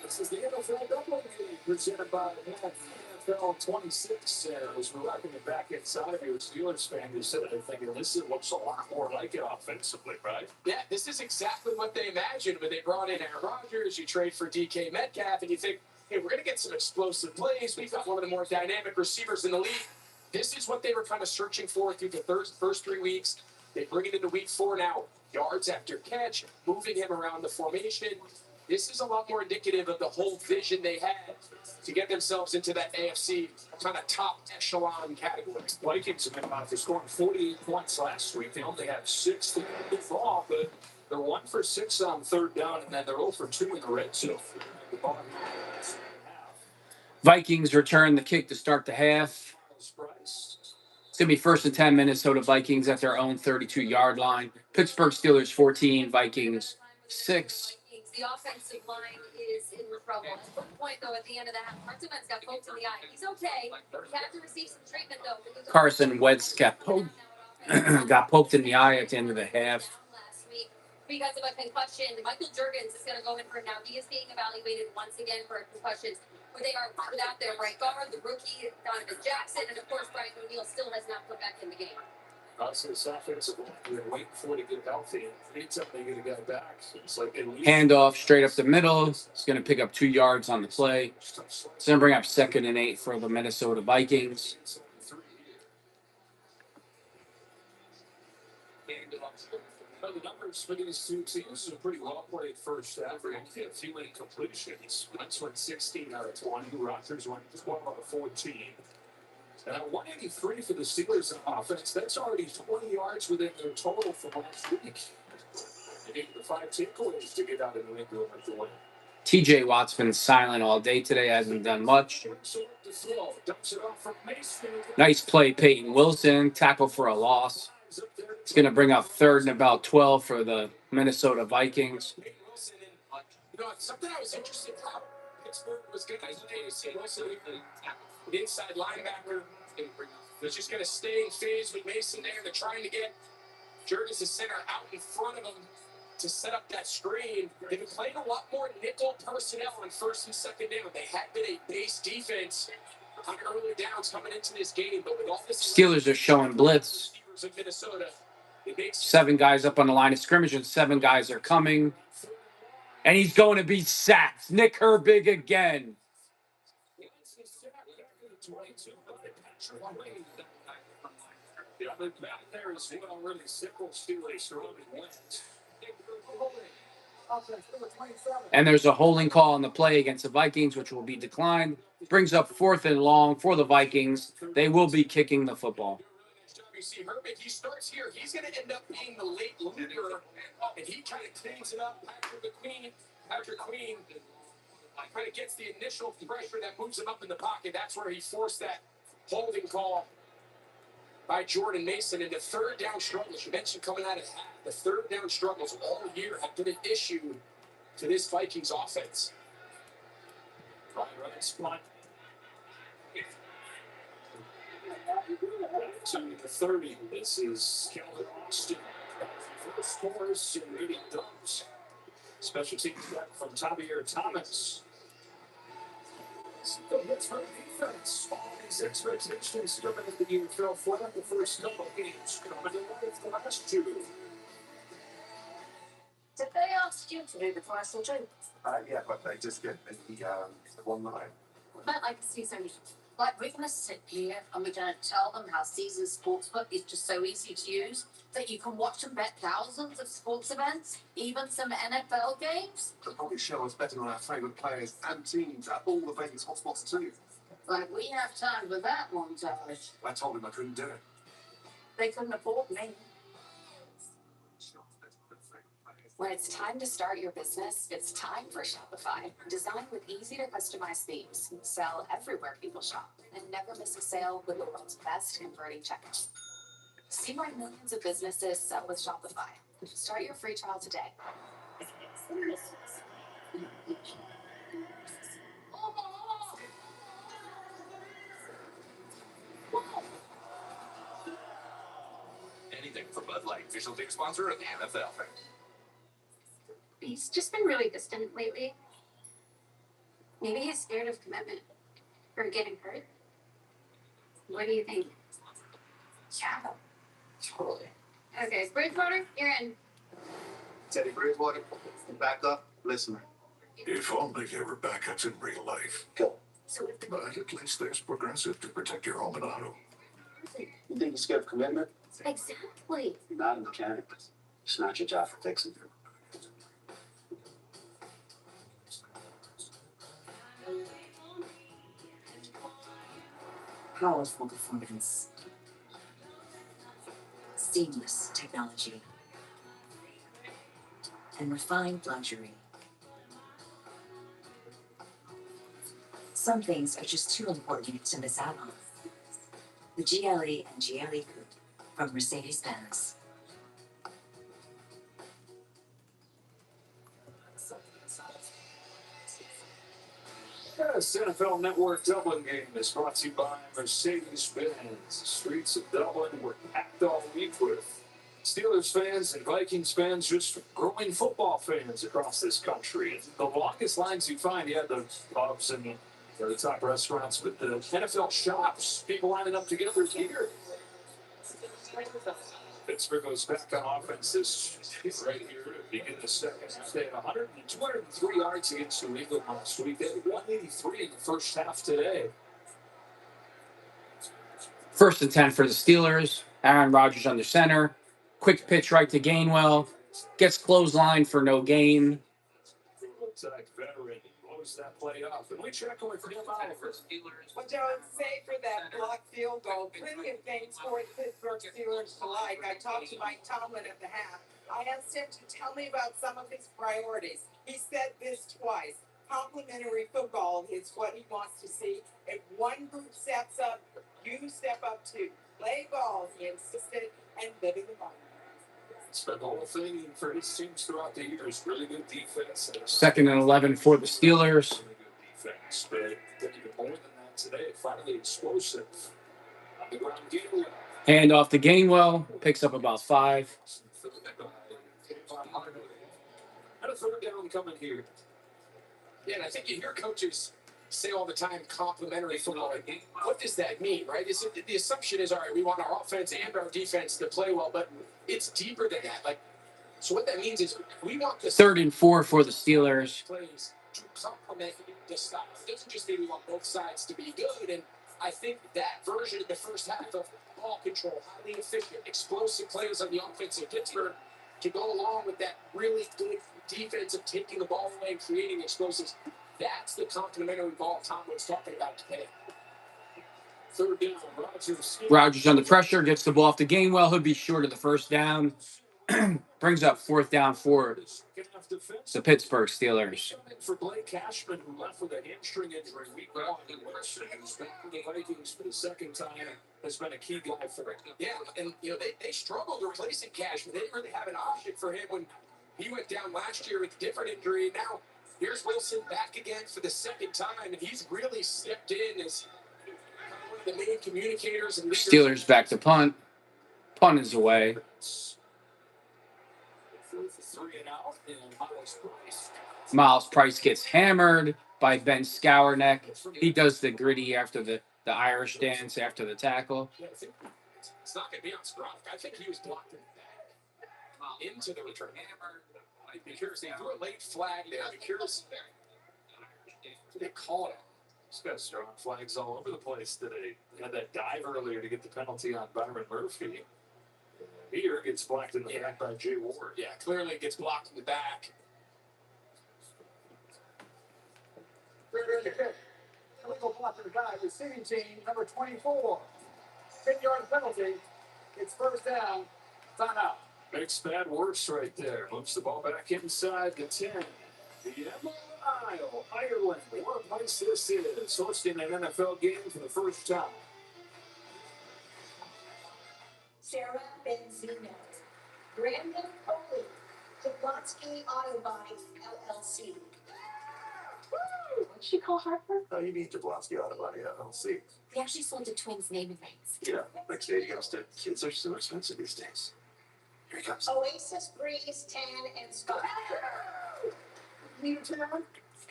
This is the NFL Doubling League presented by NFL 26. As we're rocking it back inside of your Steelers fan, you said they're thinking this looks a lot more like it offensively, right? Yeah, this is exactly what they imagined when they brought in Aaron Rodgers. You trade for DK Metcalf, and you think, hey, we're going to get some explosive plays. We've got one of the more dynamic receivers in the league. This is what they were kind of searching for through the first 3 weeks. They bring it into week 4 now. Yards after catch, moving him around the formation. This is a lot more indicative of the whole vision they had to get themselves into that AFC kind of top echelon category. Vikings have been about to score 48 points last week. They only have 6 to fall, but they're 1 for 6 on third down, and then they're 0 for 2 in the red zone. Vikings return the kick to start the half. It's going to be first and 10 Minnesota Vikings at their own 32-yard line. Pittsburgh Steelers 14, Vikings 6. The offensive line is in trouble. At one point, though, at the end of the half, Martinez got poked in the eye. He's okay. He had to receive some treatment, though. Carson Wentz got poked in the eye at the end of the half. Last week because of a concussion. Michael Juergens is going to go in for now. He is being evaluated once again for concussions. Where they are without their right guard, the rookie Donovan Jackson, and of course Brian O'Neill still has not put back in the game. This offensive line, they're waiting for it to get healthy. Anytime they get a guy back, it's like at least Handoff straight up the middle. It's going to pick up 2 yards on the play. It's going to bring up 2nd and 8 for the Minnesota Vikings. The numbers for these two teams are pretty well played first half. They only had a few incompletions. Wentz went 16 out of 20. Rodgers went 12 out of 14. And at 183 for the Steelers on offense, that's already 20 yards within their total from last week. They need the 5 takeaways to get out of New England with the win. TJ Watt's been silent all day today, hasn't done much. Nice play, Peyton Wilson. Tackle for a loss. It's going to bring up 3rd and about 12 for the Minnesota Vikings. You know, something I was interested in how Pittsburgh was going to see Wilson, the inside linebacker. He's just going to stay in phase with Mason there. They're trying to get Juergens, the center, out in front of him to set up that screen. They've been playing a lot more nickel personnel on 1st and 2nd down. They had been a base defense on early downs coming into this game, but with all this Steelers are showing blitz. of Minnesota, 7 guys up on the line of scrimmage, and 7 guys are coming. And he's going to be sacked. Nick Herbig again. The other back there is well really simple Steelers throwing Wentz. And there's a holding call on the play against the Vikings, which will be declined. Brings up 4th and long for the Vikings. They will be kicking the football. You see Herbig, he starts here. He's going to end up being the late looter, and he kind of cleans it up. Patrick Queen kind of gets the initial pressure that moves him up in the pocket. That's where he forced that holding call by Jordan Mason. And the 3rd down struggles, you mentioned coming out of half, the 3rd down struggles all year have been an issue to this Vikings offense. Running spot. To the 30. This is Kelvin Austin. First scores and 80 dumps. Special teams back from Javier Thomas. The Pittsburgh defense. All these expectations coming into the year fell flat the first couple of games. Coming to life the last 2. Did they ask you to do the price or drink? Yeah, but they just get the one line. But like Caesar, like we're gonna sit here and we're gonna tell them how Caesar's Sportsbook is just so easy to use that you can watch and bet thousands of sports events, even some NFL games. They'll probably show us betting on our favourite players and teams at all the Vegas hotspots too. Like we have time for that montage. I told him I couldn't do it. They couldn't afford me. When it's time to start your business, it's time for Shopify. Designed with easy to customize themes, sell everywhere people shop, and never miss a sale with the world's best converting checkout. See why millions of businesses sell with Shopify. Start your free trial today. For Bud Light, official team sponsor of the NFL. He's just been really distant lately. Maybe he's scared of commitment or getting hurt. What do you think? Yeah, totally. Okay, Bridgewater, you're in. Teddy Bridgewater, backup, listener. If only there were backups in real life. Go. So if the But at least there's Progressive to protect your home and auto. You think you're scared of commitment? exactly. You're not a mechanic. It's not your job for fixing it. Powerful performance. Seamless technology. And refined luxury. Some things are just too important to miss out on. The GLE and GLE Coupe from Mercedes-Benz. Yes, NFL Network Dublin game is brought to you by Mercedes-Benz. The streets of Dublin were packed all week with Steelers fans and Vikings fans, just growing football fans across this country. The longest lines you find, you had the pubs and the top restaurants, but the NFL shops, people lining up together here. Pittsburgh goes back on offense this right here to begin the second half. They had 203 yards against New England last week. They had 183 in the first half today. 1st and 10 for the Steelers. Aaron Rodgers under center. Quick pitch right to Gainwell. Gets clothesline for no gain. Tech veteran blows that play up. And we check with him Oliver. Well, Joe, say for that blocked field goal, plenty of things for the Pittsburgh Steelers to like. I talked to Mike Tomlin at the half. I asked him to tell me about some of his priorities. He said this twice. Complementary football is what he wants to see. If one group steps up, you step up too. Play ball, he insisted, and living the moment. It's been the whole thing for his teams throughout the years. Really good defense. 2nd and 11 for the Steelers. Really good defense, but even more than that today. Finally explosive on the ground game. Hand off to Gainwell. Picks up about 5. And a third down coming here. Yeah, and I think you hear coaches say all the time complementary football. What does that mean, right? The assumption is, all right, we want our offense and our defense to play well, but it's deeper than that. Like, so what that means is we want the 3rd and 4 for the Steelers. plays to complement the style. It doesn't just mean we want both sides to be good. And I think that version of the first half of ball control, highly efficient, explosive plays on the offense in Pittsburgh to go along with that really good defense of taking the ball away and creating explosives. That's the complementary ball Tom was talking about today. 3rd down, Rodgers. Rodgers under pressure. Gets the ball off to Gainwell. He'll be short of the first down. Brings up 4th down for the Pittsburgh Steelers. For Blake Cashman, who left with a hamstring injury week 1, and Wilson, who's been for the Vikings for the 2nd time, has been a key guy for it. Yeah, and they struggled replacing Cashman. They didn't really have an option for him when he went down last year with a different injury. And now here's Wilson back again for the 2nd time, and he's really stepped in as one of the main communicators and leaders. Steelers back to punt. Punt is away. Miles Price gets hammered by Ben Scourneck. He does the gritty after the Irish dance after the tackle. Yeah, I think it's not going to be on Strong. I think he was blocked in the back into the return. Because they threw a late flag there. Because they called it. He's got strong flags all over the place today. He had that dive earlier to get the penalty on Byron Murphy. Here gets blocked in the back by Jay Ward. Yeah, clearly it gets blocked in the back. Illegal block to the guy, receiving team, number 24. 10-yard penalty. It's 1st down. Timeout. Makes bad worse right there. Moves the ball back inside the 10. The Emerald Isle, Ireland. What a place this is. Hosting an NFL game for the first time. Sarah Benzino, Brandon Foley, Jablonski Auto Body, LLC. What'd she call Harper? Oh, you need Jablonski Auto Body, LLC. We actually sold the twins' naming rights. Yeah, next day you gotta start. Kids are so expensive these days. Here he comes. Oasis, Breeze, Tan, and Scott. Need a tan?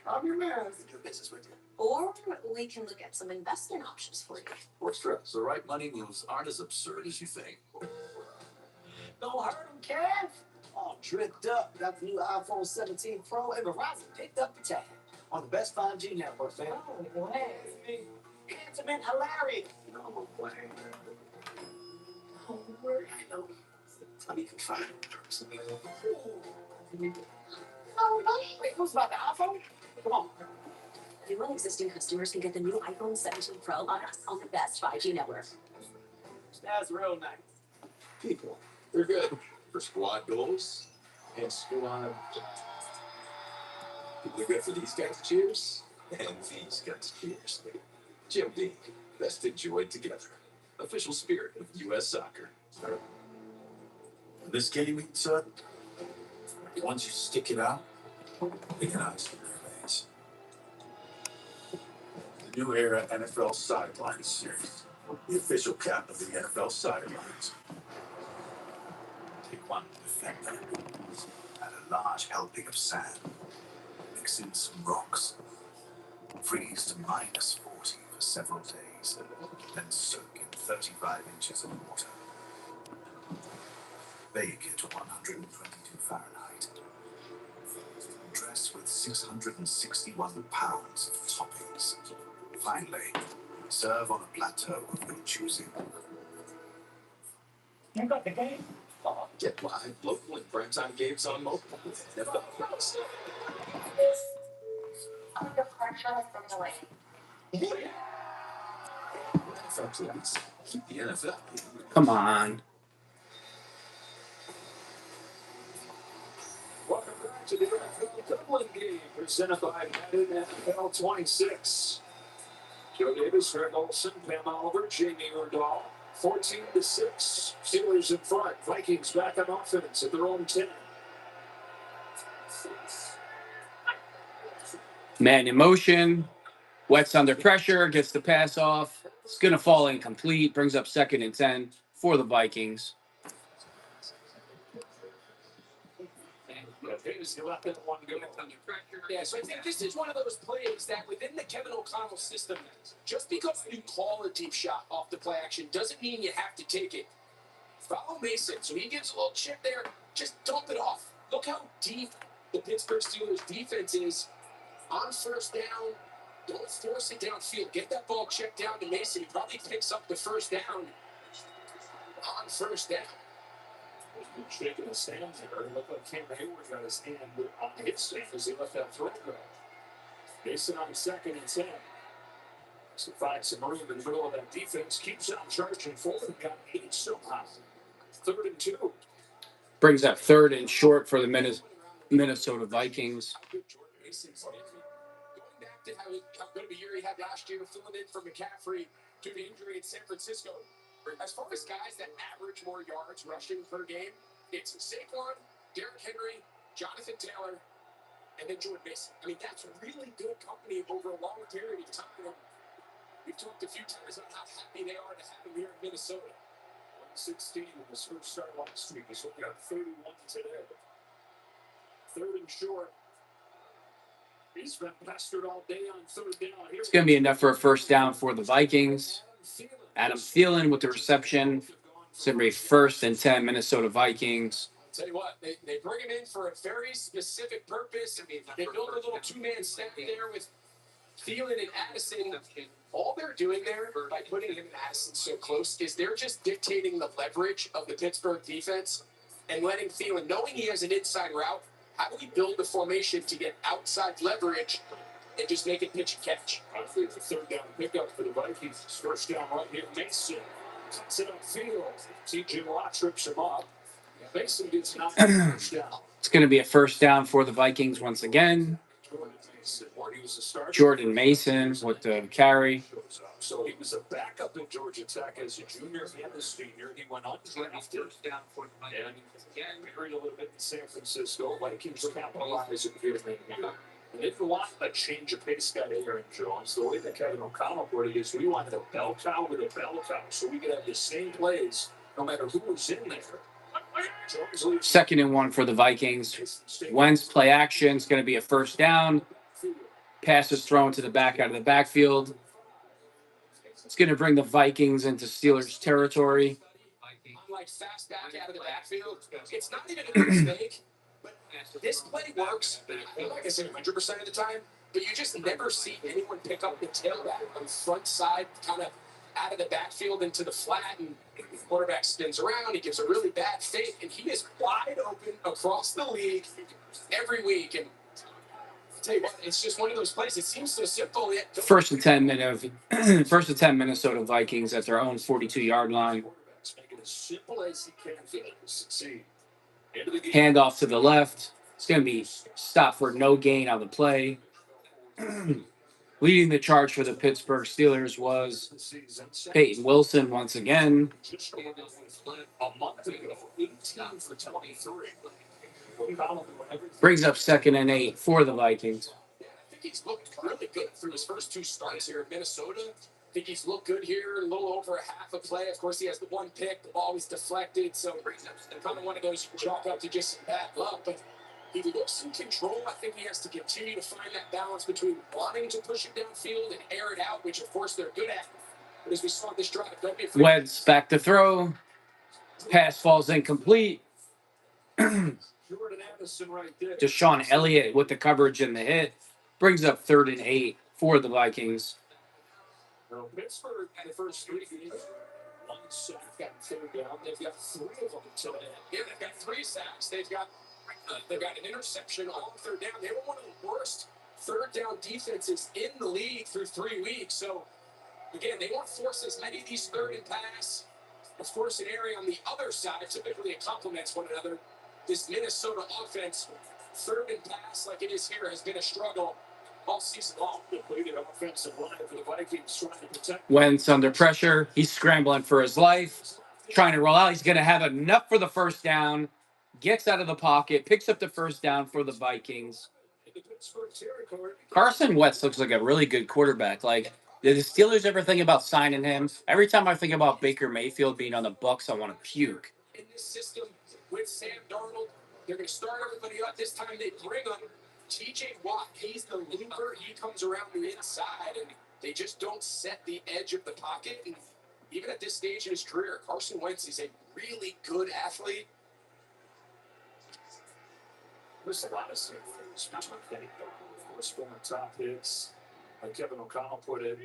I'm your man. Do business with you. Or we can look at some investment options for you. Or stress. The right money moves aren't as absurd as you think. Don't hurt him, Kev. All dripped up. Got the new iPhone 17 Pro, and Verizon picked up the tab on the best 5G network, fam. Oh, way. Handsome and hilarious. No way. No way. I know. I mean, fine. Wait, who's about the iPhone? Come on. New and existing customers can get the new iPhone 17 Pro on us on the best 5G network. That's real nice. People, they're good for squad goals and squad. People are good for these kinds of cheers and these kinds of cheers. Jim Dean, best enjoyed together. Official spirit of U.S. soccer. This gaming set, once you stick it out, it can ice your face. The new era NFL Sidelines Series, the official cap of the NFL Sidelines. Take one defender, add a large helping of sand, mix in some rocks, freeze to -40 for several days, then soak in 35 inches of water. Bake at 122 Fahrenheit. Dress with 661 pounds of toppings. Finally, serve on a plateau of your choosing. You got the game? Get live, local, and primetime games on mobile with NFL Plus. Under pressure has been delayed. NFL Plus. Keep the NFL. Come on. Welcome back to the NFL Dublin game, presented by Madden NFL 26. Joe Davis, Greg Olson, Pam Oliver, Jamie Erdahl. 14-6. Steelers in front. Vikings back on offense at their own 10. Man in motion. Wets under pressure. Gets the pass off. It's going to fall incomplete. Brings up 2nd and 10 for the Vikings. He left that one go. Yeah, so I think this is one of those plays that within the Kevin O'Connell system, just because you call a deep shot off the play action doesn't mean you have to take it. Follow Mason, so he gives a little chip there, just dump it off. Look how deep the Pittsburgh Steelers defense is on first down. Don't force it downfield. Get that ball checked down to Mason. He probably picks up the first down on first down. Shaking his stand there. It looked like Cam Hayward got his hand on his stand as he left that throw go. Mason on 2nd and 10. So find some room in the middle of that defense. Keeps on charging forward. Got 8 somehow. 3rd and 2. Brings up 3rd and short for the Minnesota Vikings. Going back to how good of a year he had last year, filling in for McCaffrey due to injury in San Francisco. As far as guys that average more yards rushing per game, it's Saquon, Derrick Henry, Jonathan Taylor, and then Jordan Mason. I mean, that's really good company over a long period of time. We've talked a few times about how happy they are to have him here in Minnesota. 116 in his first start last week. He's only got 31 today. 3rd and short. He's been pestered all day on 3rd down. It's going to be enough for a first down for the Vikings. Adam Thielen with the reception. It's going to be 1st and 10 Minnesota Vikings. I'll tell you what, they bring him in for a very specific purpose. I mean, they build a little 2-man set there with Thielen and Addison. All they're doing there by putting him and Addison so close is they're just dictating the leverage of the Pittsburgh defense and letting Thielen, knowing he has an inside route, how do we build the formation to get outside leverage and just make it pitch and catch? I think the 3rd down pickup for the Vikings. First down right here. Mason cuts it upfield. TJ Watt trips him up. Mason gets knocked first down. It's going to be a first down for the Vikings once again. Jordan Mason with the carry. So he was a backup at Georgia Tech as a junior and a senior. He went undrafted and buried a little bit in San Francisco. Vikings capitalizing here. And if you want a change of pace guy, Aaron Jones, the way that Kevin O'Connell put it is we wanted a bell cow with a bell cow so we could have the same plays no matter who was in there. Second and 1 for the Vikings. Wentz play action. It's going to be a first down. Pass is thrown to the back out of the backfield. It's going to bring the Vikings into Steelers territory. Like fast back out of the backfield. It's not even a mistake, but this play works. Like I said, 100% of the time. But you just never see anyone pick up the tailback on the front side, kind of out of the backfield into the flat, and the quarterback spins around. He gives a really bad fake, and he is wide open across the league every week. And I'll tell you what, it's just one of those plays. It seems so simple. Yet First and 10 Minnesota Vikings at their own 42-yard line. Make it as simple as he can to succeed. Handoff to the left. It's going to be stopped for no gain on the play. Leading the charge for the Pittsburgh Steelers was Peyton Wilson once again. Brings up 2nd and 8 for the Vikings. I think he's looked really good through his first 2 starts here in Minnesota. I think he's looked good here, a little over a half a play. Of course, he has the one pick, the ball was deflected, so kind of one of those you chalk up to just some bad luck. But he looks in control. I think he has to continue to find that balance between wanting to push it downfield and air it out, which of course they're good at. But as we saw this drive, don't be afraid. Wentz back to throw. Pass falls incomplete. Deshaun Elliott with the coverage and the hit brings up 3rd and 8 for the Vikings. Pittsburgh in the first 3 games, 1 sack on 3rd down. They've got 3 of them today. Yeah, they've got 3 sacks. They've got an interception on 3rd down. They were one of the worst 3rd down defenses in the league through 3 weeks. So again, they won't force as many of these 3rd and pass. Of course, an area on the other side, typically it complements one another. This Minnesota offense, 3rd and pass like it is here, has been a struggle all season long. Depleted offensive line for the Vikings trying to protect. Wentz under pressure. He's scrambling for his life. Trying to roll out. He's going to have enough for the first down. Gets out of the pocket. Picks up the first down for the Vikings. Carson Wentz looks like a really good quarterback. Like, did the Steelers ever think about signing him? Every time I think about Baker Mayfield being on the Bucs, I want to puke. In this system with Sam Darnold, they're going to start everybody up. This time they bring on TJ Watt. He's the looper. He comes around the inside, and they just don't set the edge of the pocket. And even at this stage in his career, Carson Wentz is a really good athlete. There's a lot of things between of course, from the top hits, like Kevin O'Connell put it,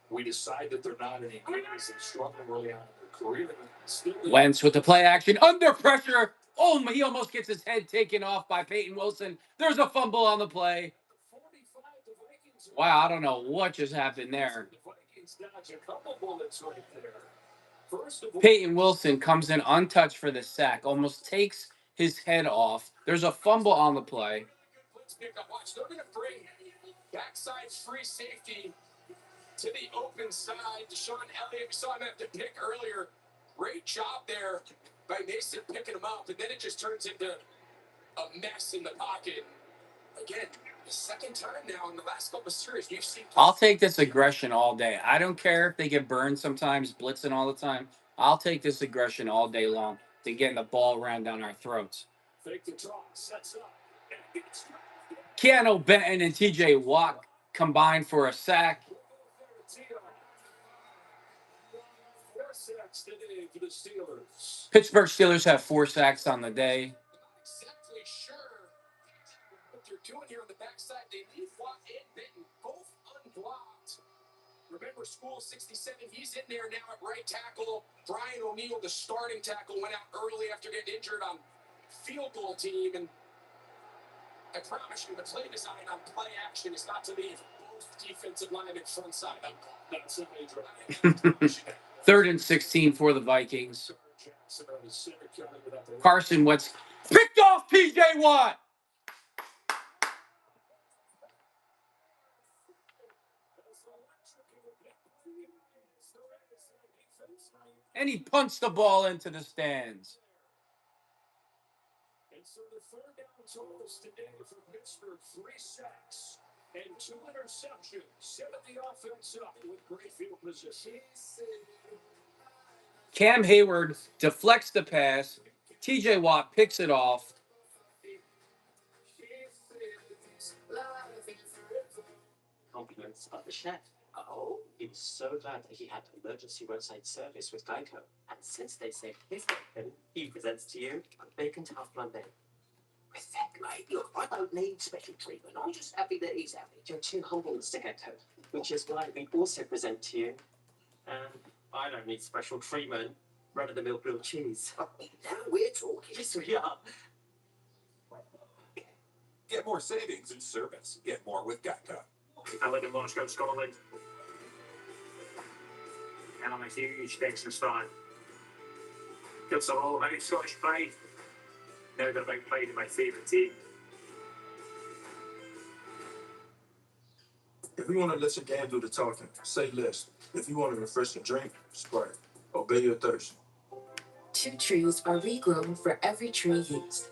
we decide that they're not any good as they struggle early on in their career. Wentz with the play action under pressure. Oh, he almost gets his head taken off by Peyton Wilson. There's a fumble on the play. Wow, I don't know what just happened there. Peyton Wilson comes in untouched for the sack, almost takes his head off. There's a fumble on the play. Watch, they're going to bring backside free safety to the open side. Deshaun Elliott, we saw him have to pick earlier. Great job there by Mason picking him up, and then it just turns into a mess in the pocket. Again, the 2nd time now in the last couple of series, you've seen. I'll take this aggression all day. I don't care if they get burned sometimes, blitzing all the time. I'll take this aggression all day long to getting the ball ran down our throats. Fake the draw, sets up. Keanu Benton and TJ Watt combined for a sack. 4 sacks today for the Steelers. Pittsburgh Steelers have 4 sacks on the day. Exactly sure what they're doing here on the backside. They leave Watt and Benton both unblocked. Remember, School 67, he's in there now at right tackle. Brian O'Neill, the starting tackle, went out early after getting injured on field goal team. And I promise you, the play design on play action is not to leave both defensive linemen front side unblocked. That's a major. 3rd and 16 for the Vikings. Carson Wentz picked off TJ Watt. And he punched the ball into the stands. And so the 3rd down totals today for Pittsburgh, 3 sacks and 2 interceptions. 7 the offense up with great field position. Cam Hayward deflects the pass, TJ Watt picks it off. Compliments of the chef. Oh, he was so glad that he had emergency roadside service with Geico. And since they saved his bacon, he presents to you a bacon tough flambe. With that, mate, look, I don't need special treatment. I'm just happy that he's happy. You're too humble, Mr. Gecko. Which is why we also present to you, I don't need special treatment, run-of-the-mill grilled cheese. Now we're talking. Yes, we are. Get more savings in service. Get more with Geico. I live in Moscow, Scotland. And I'm a huge Texans fan. It's all about Scottish pride. Now they're about pride in my favourite team. If you want to let your game do the talking, say less. If you want a refreshing drink, Sprite. Obey your thirst. 2 trees are regrown for every tree used.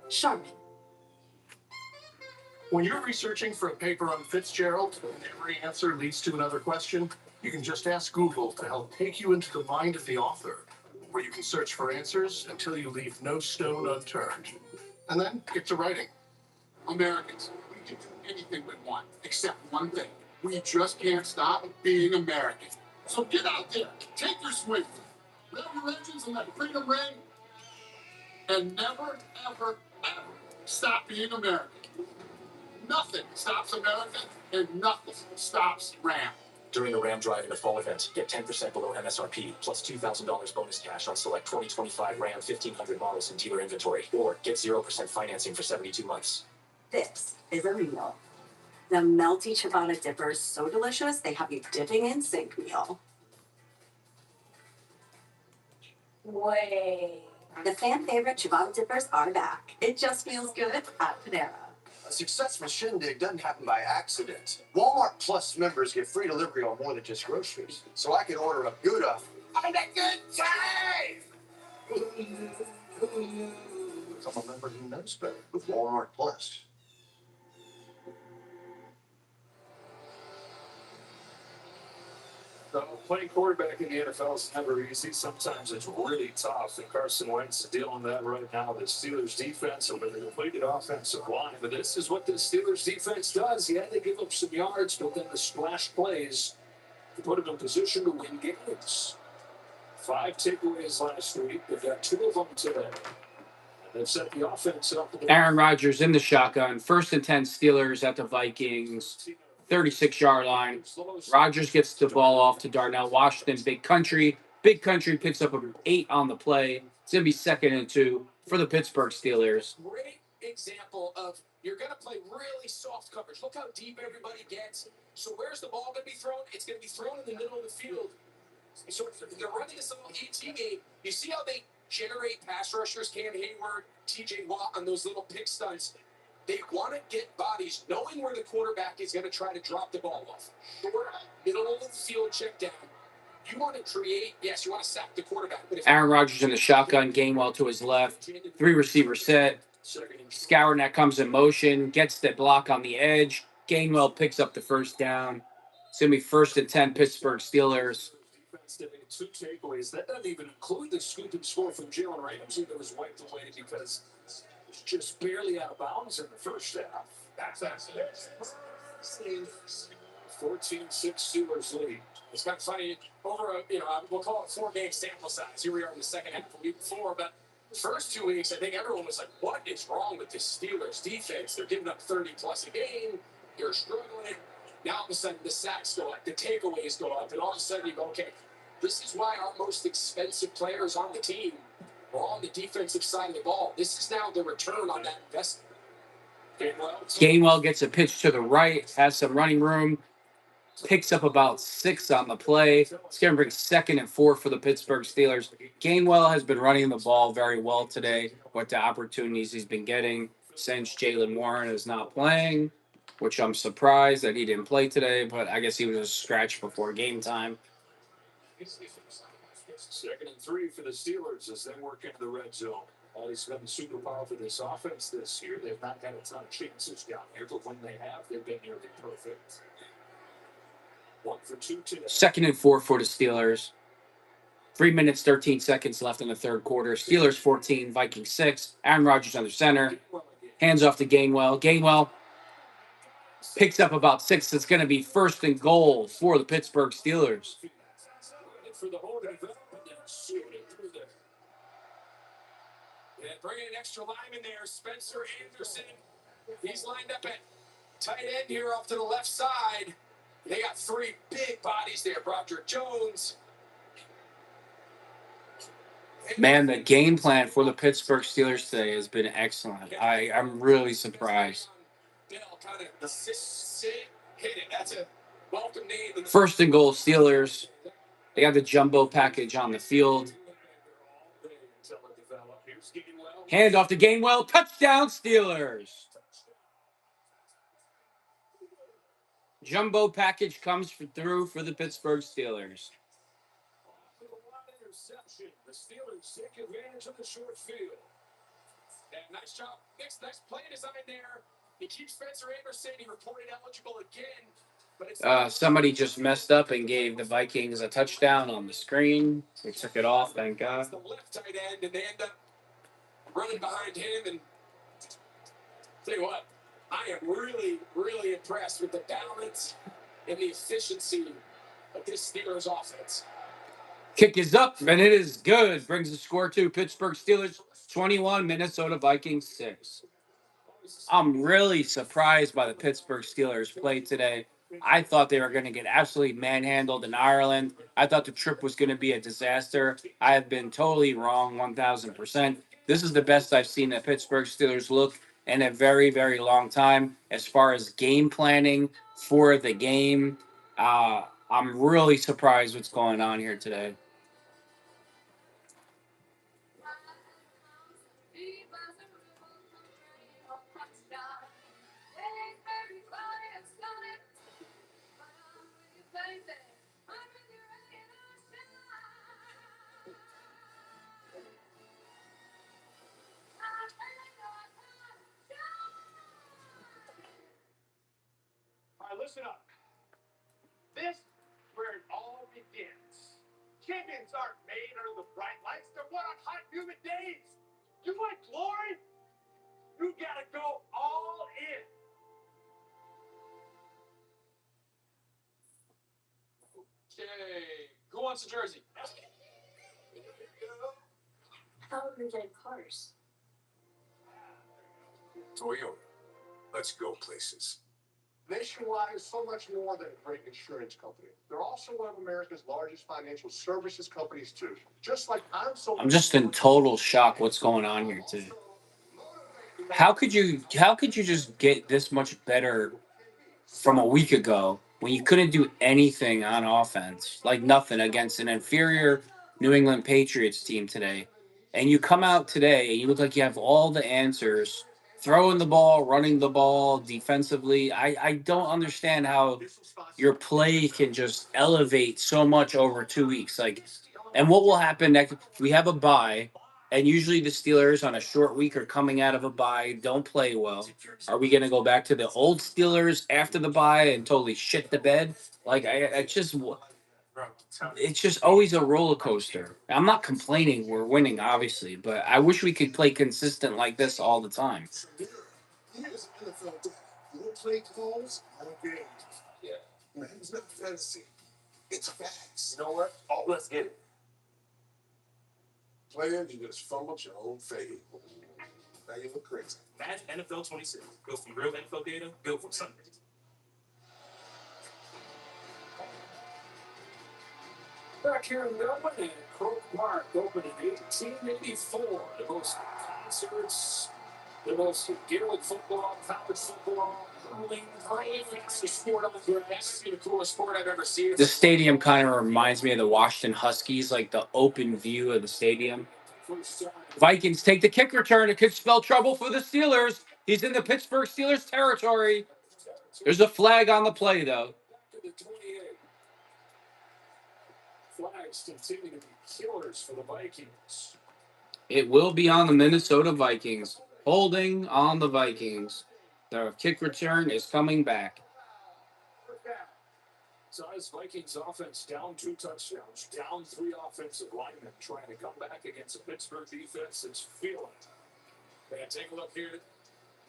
Charmin. When you're researching for a paper on Fitzgerald and every answer leads to another question, you can just ask Google to help take you into the mind of the author, where you can search for answers until you leave no stone unturned. And then get to writing. Americans, we can do anything we want, except one thing. We just can't stop being American. So get out there, take your swing, rev your engines and let freedom ring, and never, ever, ever stop being American. Nothing stops America, and nothing stops Ram. During the Ram Drive in the fall event, get 10% below MSRP, plus $2,000 bonus cash on select 2025 Ram 1500 models in dealer inventory, or get 0% financing for 72 months. This is a meal. The melty ciabatta dippers, so delicious, they have you dipping in sink meal. Way. The fan favorite ciabatta dippers are back. It just feels good at Panera. A successful shindig doesn't happen by accident. Walmart Plus members get free delivery on more than just groceries. So I can order a Gouda and a good time! Become a member who knows better with Walmart Plus. Playing quarterback in the NFL is never easy. Sometimes it's really tough, and Carson Wentz is dealing with that right now. The Steelers' defense over the completed offensive line, but this is what the Steelers' defense does. Yeah, they give up some yards, but then the splash plays to put them in position to win games. 5 takeaways last week. They've got 2 of them today. And they've set the offense up. Aaron Rodgers in the shotgun. 1st and 10 Steelers at the Vikings. 36-yard line. Rodgers gets the ball off to Darnell Washington. Big Country. Big Country picks up an 8 on the play. It's going to be 2nd and 2 for the Pittsburgh Steelers. Great example of you're going to play really soft coverage. Look how deep everybody gets. So where's the ball going to be thrown? It's going to be thrown in the middle of the field. So they're running this little ET game. You see how they generate pass rushers, Cam Hayward, TJ Watt on those little pick stunts. They want to get bodies, knowing where the quarterback is going to try to drop the ball off. Short, middle of the field, check down. You want to create, yes, you want to sack the quarterback. But if Aaron Rodgers in the shotgun. Gainwell to his left. 3 receiver set. Skowronek comes in motion. Gets the block on the edge. Gainwell picks up the 1st down. It's going to be 1st and 10 Pittsburgh Steelers. 2 takeaways. That doesn't even include the scoop and score from Jalen Ramsey that was wiped away because it was just barely out of bounds in the first half. That's excellent. 14-6 Steelers lead. It's kind of funny, over we'll call it 4-game sample size. Here we are in the second half of week 4, but the first 2 weeks, I think everyone was like, what is wrong with this Steelers defense? They're giving up 30-plus a game. They're struggling. Now all of a sudden the sacks go up, the takeaways go up, and all of a sudden you go, okay, this is why our most expensive players on the team are on the defensive side of the ball. This is now the return on that investment. Gainwell gets a pitch to the right, has some running room, picks up about 6 on the play. It's going to bring 2nd and 4 for the Pittsburgh Steelers. Gainwell has been running the ball very well today with the opportunities he's been getting since Jalen Warren is not playing, which I'm surprised that he didn't play today, but I guess he was a scratch before game time. 2nd and 3 for the Steelers as they work into the red zone. He's been the superpower for this offense this year. They've not had a ton of chances down here, but when they have, they've been nearly perfect. 1 for 2 today. 2nd and 4 for the Steelers. 3 minutes, 13 seconds left in the third quarter. Steelers 14, Vikings 6. Aaron Rodgers under center. Hands off to Gainwell. Gainwell picks up about 6. It's going to be first and goal for the Pittsburgh Steelers. And bringing an extra lineman there, Spencer Anderson. He's lined up at tight end here off to the left side. They got 3 big bodies there. Broderick Jones. Man, the game plan for the Pittsburgh Steelers today has been excellent. I'm really surprised. First and goal, Steelers. They got the jumbo package on the field. Hand off to Gainwell. Touchdown, Steelers. Jumbo package comes through for the Pittsburgh Steelers. The Steelers take advantage of the short field. And nice job. Nice play design there. He keeps Spencer Anderson. He reported eligible again. But Somebody just messed up and gave the Vikings a touchdown on the screen. They took it off, thank God. It's the left tight end, and they end up running behind him. And tell you what, I am really, really impressed with the balance and the efficiency of this Steelers offense. Kick is up, and it is good. Brings the score to Pittsburgh Steelers 21, Minnesota Vikings 6. I'm really surprised by the Pittsburgh Steelers play today. I thought they were going to get absolutely manhandled in Ireland. I thought the trip was going to be a disaster. I have been totally wrong 1,000%. This is the best I've seen the Pittsburgh Steelers look in a very, very long time as far as game planning for the game. I'm really surprised what's going on here today. All right, listen up. This is where it all begins. Champions aren't made under the bright lights. They're won on hot, humid days. You want glory? You gotta go all in. Okay, who wants a jersey? I thought we were getting cars. Toyota. Let's go places. Nationwide is so much more than a great insurance company. They're also one of America's largest financial services companies, too. Just like I'm just in total shock what's going on here today. How could you just get this much better from a week ago when you couldn't do anything on offense, like nothing against an inferior New England Patriots team today? And you come out today and you look like you have all the answers, throwing the ball, running the ball, defensively. I don't understand how your play can just elevate so much over 2 weeks. And what will happen next? We have a bye. And usually the Steelers on a short week are coming out of a bye, don't play well. Are we going to go back to the old Steelers after the bye and totally shit the bed? It's just always a roller coaster. I'm not complaining. We're winning, obviously, but I wish we could play consistent like this all the time. Here's NFL. You don't play calls, no games. Yeah. Man, it's not fantasy. It's facts. You know what? Oh, let's get it. Players, you just fumbled your own fade. Now you look crazy. Madden NFL 26. Go from real NFL data, built from Sunday. Back here in Melbourne, and Croke Park opened in 1884. The most concerts, the most Gaelic football, college football, hurling, the sport on the grass, the coolest sport I've ever seen. The stadium kind of reminds me of the Washington Huskies, like the open view of the stadium. Vikings take the kick return. It could spell trouble for the Steelers. He's in the Pittsburgh Steelers territory. There's a flag on the play, though. Flags continue to be killers for the Vikings. It will be on the Minnesota Vikings. Holding on the Vikings. The kick return is coming back. Size Vikings offense down 2 touchdowns, down 3 offensive linemen, trying to come back against a Pittsburgh defense that's feeling it. Yeah, take a look here.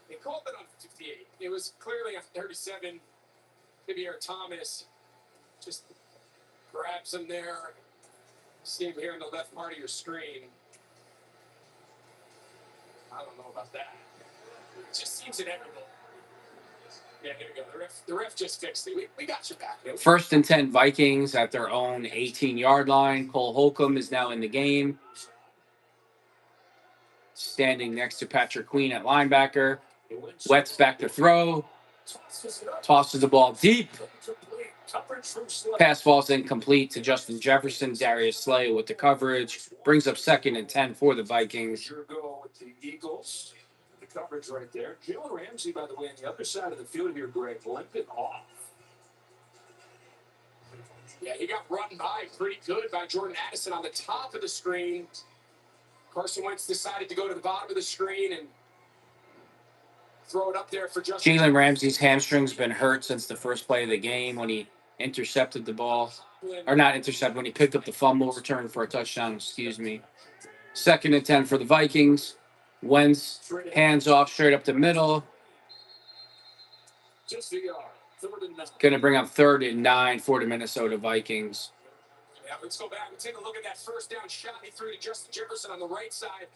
They called it on 58. It was clearly on 37. Maybe Thomas just grabs him there. See him here in the left part of your screen. I don't know about that. It just seems inevitable. Yeah, here we go. The ref just fixed it. We got your back. First and 10 Vikings at their own 18-yard line. Cole Holcomb is now in the game, standing next to Patrick Queen at linebacker. Wets back to throw. Tosses the ball deep. Pass falls incomplete to Justin Jefferson. Darius Slay with the coverage. Brings up 2nd and 10 for the Vikings. With the Eagles. The coverage right there. Jalen Ramsey, by the way, on the other side of the field here, Greg, limping off. Yeah, he got run by pretty good by Jordan Addison on the top of the screen. Carson Wentz decided to go to the bottom of the screen and throw it up there for Justin. Jalen Ramsey's hamstring's been hurt since the first play of the game when he intercepted the ball. Or not intercepted, when he picked up the fumble return for a touchdown, excuse me. 2nd and 10 for the Vikings. Wentz, hands off straight up the middle. Just the yard. 3rd and 9. Going to bring up 3rd and 9 for the Minnesota Vikings. Yeah, let's go back and take a look at that first down shot he threw to Justin Jefferson on the right side.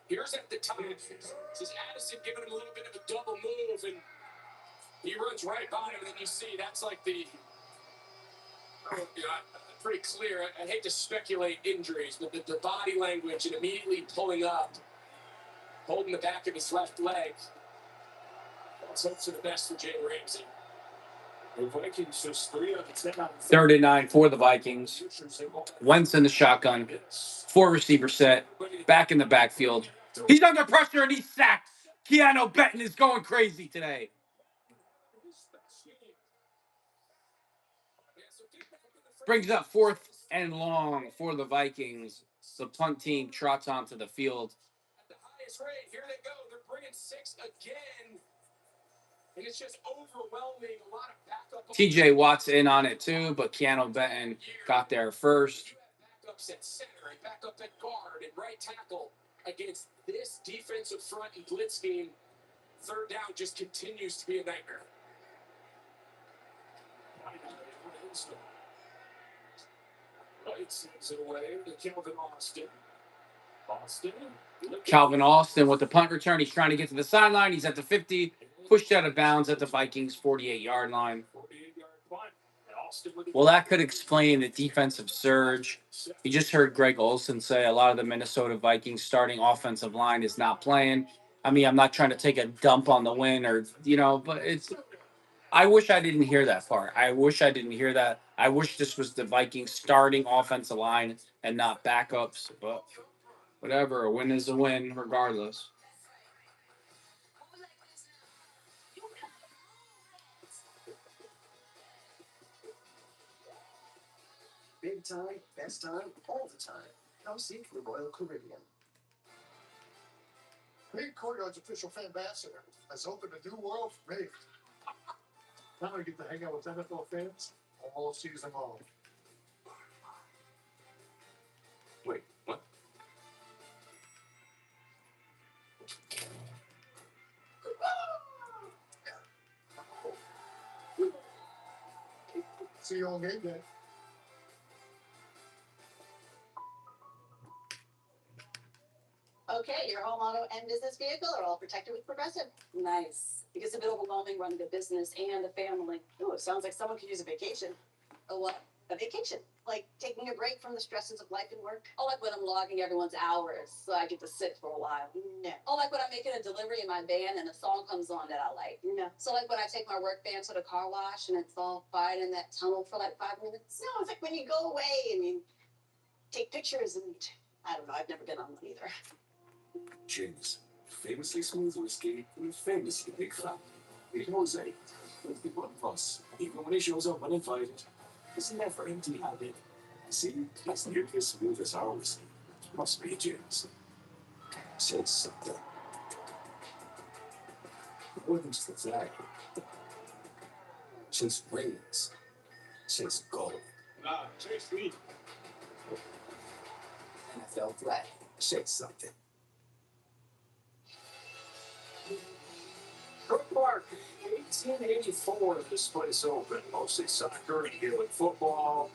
Here's at the top. This is Addison giving him a little bit of a double move, and he runs right by him. And then you see that's like pretty clear. I hate to speculate injuries, but the body language and immediately pulling up, holding the back of his left leg. Let's hope for the best for Jalen Ramsey. The Vikings just 3 out of 10 on 3rd and 9 for the Vikings. Wentz in the shotgun. 4 receiver set. Back in the backfield. He's under pressure and he's sacked. Keanu Benton is going crazy today. Brings up 4th and long for the Vikings. The punt team trots onto the field. At the highest rate, here they go. They're bringing 6 again. And it's just overwhelming. A lot of backup. TJ Watt's in on it too, but Keanu Benton got there first. Backups at center and backup at guard and right tackle against this defensive front and blitz scheme. 3rd down just continues to be a nightmare. Right, sends it away to Calvin Austin. Calvin Austin with the punt return. He's trying to get to the sideline. He's at the 50. Pushed out of bounds at the Vikings' 48-yard line. Well, that could explain the defensive surge. You just heard Greg Olsen say a lot of the Minnesota Vikings starting offensive line is not playing. I mean, I'm not trying to take a dump on the win but it's – I wish I didn't hear that part. I wish I didn't hear that. I wish this was the Vikings starting offensive line and not backups. But whatever, a win is a win regardless. Big time, best time, all the time. Come see the Royal Caribbean. Being Courtyard's official fan ambassador has opened a new world for me. Now I get to hang out with NFL fans all season long. Wait, what? See you on game day. Okay, your home, auto, and business vehicle are all protected with Progressive. Nice. It gets a bit overwhelming running a business and a family. Ooh, it sounds like someone could use a vacation. A what? A vacation. Like taking a break from the stresses of life and work. Oh, like when I'm logging everyone's hours so I get to sit for a while. No. Oh, like when I'm making a delivery in my van and a song comes on that I like. No. So like when I take my work van to the car wash and it's all fine in that tunnel for like 5 minutes. No, it's like when you go away and you take pictures and I don't know, I've never been on one either. James, famously smooth whiskey and famously big fat. Big mosaic. With the one of us, even when he shows up uninvited, is never empty-handed. See, he's nearly as smooth as our whiskey. Must be James. Says something. More than just the flag. Just rings. Chase gold. Chase me. NFL flag. Chase something. Brook Park, 1884, this place opened. Mostly soccer and Gaelic football.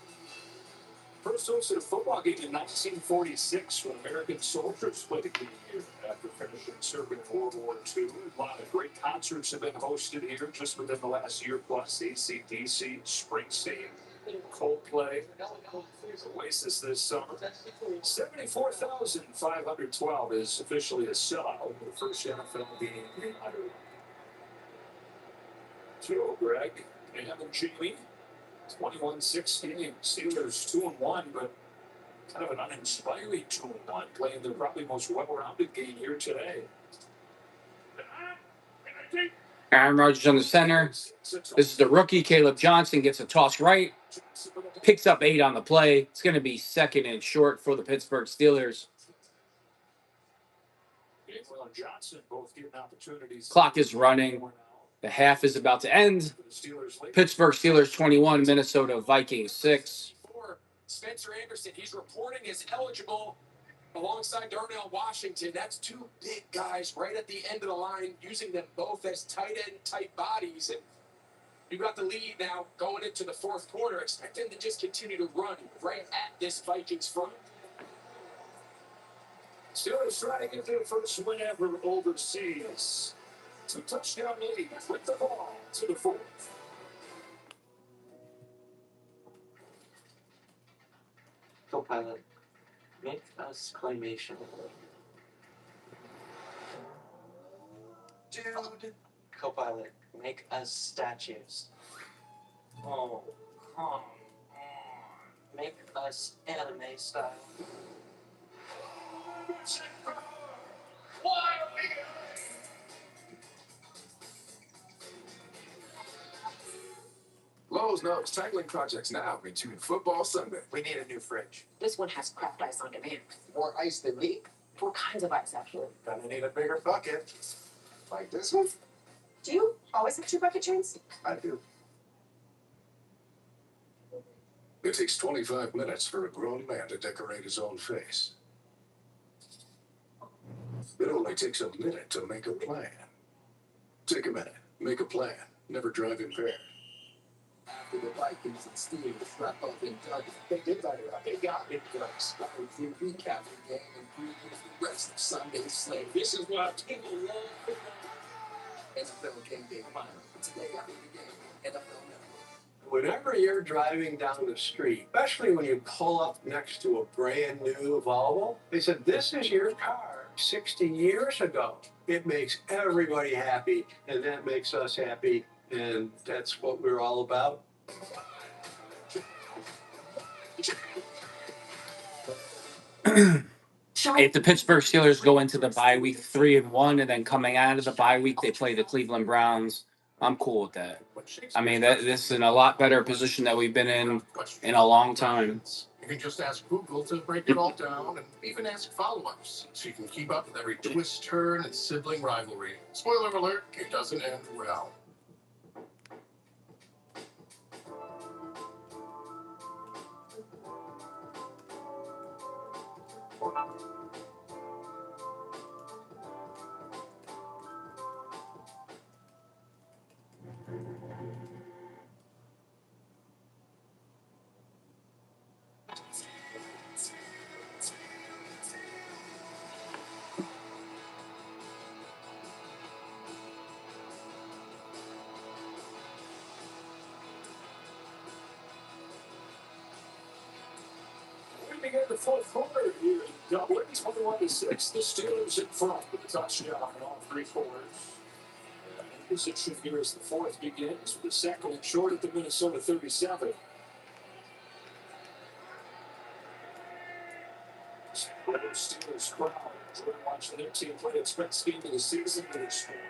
First hosted a football game in 1946 when American soldiers played the game here after finishing serving in World War II. A lot of great concerts have been hosted here just within the last year plus. AC/DC, Springsteen, Coldplay, Oasis this summer. 74,512 is officially a sellout. The first NFL game in Ireland. Joe, Greg, and Jamie. 21-16. Steelers 2-1, but kind of an uninspiring 2-1, playing their probably most well-rounded game here today. Aaron Rodgers on the center. This is the rookie. Caleb Johnson gets a toss right. Picks up 8 on the play. It's going to be 2nd and short for the Pittsburgh Steelers. Clock is running. The half is about to end. Pittsburgh Steelers 21, Minnesota Vikings 6. Spencer Anderson, he's reporting as eligible alongside Darnell Washington. That's 2 big guys right at the end of the line, using them both as tight end type bodies. And you got the lead now going into the 4th quarter. Expect them to just continue to run right at this Vikings front. Steelers trying to get their first win ever overseas. 2-touchdown lead with the ball to the 4th. Copilot, make us claymation. Dude. Copilot, make us statues. Oh, come on. Make us anime style. Lowe's knows tackling projects now mean you can football Sunday. We need a new fridge. This one has craft ice on demand. More ice than me? 4 kinds of ice, actually. Gonna need a bigger bucket. Like this one? Do you always have 2 bucket chains? I do. It takes 25 minutes for a grown man to decorate his own face. It only takes a minute to make a plan. Take a minute, make a plan, never drive impaired. After the Vikings and Steelers wrap up in Douglas, they did better out. They got it first. I would do recap the game and preview the rest of Sunday's slate. This is why people love NFL Game Day Final. Today after the game, NFL Network. Whenever you're driving down the street, especially when you pull up next to a brand new Volvo, they said, this is your car 60 years ago. It makes everybody happy, and that makes us happy, and that's what we're all about. If the Pittsburgh Steelers go into the bye week 3-1, and then coming out of the bye week they play the Cleveland Browns, I'm cool with that. I mean, this is in a lot better position that we've been in a long time. You can just ask Google to break it all down, and even ask follow-ups, so you can keep up with every twist, turn, and sibling rivalry. Spoiler alert, it doesn't end well. Begin the 4th quarter here in Dublin, 21-6. The Steelers in front with a touchdown in all 3 quarters. Position here as the 4th begins with the 2nd and short at the Minnesota 37. Steelers crowd enjoy watching their team play its best game of the season to this point.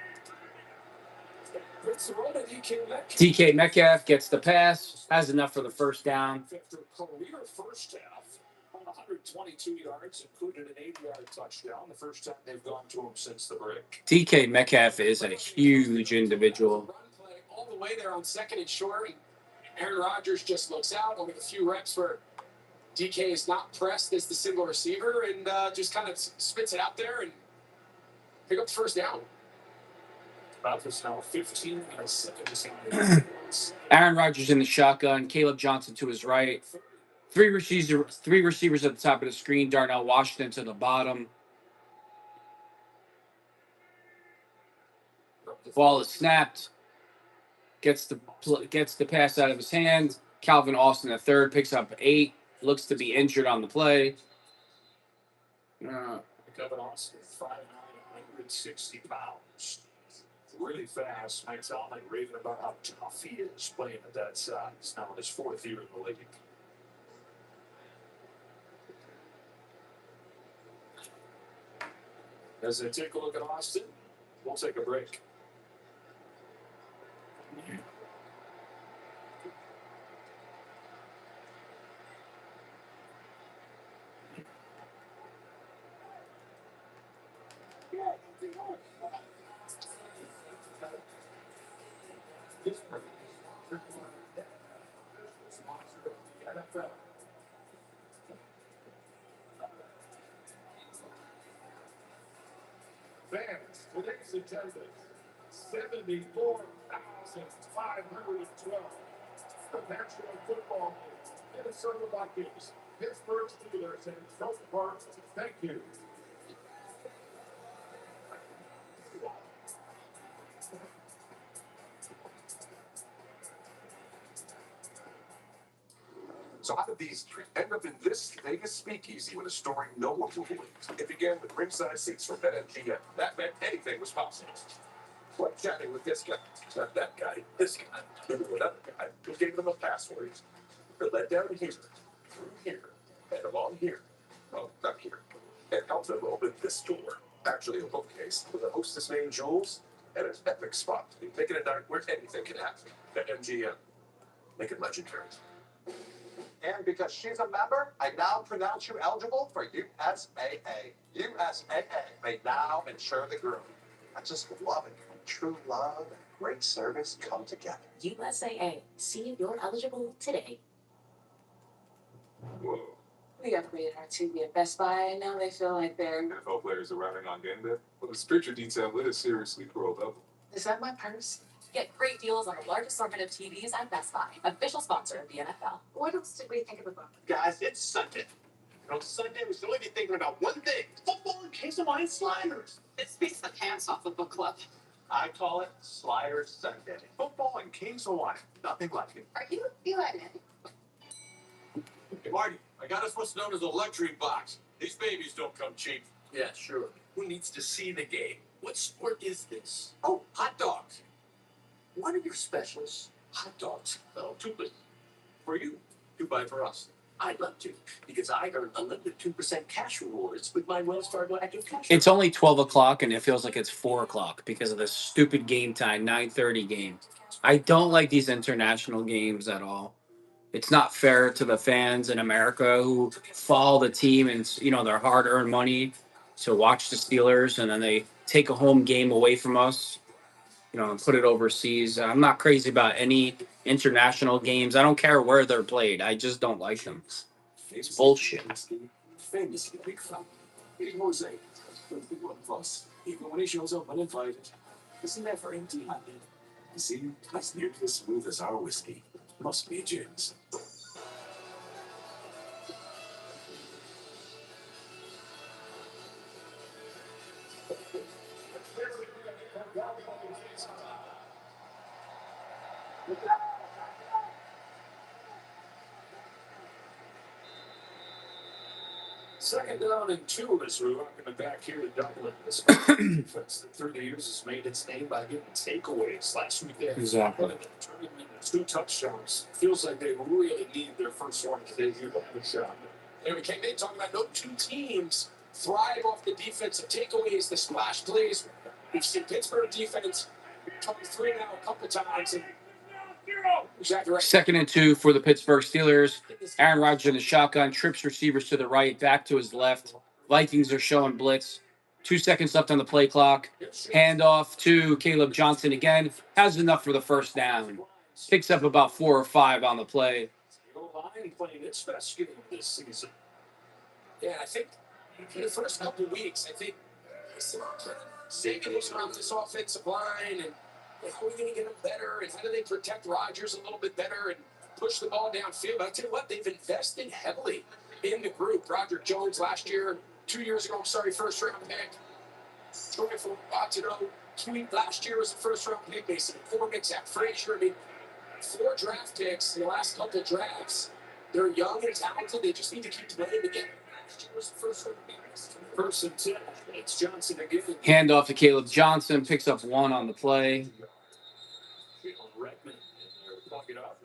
DK Metcalf gets the pass, has enough for the first down. After a career first half, 122 yards, included an 80-yard touchdown. The first time they've gone to him since the break. DK Metcalf is a huge individual. All the way there on 2nd and short. Aaron Rodgers just looks out, only a few reps where DK is not pressed as the single receiver, and just kind of spits it out there and pick up the first down. About this now 15 seconds. Aaron Rodgers in the shotgun. Caleb Johnson to his right. Three receivers at the top of the screen. Darnell Washington to the bottom. The ball is snapped. Gets the pass out of his hand. Calvin Austin, the third, picks up 8. Looks to be injured on the play. Calvin Austin, 5'9", 160 pounds. Really fast. Mike's all like raving about how tough he is playing at that size. Now his 4th year in the league. As they take a look at Austin, we'll take a break. Fans, today's attendance, 74,512. The National Football League, Minnesota Vikings, Pittsburgh Steelers, and South Park. Thank you. So how did these three end up in this Vegas speakeasy with a story no one will believe? It began with ringside seats from BetMGM. That meant anything was possible. Like chatting with this guy, not that guy, this guy, another guy who gave them a password. They're led down here, through here, and along here. Oh, not here. And helped them open this door. Actually, a bookcase with a hostess named Jules and an epic spot. Make it a night where anything can happen. BetMGM. Make it legendary. And because she's a member, I now pronounce you eligible for USAA. USAA may now insure the groom. I just love it. True love and great service come together. USAA. See if you're eligible today. Whoa. We upgraded our TV at Best Buy, and now they feel like they're... NFL players arriving on game day? Well, the picture detail is seriously pro level. Is that my purse? Get great deals on a large assortment of TVs at Best Buy, official sponsor of the NFL. What else did we think of the book? Guys, it's Sunday. And on Sunday, we should only be thinking about one thing. Football and queso sliders. It beats the pants off the book club. I call it Sliders Sunday. Football and queso wine. Nothing like it. Are you Eli Manning? Hey, Marty, I got us what's known as a luxury box. These babies don't come cheap. Yeah, sure. Who needs to see the game? What sport is this? Oh, hot dogs. What are your specials? Hot dogs. Oh, 2 for you. 2 buy for us. I'd love to, because I earn unlimited 2% cash rewards with my Wells Fargo Active Cash. It's only 12 o'clock, and it feels like it's 4 o'clock because of this stupid game time, 9:30 game. I don't like these international games at all. It's not fair to the fans in America who follow the team and, their hard-earned money to watch the Steelers, and then they take a home game away from us, and put it overseas. I'm not crazy about any international games. I don't care where they're played. I just don't like them. It's bullshit. Famously big fan. Big Jose. Big one of us. Even when he shows up uninvited. Isn't that for empty-handed? You see, that's nearly as smooth as our whiskey. Must be gins. Second down and 2 as we're welcoming back here to Dublin. This defense that through the years has made its name by getting takeaways. Last week they had Exactly. turning into 2 touchdowns. Feels like they really need their first one today here to have a shot. And we came in talking about no 2 teams thrive off the defensive takeaways, the splash plays. We've seen Pittsburgh defense come through now a couple times. And exactly right. 2nd and 2 for the Pittsburgh Steelers. Aaron Rodgers in the shotgun, trips receivers to the right, back to his left. Vikings are showing blitz. 2 seconds left on the play clock. Handoff to Caleb Johnson again. Has enough for the first down. Picks up about 4 or 5 on the play. The O-line playing its best game this season. Yeah, I think in the first couple of weeks, I think some savings around this offensive line and how are we going to get them better and how do they protect Rodgers a little bit better and push the ball downfield. But I tell you what, they've invested heavily in the group. Roger Jones last year, 2 years ago, first round pick. Troy Watino, Tweet last year was a first round pick. Mason McCormick's at Frazier. I mean, 4 draft picks in the last couple of drafts. They're young and talented. They just need to keep playing together. Last year was the first round pick. First and 10. It's Johnson again. Handoff to Caleb Johnson. Picks up 1 on the play. Redmond in there to plug it up.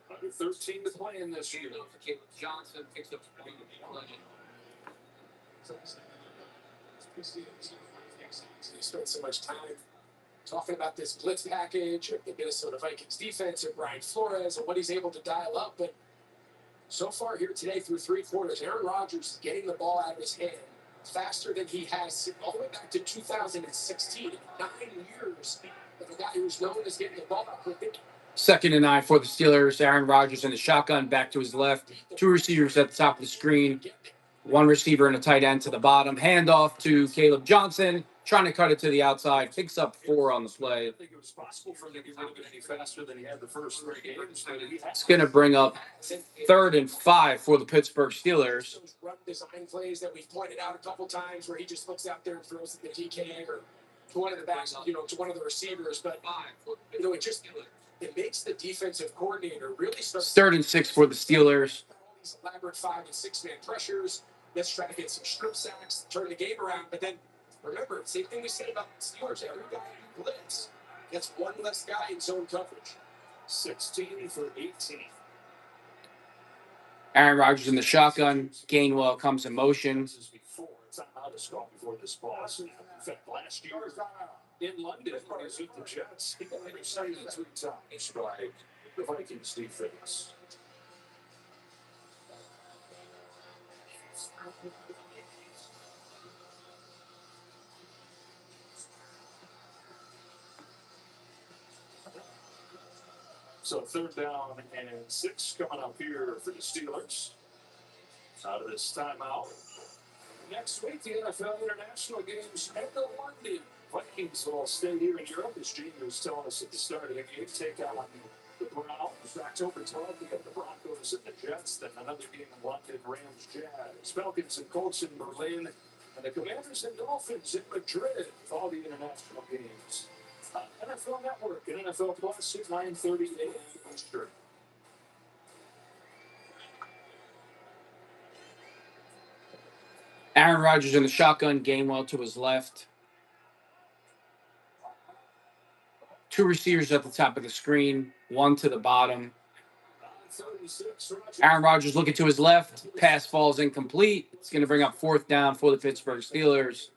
Under 13 to play in this year. Caleb Johnson picks up 3 on the play. He spent so much time talking about this blitz package of the Minnesota Vikings defense and Brian Flores and what he's able to dial up. But so far here today through 3 quarters, Aaron Rodgers is getting the ball out of his hand faster than he has all the way back to 2016. 9 years of a guy who's known as getting the ball out quickly. 2nd and 9 for the Steelers. Aaron Rodgers in the shotgun, back to his left. 2 receivers at the top of the screen. 1 receiver and a tight end to the bottom. Handoff to Caleb Johnson. Trying to cut it to the outside. Picks up 4 on the play. I think it was possible for him to get rid of it any faster than he had the first 3 games. But It's going to bring up 3rd and 5 for the Pittsburgh Steelers. Those run design plays that we've pointed out a couple times where he just looks out there and throws it to DK or to one of the backs, to one of the receivers. But, it makes the defensive coordinator really start. 3rd and 6 for the Steelers. These elaborate 5 and 6 man pressures. Let's try to get some strip sacks, turn the game around. But then remember, same thing we said about the Steelers. Every guy who blitz gets 1 less guy in zone coverage. 16 for 18. Aaron Rodgers in the shotgun. Gainwell comes in motion. Before it's not out of scope before this ball. In fact, last year in London, when he was with the Jets, he got intercepted 3 times by the Vikings defense. So 3rd down and 6 coming up here for the Steelers. Out of this timeout. Next week, the NFL international games at the London. Vikings will stay here in Europe, as Gene was telling us at the start of the game. Take on the Browns. October 12th, we got the Broncos and the Jets. Then another game in London, Rams, Jazz. Falcons and Colts in Berlin. And the Commanders and Dolphins in Madrid. All the international games. NFL Network and NFL Plus at 9:30 a.m. Eastern. Aaron Rodgers in the shotgun. Gainwell to his left. 2 receivers at the top of the screen. 1 to the bottom. Aaron Rodgers looking to his left. Pass falls incomplete. It's going to bring up 4th down for the Pittsburgh Steelers.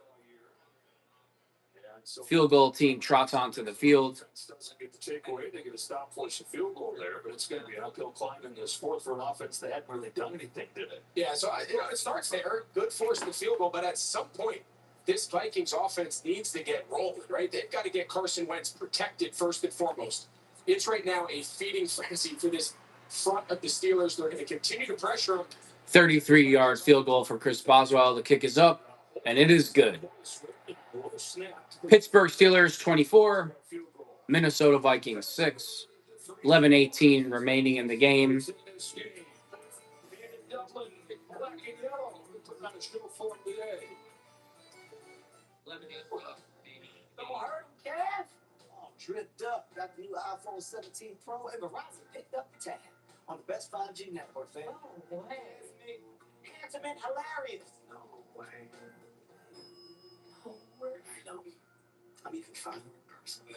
Field goal team trots onto the field. Doesn't get the takeaway. They get a stop, force a field goal there, but it's going to be an uphill climb in this 4th for an offense that hadn't really done anything, did it? Yeah, so it starts there. Good forcing the field goal, but at some point, this Vikings offense needs to get rolling, right? They've got to get Carson Wentz protected first and foremost. It's right now a feeding frenzy for this front of the Steelers. They're going to continue to pressure him. 33-yard field goal for Chris Boswell. The kick is up, and it is good. Pittsburgh Steelers 24, Minnesota Vikings 6. 11:18 remaining in the game. Dripped up. Got the new iPhone 17 Pro and Verizon picked up the tab on the best 5G network, fam. Oh, wow. Handsome and hilarious. No way. No way. I know. I'm even fine in person. No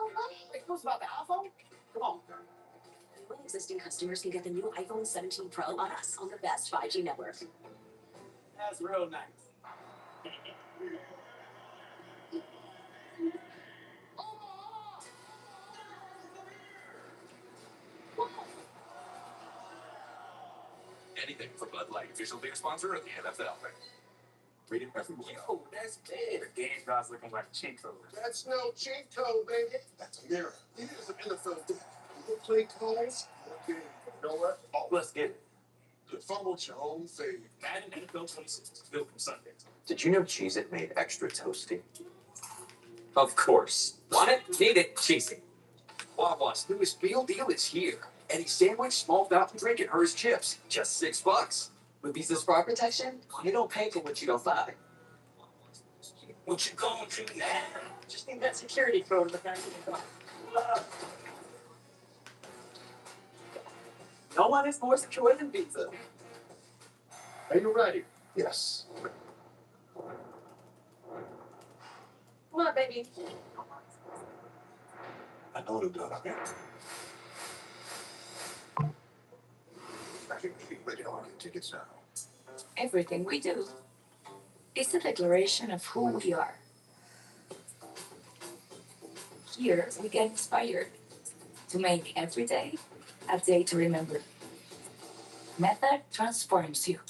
way. Wait, what's about the iPhone? Come on. New and existing customers can get the new iPhone 17 Pro on us on the best 5G network. That's real nice. Anything for Bud Light, official beer sponsor of the NFL. Rated everywhere. Yo, that's big. The game guy's looking like cheat code. That's no cheat code, baby. That's a mirror. It is an NFL thing. You play calls. Okay. You know what? Oh, let's get it. You fumbled your own thing. Madden NFL 26 is built from Sunday. Did you know Cheez-It made extra toasty? Of course. Want it? Need it? Cheez-It. Wawa's newest meal deal is here. Any sandwich, small fountain drink, and hers chips. Just $6. With Visa's fraud protection, you don't pay for what you don't buy. What you gonna do now? Just need that security code in the back of the car. No one is more secure than Visa. Are you ready? Yes. Come on, baby. I know the done. I can keep ready to get tickets now. Everything we do is a declaration of who we are. Here, we get inspired to make every day a day to remember. Method transforms you.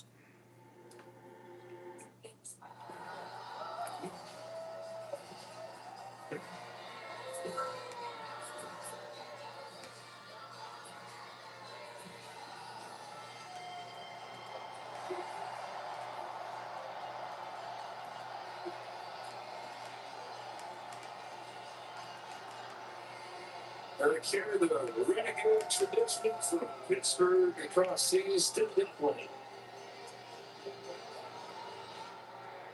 Carry the renegade tradition from Pittsburgh across seas to Italy.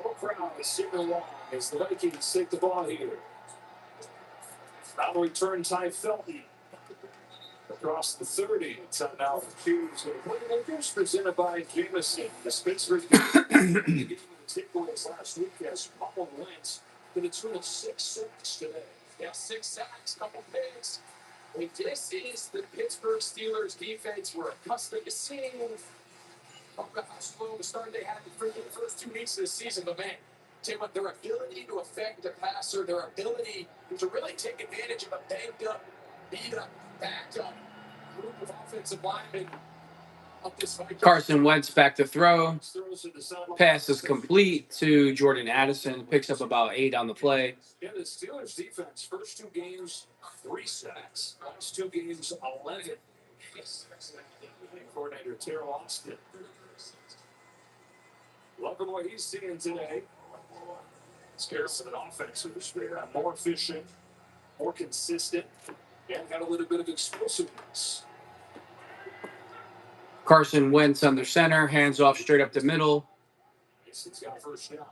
More crowd is sitting along as the Vikings take the ball here. Now return Ty Felton across the 30. It's on now for Hughes. Playmakers presented by Jameson. The Pittsburgh getting the takeaways last week as Paul Wentz to the tune of 6 sacks today. Yeah, 6 sacks, couple picks. I mean, this is the Pittsburgh Steelers defense we're accustomed to seeing. Talk about how slow the start they had for the first 2 weeks of the season, but man, tell you what, their ability to affect the passer, their ability to really take advantage of a banged up, beat up, backed up group of offensive linemen. Carson Wentz back to throw. Pass is complete to Jordan Addison. Picks up about 8 on the play. Yeah, the Steelers defense, first 2 games, 3 sacks. Last 2 games, 11. Coordinator Terrell Austin. Loving what he's seeing today. Scares of an offense who's more efficient, more consistent, and got a little bit of explosiveness. Carson Wentz under center, hands off straight up the middle.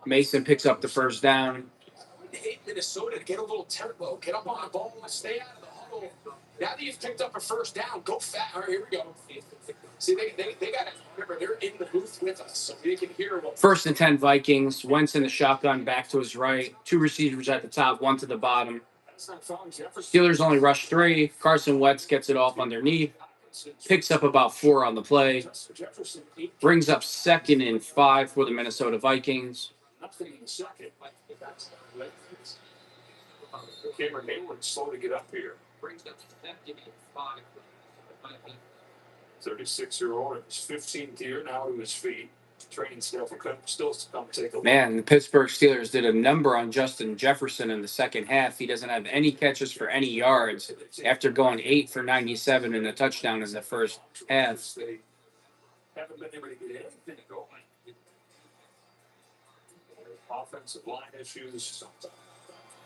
Mason picks up the first down. Hate Minnesota to get a little tempo, get up on the ball, stay out of the huddle. Now that you've picked up a first down, go fast. All right, here we go. See, they got to remember they're in the booth with us, so they can hear what. 1st and 10 Vikings. Wentz in the shotgun, back to his right. 2 receivers at the top, 1 to the bottom. Steelers only rush 3. Carson Wentz gets it off underneath. Picks up about 4 on the play. Brings up 2nd and 5 for the Minnesota Vikings. Nothing in second. Cameron Hayward slow to get up here. Brings up 2nd and 5. 36-year-old in his 15th year now to his feet. Training staff will still come take a look. Man, the Pittsburgh Steelers did a number on Justin Jefferson in the second half. He doesn't have any catches for any yards after going 8 for 97 and a touchdown in the first half. They haven't been able to get anything going. Offensive line issues,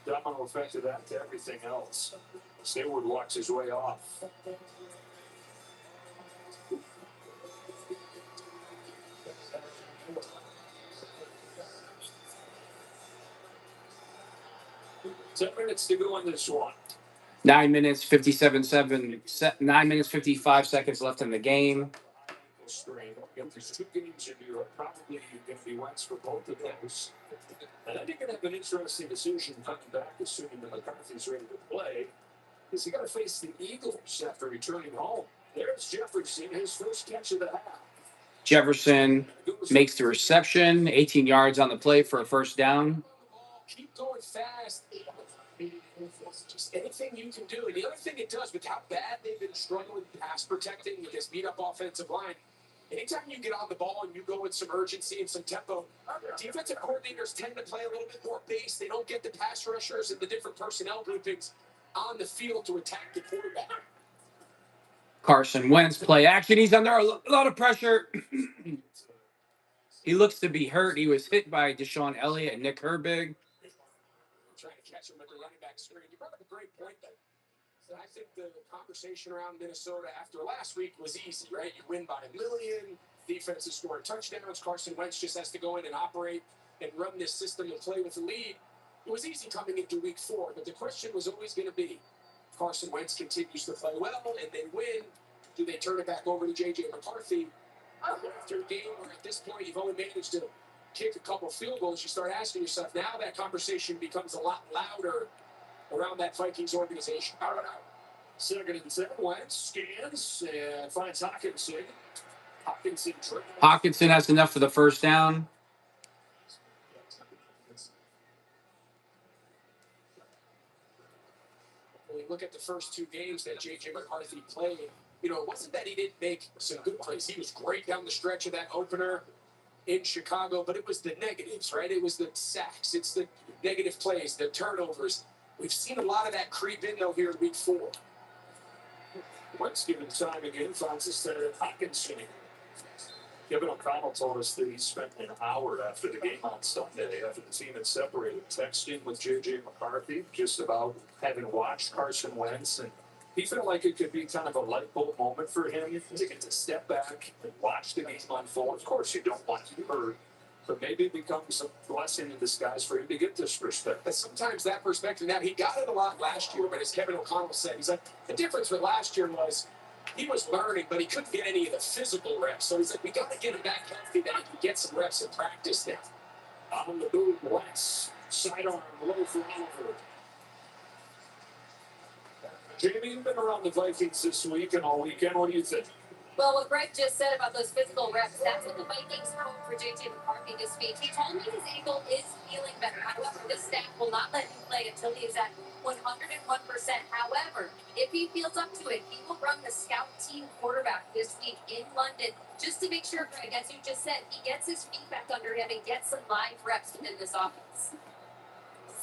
domino effect of that to everything else. Hayward walks his way off. Ten minutes to go in this one. 9 minutes, 9 minutes, 55 seconds left in the game. There's 2 games in Europe. Probably going to be Wentz for both of those. And I think you're going to have an interesting decision coming back, assuming that McCarthy's ready to play, because you got to face the Eagles after returning home. There's Jefferson, his first catch of the half. Jefferson makes the reception, 18 yards on the play for a first down. Keep going fast. Just anything you can do. And the other thing it does with how bad they've been struggling pass protecting with this beat-up offensive line, Anytime you get on the ball and you go with some urgency and some tempo, defensive coordinators tend to play a little bit more base. They don't get the pass rushers and the different personnel groupings on the field to attack the quarterback. Carson Wentz play action. He's under a lot of pressure. He looks to be hurt. He was hit by Deshaun Elliott and Nick Herbig. Trying to catch him at the running back screen. You brought up a great point there. I think the conversation around Minnesota after last week was easy, right? You win by 1 million. Defense is scoring touchdowns. Carson Wentz just has to go in and operate and run this system and play with the lead. It was easy coming into week 4, but the question was always going to be, Carson Wentz continues to play well and they win. Do they turn it back over to J.J. McCarthy? After a game where at this point you've only managed to kick a couple field goals, you start asking yourself, now that conversation becomes a lot louder around that Vikings organization. I don't know. 2nd and 10, Wentz scans and finds Hawkinson. Hawkinson has enough for the first down. When you look at the first 2 games that J.J. McCarthy played, it wasn't that he didn't make some good plays. He was great down the stretch of that opener in Chicago, but it was the negatives, right? It was the sacks. It's the negative plays, the turnovers. We've seen a lot of that creep in, though, here in week 4. Wentz given time again, finds us there at Hawkinson. Kevin O'Connell told us that he spent an hour after the game on Sunday, after the team had separated, texting with J.J. McCarthy just about having watched Carson Wentz, and he felt like it could be kind of a light bulb moment for him to get to step back and watch the game unfold. Of course, you don't want to be hurt, but maybe it becomes a blessing in disguise for him to get this perspective. But sometimes that perspective, now he got it a lot last year, but as Kevin O'Connell said, he's like, the difference with last year was he was learning, but he couldn't get any of the physical reps. So he's like, we got to get him back healthy that he can get some reps in practice now. On the boot, Wentz, sidearm, low for Oliver. Jamie, you've been around the Vikings this week and all weekend. What do you think? Well, what Greg just said about those physical reps, that's what the Vikings hope for J.J. McCarthy this week. He told me his ankle is feeling better. However, the staff will not let him play until he is at 101%. However, if he feels up to it, he will run the scout team quarterback this week in London just to make sure, Greg, as you just said, he gets his feet back under him and gets some live reps within this offense.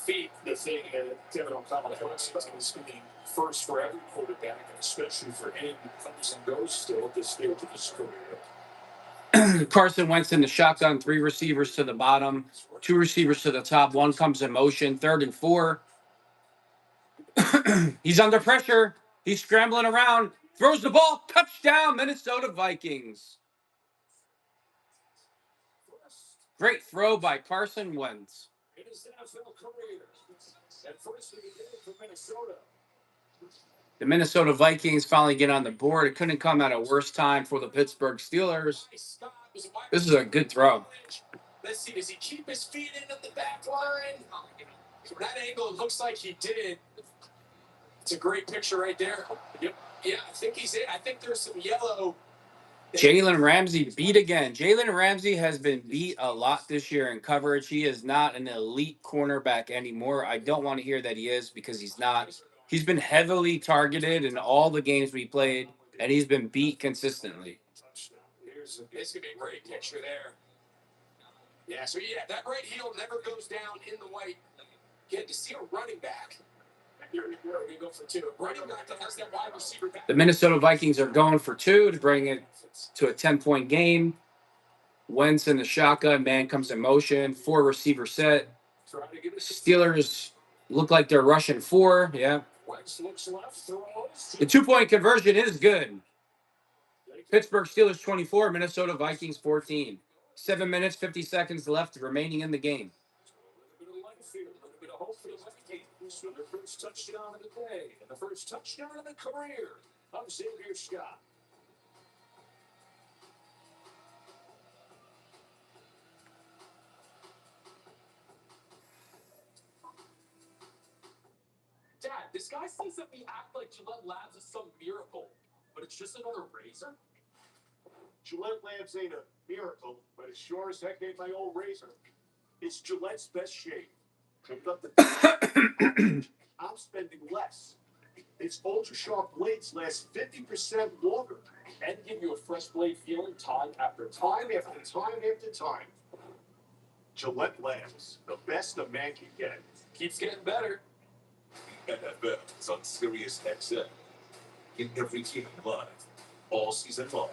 Feet, the thing that Kevin O'Connell talks about is being first for every quarterback, and especially for him who comes and goes still at this stage of his career. Carson Wentz in the shotgun, 3 receivers to the bottom, 2 receivers to the top, 1 comes in motion, 3rd and 4. He's under pressure. He's scrambling around, throws the ball, touchdown, Minnesota Vikings. Great throw by Carson Wentz. In his NFL career, and first of the day for Minnesota. The Minnesota Vikings finally get on the board. It couldn't come at a worse time for the Pittsburgh Steelers. This is a good throw. Let's see, does he keep his feet in at the back line? From that angle, it looks like he did. It's a great picture right there. Yep. Yeah, I think he's in. I think there's some yellow. Jalen Ramsey beat again. Jalen Ramsey has been beat a lot this year in coverage. He is not an elite cornerback anymore. I don't want to hear that he is because he's not. He's been heavily targeted in all the games we played, and he's been beat consistently. This could be a great picture there. Yeah, so yeah, that right heel never goes down in the white. Get to see a running back. Here we go for 2. Running back that has that wide receiver back. The Minnesota Vikings are going for 2 to bring it to a 10-point game. Wentz in the shotgun, man comes in motion, 4 receiver set. Steelers look like they're rushing 4. Yeah. The 2-point conversion is good. Pittsburgh Steelers 24, Minnesota Vikings 14. 7 minutes, 50 seconds left remaining in the game. The first touchdown of the day and the first touchdown of the career of Xavier Scott. Dad, this guy says that we act like Gillette Labs is some miracle, but it's just another razor? Gillette Labs ain't a miracle, but it sure as heck ain't my old razor. It's Gillette's best shave. I'm spending less. Its ultra-sharp blades last 50% longer. and give you a fresh blade feeling time after time after time after time. Gillette Labs, the best a man can get. Keeps getting better. NFL is on Sirius XM. Get every team live all season long.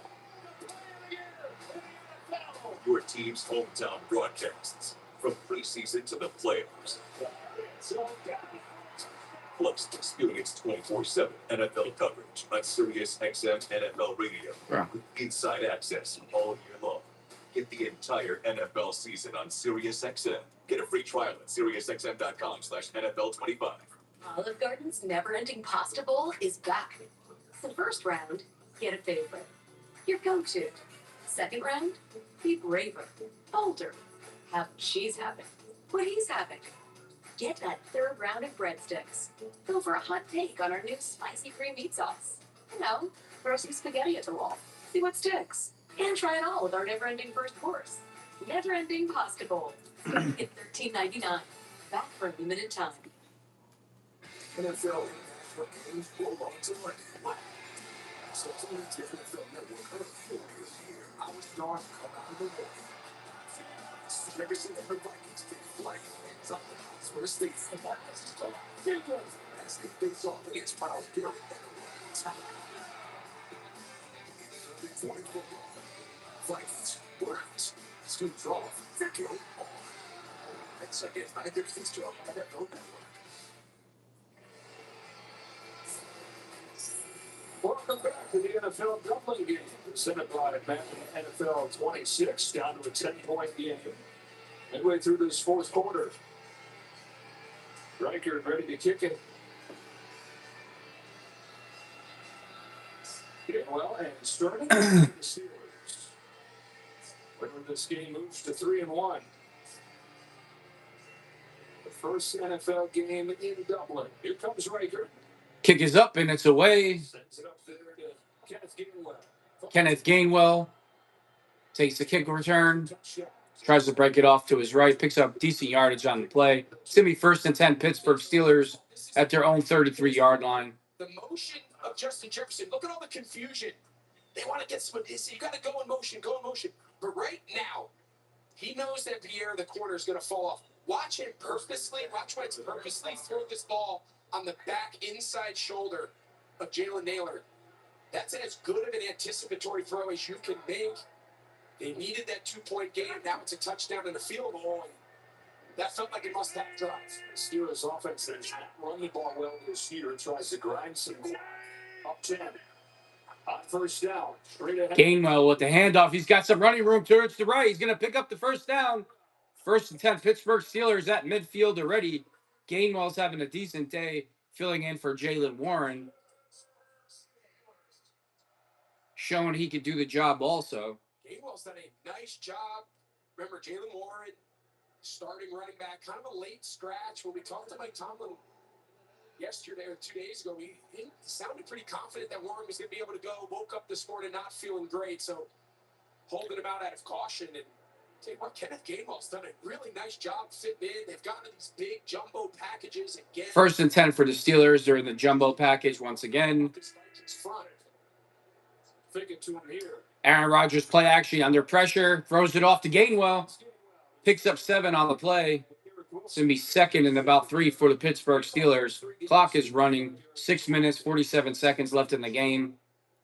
Your team's hometown broadcasts from preseason to the playoffs. Plus, experience 24/7 NFL coverage on Sirius XM NFL Radio with inside access all year long. Get the entire NFL season on Sirius XM. Get a free trial at SiriusXM.com/NFL25. Olive Garden's never-ending pasta bowl is back. The first round, get a favorite. Your go-to. Second round, be braver, bolder. Have what she's having, what he's having. Get that third round of breadsticks. Go for a hot take on our new spicy cream meat sauce. You know, throw some spaghetti at the wall. See what sticks. And try it all with our never-ending first course. Never-ending pasta bowl. Starting at $13.99. Back for a limited time. NFL games will on tonight. So it's only different NFL network. I was darn come out of the way. Every single Vikings take flight. It's up the house for a state football. Here goes as they face off against Miles Garrett. Sunday football. Vikings, Browns, scoops off. Game on. And second, I think it's job on that network. Welcome back to the NFL doubling game. Presented by Madden NFL 26, down to a 10-point game. Midway through this fourth quarter. Riker ready to kick it. Well, and starting the Steelers. Winner of this game moves to 3-1. The first NFL game in Dublin. Here comes Riker. Kick is up and it's away. Sends it up there to Kenneth Gainwell. Kenneth Gainwell takes the kick return. Tries to break it off to his right. Picks up decent yardage on the play. It's going to be 1st and 10 Pittsburgh Steelers at their own 33-yard line. The motion of Justin Jefferson. Look at all the confusion. They want to get some. You got to go in motion, go in motion. But right now, he knows that Pierre, the corner, is going to fall off. Watch him purposely. Watch Wentz purposely throw this ball on the back inside shoulder of Jalen Naylor. That's as good of an anticipatory throw as you can make. They needed that 2-point game. Now it's a touchdown and a field goal. And that felt like it must have drive. The Steelers offense has not run the ball well this year. Tries to grind some up 10. On first down. Straight ahead. Gainwell with the handoff. He's got some running room towards the right. He's going to pick up the first down. 1st and 10 Pittsburgh Steelers at midfield already. Gainwell's having a decent day filling in for Jaylen Warren. Showing he could do the job also. Gainwell's done a nice job. Remember, Jaylen Warren, starting running back, kind of a late scratch. When we talked to Mike Tomlin yesterday or 2 days ago, he sounded pretty confident that Warren was going to be able to go. Woke up this morning not feeling great, so holding him out of caution. And tell you what, Kenneth Gainwell's done a really nice job fitting in. They've gotten these big jumbo packages again. 1st and 10 for the Steelers. They're in the jumbo package once again. Fake it to him here. Aaron Rodgers play action under pressure. Throws it off to Gainwell. Picks up 7 on the play. It's going to be 2nd and about 3 for the Pittsburgh Steelers. Clock is running. 6 minutes, 47 seconds left in the game.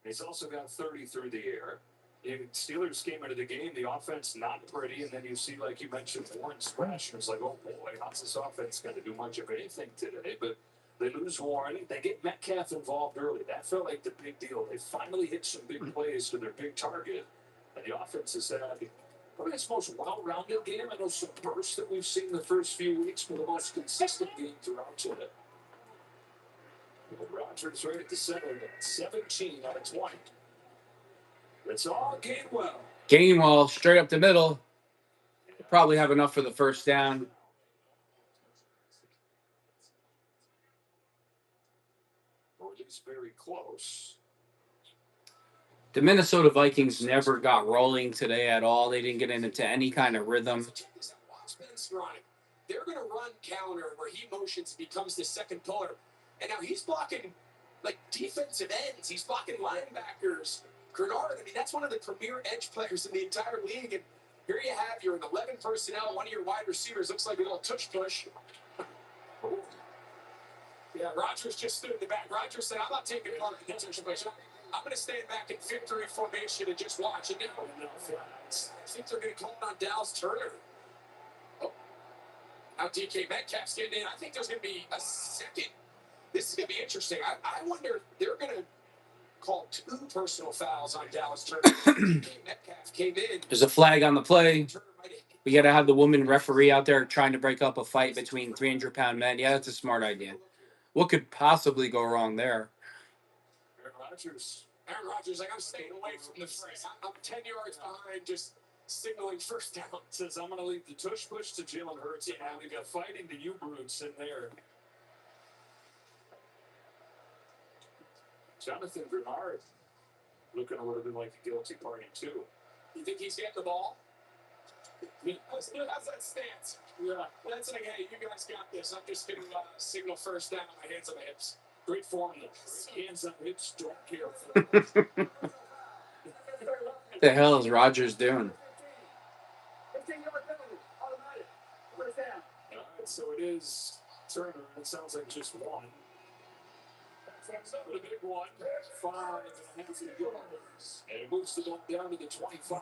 He's also got 30 through the air. The Steelers came into the game, the offense not pretty, and then you see, like you mentioned, Warren scratch. And it's like, oh boy, how's this offense going to do much of anything today? But they lose Warren. They get Metcalf involved early. That felt like the big deal. They finally hit some big plays to their big target. And the offense has had probably its most well-rounded game. I know some bursts that we've seen the first few weeks, but the most consistent game throughout today. Rodgers right at the center. 17 out of 20. It's all Gainwell. Gainwell straight up the middle. Probably have enough for the first down. It's very close. The Minnesota Vikings never got rolling today at all. They didn't get into any kind of rhythm. They're going to run counter where he motions, becomes the second pillar. And now he's blocking like defensive ends. He's blocking linebackers. Grenard, I mean, that's one of the premier edge players in the entire league. And here you have your 11 personnel, one of your wide receivers looks like a little tush push. Yeah, Rodgers just stood in the back. Rodgers said, I'm not taking part in the tush push. I'm going to stand back in victory formation and just watch it. I think they're going to call it on Dallas Turner. Oh. Now DK Metcalf's getting in. I think there's going to be a second. This is going to be interesting. I wonder if they're going to call 2 personal fouls on Dallas Turner. Metcalf came in. There's a flag on the play. We got to have the woman referee out there trying to break up a fight between 300-pound men. Yeah, that's a smart idea. What could possibly go wrong there? Aaron Rodgers, like, I'm staying away from the first. I'm 10 yards behind, just signaling first down. Says, I'm going to leave the tush push to Jalen Hurts. Yeah, we got fighting to you brutes in there. Jonathan Grenard looking a little bit like a guilty party, too. You think he's getting the ball? How's that stance? Yeah. That's like, hey, you guys got this. I'm just going to signal first down on my hands on my hips. Great form. Hands on hips, don't care. What the hell is Rodgers doing? So it is Turner. It sounds like just one. The big one. 5.5 to go. And it moves the ball down to the 25.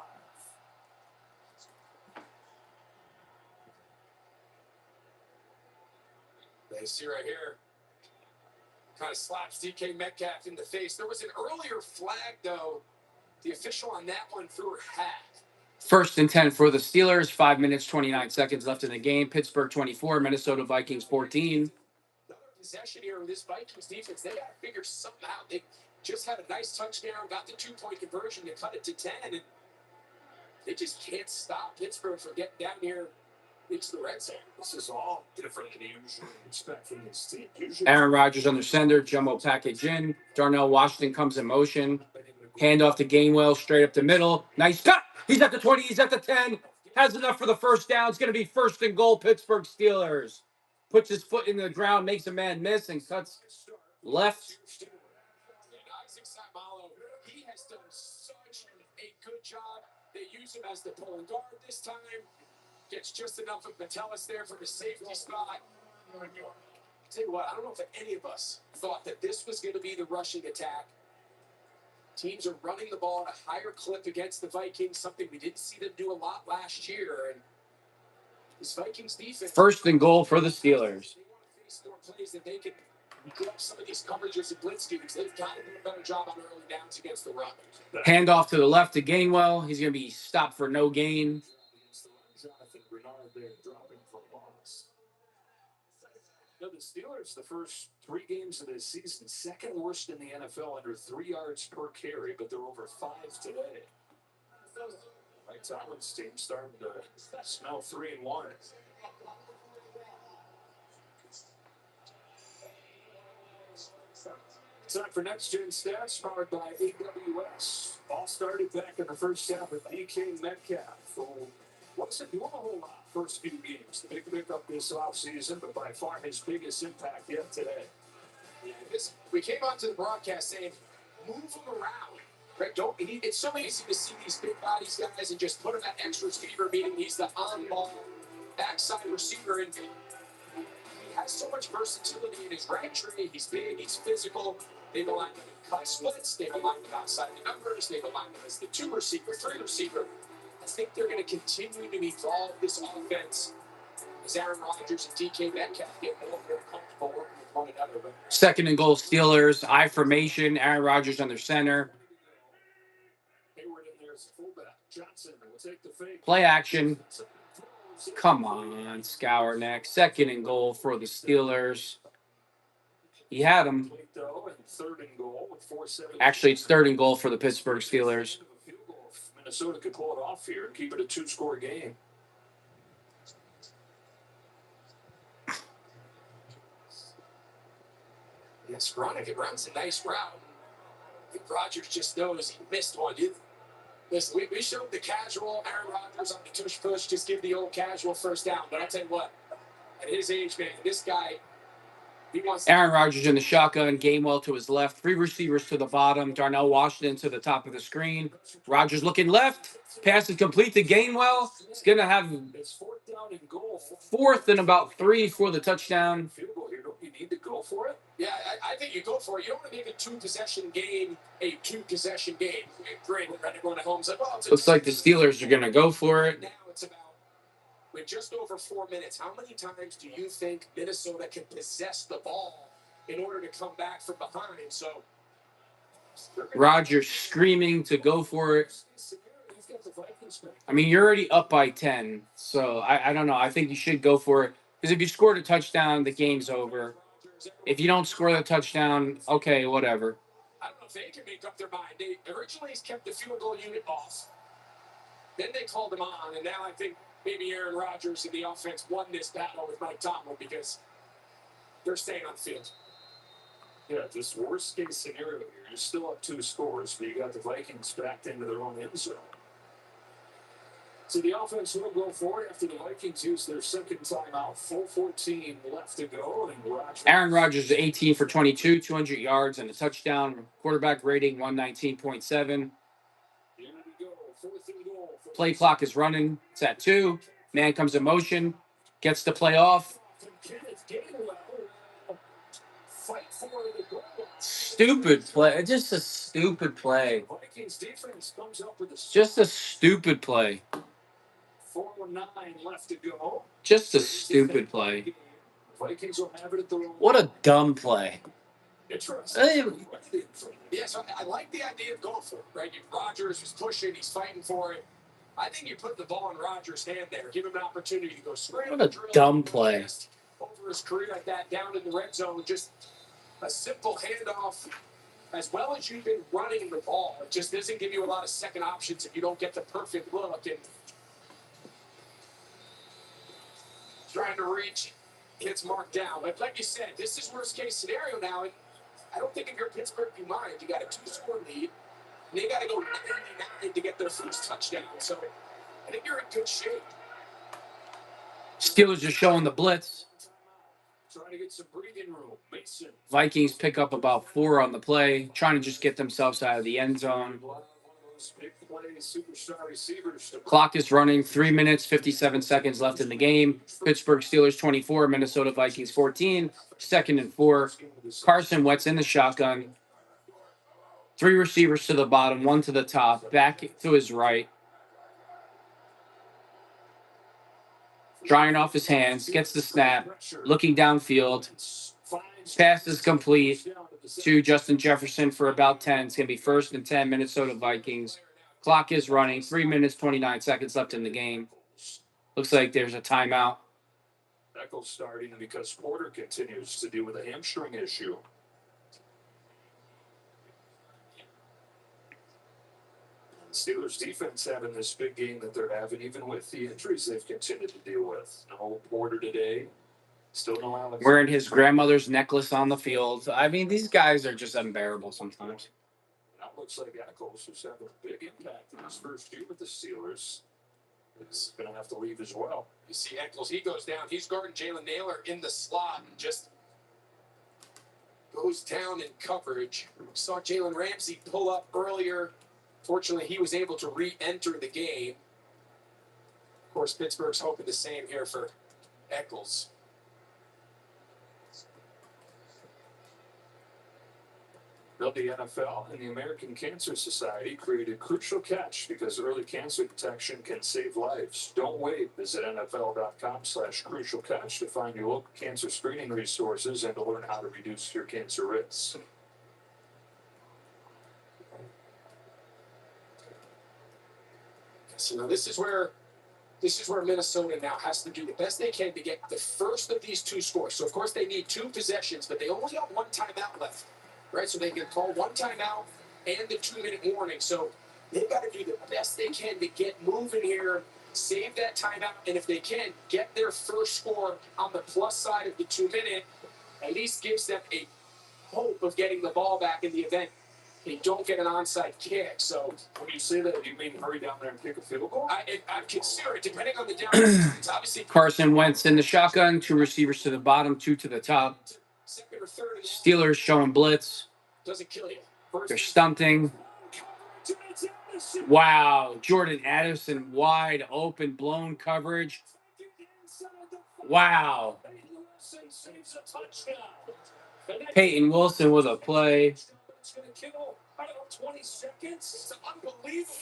They see right here. Kind of slaps DK Metcalf in the face. There was an earlier flag, though. The official on that one threw her hat. 1st and 10 for the Steelers. 5 minutes, 29 seconds left in the game. Pittsburgh 24, Minnesota Vikings 14. Another possession here with this Vikings defense. They got to figure something out. They just had a nice touchdown, got the 2-point conversion to cut it to 10, and they just can't stop Pittsburgh from getting down here into the red zone. This is all different than you usually expect from this team. Aaron Rodgers under center, jumbo package in. Darnell Washington comes in motion. Handoff to Gainwell, straight up the middle. Nice cut. He's at the 20. He's at the 10. Has enough for the first down. It's going to be 1st and goal, Pittsburgh Steelers. Puts his foot in the ground, makes a man miss, and cuts left. He has done such a good job. They use him as the pulling guard this time. Gets just enough of Metellus there for the safety spot. Tell you what, I don't know if any of us thought that this was going to be the rushing attack. Teams are running the ball at a higher clip against the Vikings, something we didn't see them do a lot last year. And this Vikings defense. 1st and goal for the Steelers. They want to face more plays that they can grab some of these coverages and blitz schemes. They've got to do a better job on early downs against the run. Handoff to the left to Gainwell. He's going to be stopped for no gain. Jonathan Grenard there dropping for loss. Now the Steelers, the first 3 games of this season, 2nd worst in the NFL under 3 yards per carry, but they're over 5 today. Mike Tomlin's team starting to smell 3 and 1. Time for Next Gen Stats, powered by AWS. All started back in the first half with DK Metcalf, who wasn't doing a whole lot first few games. The big pickup this offseason, but by far his biggest impact yet today. Yeah, we came out to the broadcast saying, move him around. Right? It's so easy to see these big bodies guys and just put him at extra receiver, meaning he's the on-ball backside receiver. And he has so much versatility in his right tree. He's big, he's physical. They've aligned him in cut splits. They've aligned him outside the numbers. They've aligned him as the 2 receiver, 3 receiver. I think they're going to continue to evolve this offense as Aaron Rodgers and DK Metcalf get more and more comfortable working with one another. But 2nd and goal, Steelers. I formation. Aaron Rodgers under center. Hayward in there as fullback. Johnson will take the fake. Play action. Come on, Scour next. 2nd and goal for the Steelers. He had him. Actually, it's 3rd and goal for the Pittsburgh Steelers. Minnesota could pull it off here and keep it a 2-score game. yes, Veronica runs a nice route. I think Rodgers just knows he missed one. Listen, we showed the casual Aaron Rodgers on the tush push, just give the old casual first down. But I'll tell you what, at his age, man, this guy, Aaron Rodgers in the shotgun. Gainwell to his left. Three receivers to the bottom. Darnell Washington to the top of the screen. Rodgers looking left. Pass is complete to Gainwell. He's going to have fourth and about 3 for the touchdown. Field goal here. Don't you need to go for it? Yeah, I think you go for it. You don't want to make a two-possession game a two-possession game. Great, right? Everyone at home's like, well, Looks like the Steelers are going to go for it. Now it's about, with just over 4 minutes, how many times do you think Minnesota can possess the ball in order to come back from behind? So Rodgers screaming to go for it. I mean, you're already up by 10, so I don't know. I think you should go for it because if you scored a touchdown, the game's over. If you don't score the touchdown, okay, whatever. I don't know if they can make up their mind. They originally kept the field goal unit off. Then they called him on, and now I think maybe Aaron Rodgers and the offense won this battle with Mike Tomlin because they're staying on the field. Yeah, just worst case scenario here. You're still up 2 scores, but you got the Vikings backed into their own end zone. So the offense will go for it after the Vikings use their second timeout. 4:14 left to go. And Aaron Rodgers is 18 for 22, 200 yards and a touchdown. Quarterback rating 119.7. Play clock is running. It's at 2. Man comes in motion. Gets the play off. Stupid play. Just a stupid play. Just a stupid play. 4:09 left to go. Just a stupid play. Vikings will have it at the What a dumb play. Interesting. Yeah, so I like the idea of going for it, right? Rodgers was pushing, he's fighting for it. I think you put the ball in Rodgers' hand there, give him an opportunity to go straight. What a dumb play. Over his career like that, down in the red zone, just a simple handoff. As well as you've been running the ball, it just doesn't give you a lot of second options if you don't get the perfect look. And trying to reach, gets marked down. But like you said, this is worst case scenario now. And I don't think if you're Pittsburgh, you mind. You got a 2-score lead, and they got to go 99 to get their first touchdown. So I think you're in good shape. Steelers are showing the blitz. Trying to get some breathing room. Mason. Vikings pick up about 4 on the play, trying to just get themselves out of the end zone. Clock is running. 3 minutes, 57 seconds left in the game. Pittsburgh Steelers 24, Minnesota Vikings 14. 2nd and 4. Carson Wentz in the shotgun. 3 receivers to the bottom, 1 to the top. Back to his right. Drying off his hands, gets the snap, looking downfield. Pass is complete to Justin Jefferson for about 10. It's going to be 1st and 10, Minnesota Vikings. Clock is running. 3 minutes, 29 seconds left in the game. Looks like there's a timeout. Eccles starting because Porter continues to deal with a hamstring issue. Steelers defense having this big game that they're having, even with the injuries they've continued to deal with. No Porter today. Still no Alex. Wearing his grandmother's necklace on the field. I mean, these guys are just unbearable sometimes. That looks like Eccles, who's having a big impact in his first year with the Steelers, is going to have to leave as well. You see Eccles, he goes down. He's guarding Jalen Naylor in the slot and just goes down in coverage. We saw Jalen Ramsey pull up earlier. Fortunately, he was able to re-enter the game. Of course, Pittsburgh's hoping the same here for Eccles. The NFL and the American Cancer Society created Crucial Catch because early cancer detection can save lives. Don't wait. Visit NFL.com/Crucial Catch to find your local cancer screening resources and to learn how to reduce your cancer risks. So this is where Minnesota now has to do the best they can to get the first of these 2 scores. So of course they need 2 possessions, but they only got 1 timeout left, right? So they can call 1 timeout and the 2-minute warning. So they've got to do the best they can to get moving here, save that timeout, and if they can, get their first score on the plus side of the 2-minute, at least gives them a hope of getting the ball back in the event they don't get an onside kick. So when you say that, you mean hurry down there and kick a field goal? I consider it, depending on the down. It's obviously Carson Wentz in the shotgun. 2 receivers to the bottom, 2 to the top. Second or third. Steelers showing blitz. Doesn't kill you. They're stunting. Wow. Jordan Addison wide open, blown coverage. Wow. Peyton Wilson with a play.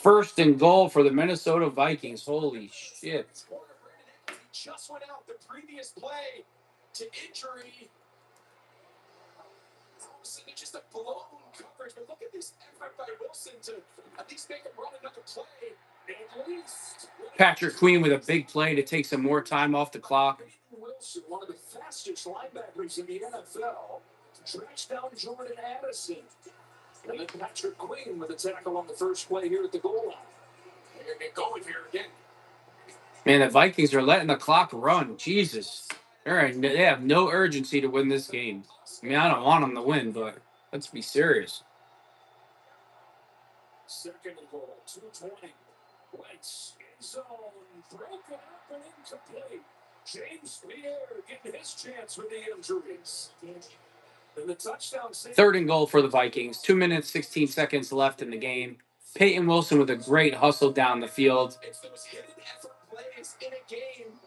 First and goal for the Minnesota Vikings. Holy shit. Just went out the previous play to injury. Just a blown coverage, but look at this effort by Wilson to at least make him run another play. At least Patrick Queen with a big play to take some more time off the clock. Wilson, one of the fastest linebackers in the NFL, tracks down Jordan Addison. And then Patrick Queen with a tackle on the first play here at the goal line. They're going to get going here again. Man, the Vikings are letting the clock run. Jesus. They have no urgency to win this game. I mean, I don't want them to win, but let's be serious. Second and goal, 2:20. Wentz in zone, broken up and incomplete. James Pierre getting his chance with the injuries. And the touchdown. Third and goal for the Vikings. 2 minutes, 16 seconds left in the game. Peyton Wilson with a great hustle down the field. It's those hidden effort plays in a game.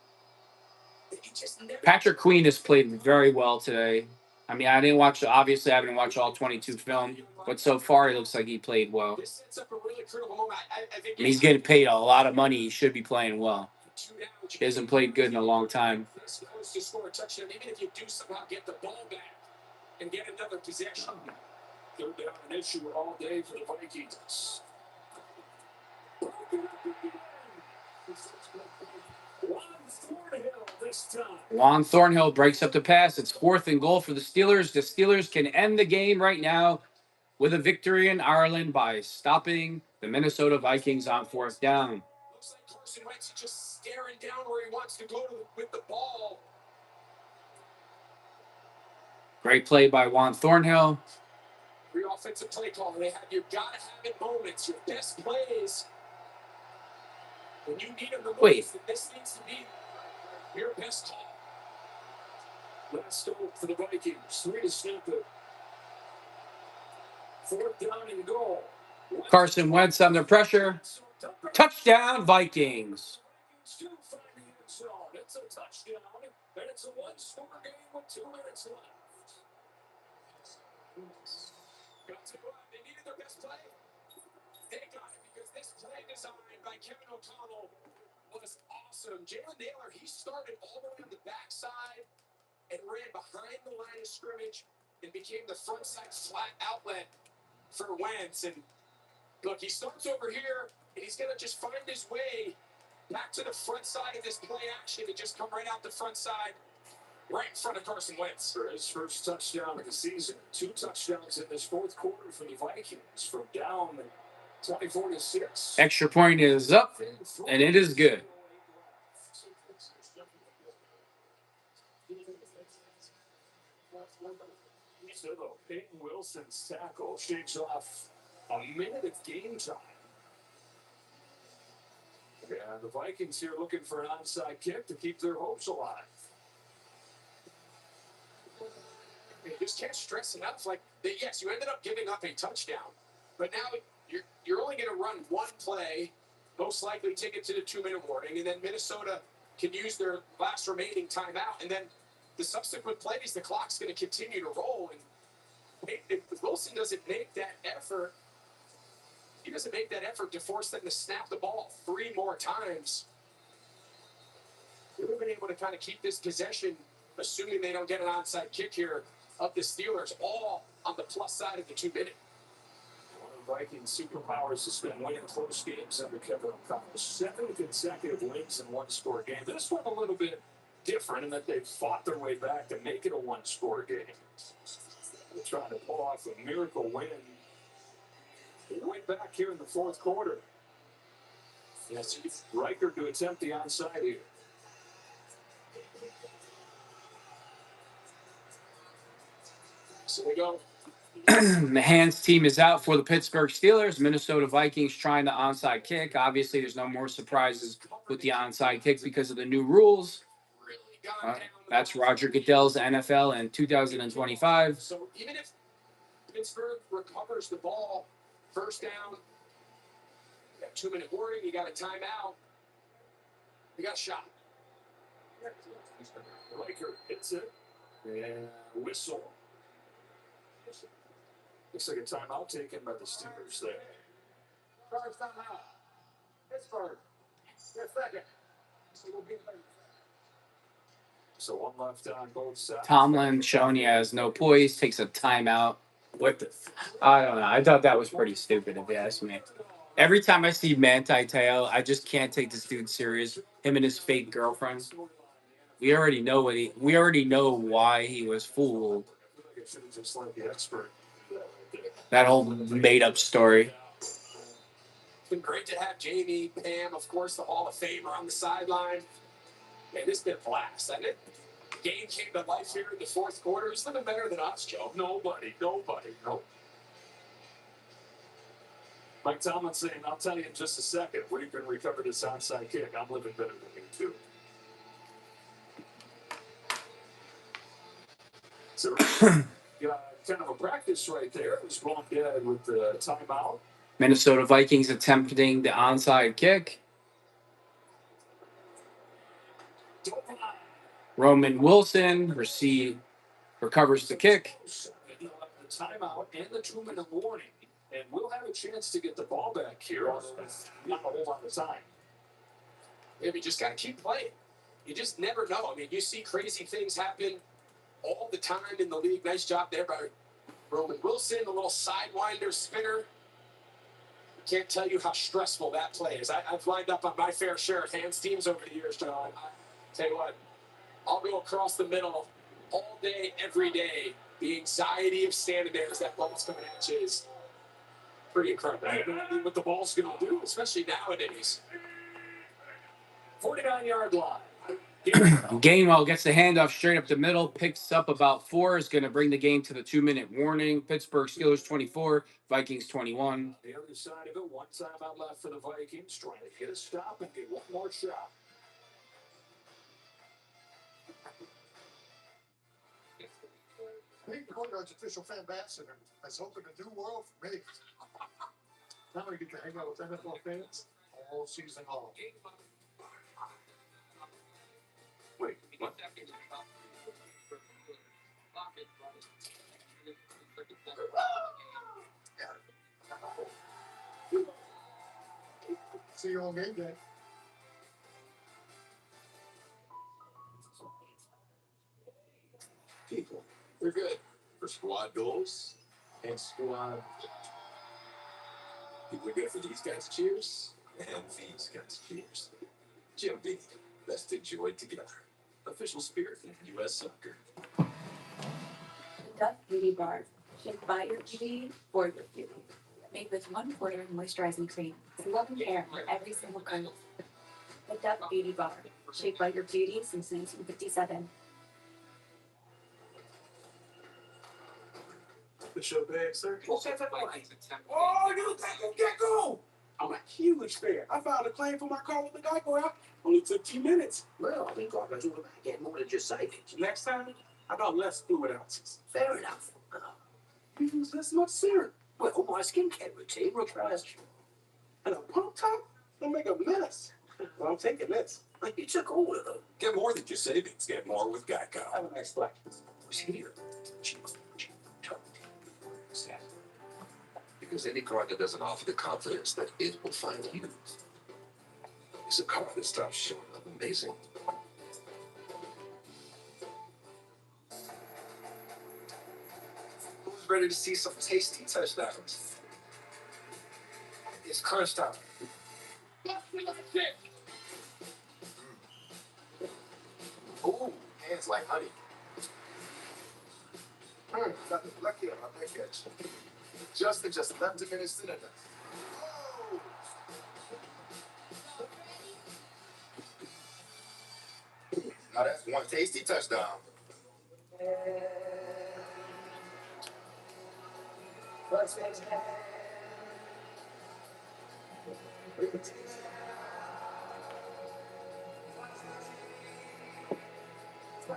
Patrick Queen has played very well today. I mean, I haven't watched all 22 film, but so far it looks like he played well. And he's getting paid a lot of money. He should be playing well. He hasn't played good in a long time. To score a touchdown, even if you do somehow get the ball back and get another possession. Third down an issue all day for the Vikings. Juan Thornhill breaks up the pass. It's fourth and goal for the Steelers. The Steelers can end the game right now with a victory in Ireland by stopping the Minnesota Vikings on fourth down. Looks like Carson Wentz is just staring down where he wants to go with the ball. Great play by Juan Thornhill. Free offensive play call. You've got to have it moments. Your best plays. When you need them the most, this needs to be your best call. Last hope for the Vikings. 3 to snap it. Fourth down and goal. Carson Wentz under pressure. Touchdown, Vikings. It's a touchdown, and it's a one-score game with 2 minutes left. Got to go out. They needed their best play. They got it because this play designed by Kevin O'Connell was awesome. Jalen Naylor, he started all the way on the backside and ran behind the line of scrimmage and became the front side flat outlet for Wentz. And look, he starts over here, and he's going to just find his way back to the front side of this play action and just come right out the front side, right in front of Carson Wentz. For his first touchdown of the season. 2 touchdowns in this fourth quarter for the Vikings from down 24-6. Extra point is up, and it is good. So Peyton Wilson's tackle shakes off a minute of game time. Yeah, the Vikings here looking for an onside kick to keep their hopes alive. You just can't stress enough. Yes, you ended up giving up a touchdown, but now you're only going to run one play, most likely take it to the 2-minute warning, and then Minnesota can use their last remaining timeout, and then the subsequent plays, the clock's going to continue to roll. And if Wilson doesn't make that effort, to force them to snap the ball 3 more times, they would have been able to kind of keep this possession, assuming they don't get an onside kick here, of the Steelers, all on the plus side of the 2-minute. One of the Vikings' superpowers has been winning close games under Kevin O'Connell. 7 consecutive wins in one-score game. This one a little bit different in that they've fought their way back to make it a one-score game. They're trying to pull off a miracle win. They went back here in the fourth quarter. Yes, Riker to attempt the onside here. So we go. Mahan's team is out for the Pittsburgh Steelers. Minnesota Vikings trying the onside kick. Obviously, there's no more surprises with the onside kick because of the new rules. That's Roger Goodell's NFL in 2025. So even if Pittsburgh recovers the ball, first down, you got 2-minute warning, you got a timeout, you got a shot. Riker hits it and whistle. Looks like a timeout taken by the Steelers there. First timeout. Pittsburgh. Your second. So one left on both sides. Tomlin showing he has no poise, takes a timeout. What the? I don't know. I thought that was pretty stupid, if you ask me. Every time I see Manti Te'o, I just can't take this dude serious. Him and his fake girlfriend. We already know we already know why he was fooled. Just like the expert. That whole made up story. It's been great to have Jamie, Pam, of course, the Hall of Famer on the sideline. Man, this has been a blast, hasn't it? The game came to life here in the fourth quarter. Who's living better than us, Joe? Nobody. No. Mike Tomlin saying, I'll tell you in just a second when you can recover this onside kick. I'm living better than you, too. So, kind of a practice right there. It was wrong dead with the timeout. Minnesota Vikings attempting the onside kick. Roman Wilson recovers the kick. The timeout and the 2-minute warning. And we'll have a chance to get the ball back here. Not a whole lot of time. Yeah, we just got to keep playing. You just never know. I mean, you see crazy things happen all the time in the league. Nice job there by Roman Wilson, a little sidewinder spinner. Can't tell you how stressful that play is. I've lined up on my fair share of hands teams over the years, John. I tell you what, I'll go across the middle all day, every day. The anxiety of standing there as that ball's coming at you is pretty incredible. I have no idea what the ball's going to do, especially nowadays. 49-yard line. Gainwell gets the handoff straight up the middle, picks up about 4, is going to bring the game to the 2-minute warning. Pittsburgh Steelers 24, Vikings 21. The other side of it, one timeout left for the Vikings, trying to get a stop and get one more shot. Pete Conrad's official fan ambassador has opened a new world for me. Now I get to hang out with NFL fans all season long. Wait, what? See you on game day. People, we're good. For squad goals and squad. People are good for these guys' cheers and these guys' cheers. Jim B, best enjoyed together. Official spirit in U.S. soccer. Duck Beauty Bar. Shaped by your beauty for your beauty. Made with 1/4 moisturizing cream. It's loving care for every single curl. The Duck Beauty Bar. Shaped by your beauty since 1957. The show bag, sir. Oh, you Gecko! I'm a huge fan. I filed a claim for my car with the Geico app. Only took 2 minutes. Well, we got to do it back. Get more than just savings. Next time, I got less fluid ounces. Fair enough. You use this much serum. Well, my skincare routine requires. And a pump top? Don't make a mess. Well, I'm taking this. You took all of them. Get more than just savings. Get more with Geico. Have a nice flight. Who's here? Because any car that doesn't offer the confidence that it will find you is a car that stops showing up amazing. Who's ready to see some tasty touchdowns? It's crunch time. Ooh, hands like honey. Got lucky on that catch. Justin just left him in his center. Oh! Now that's one tasty touchdown.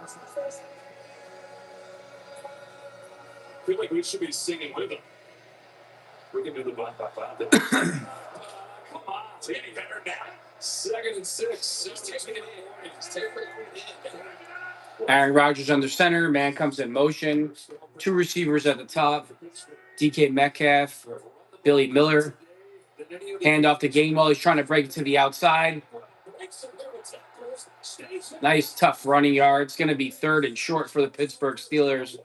I feel like we should be singing with them. We can do the blah, blah, blah. Come on, it's getting better now. 2nd and 6. Just taking it in. Just taking it in. Aaron Rodgers under center. Man comes in motion. 2 receivers at the top. DK Metcalf. Billy Miller. Hand off to Gainwell. He's trying to break it to the outside. Nice, tough running yard. It's going to be 3rd and short for the Pittsburgh Steelers.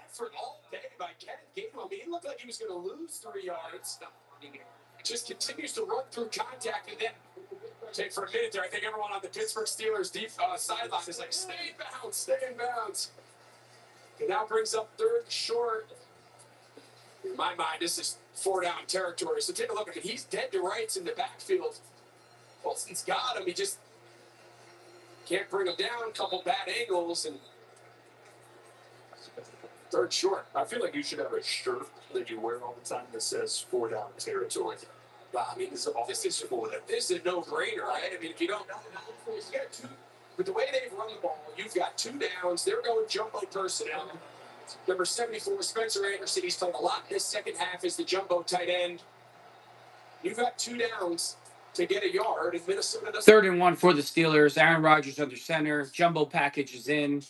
Effort all day by Kenneth Gainwell. I mean, he looked like he was going to lose 3 yards. Just continues to run through contact and then take for a minute there. I think everyone on the Pittsburgh Steelers sideline is like, stay in bounds, stay in bounds. It now brings up 3rd and short. In my mind, this is 4 down territory. So take a look. I mean, he's dead to rights in the backfield. Wilson's got him. He just can't bring him down. Couple bad angles and 3rd short. I feel like you should have a shirt that you wear all the time that says 4 down territory. I mean, this is a no-brainer, right? I mean, if you don't know, you got 2. With the way they've run the ball, you've got 2 downs. They're going jumbo personnel. Number 74, Spencer Anderson. He's played a lot in this second half as the jumbo tight end. You've got 2 downs to get a yard, and Minnesota doesn't. 3rd and 1 for the Steelers. Aaron Rodgers under center. Jumbo package is in.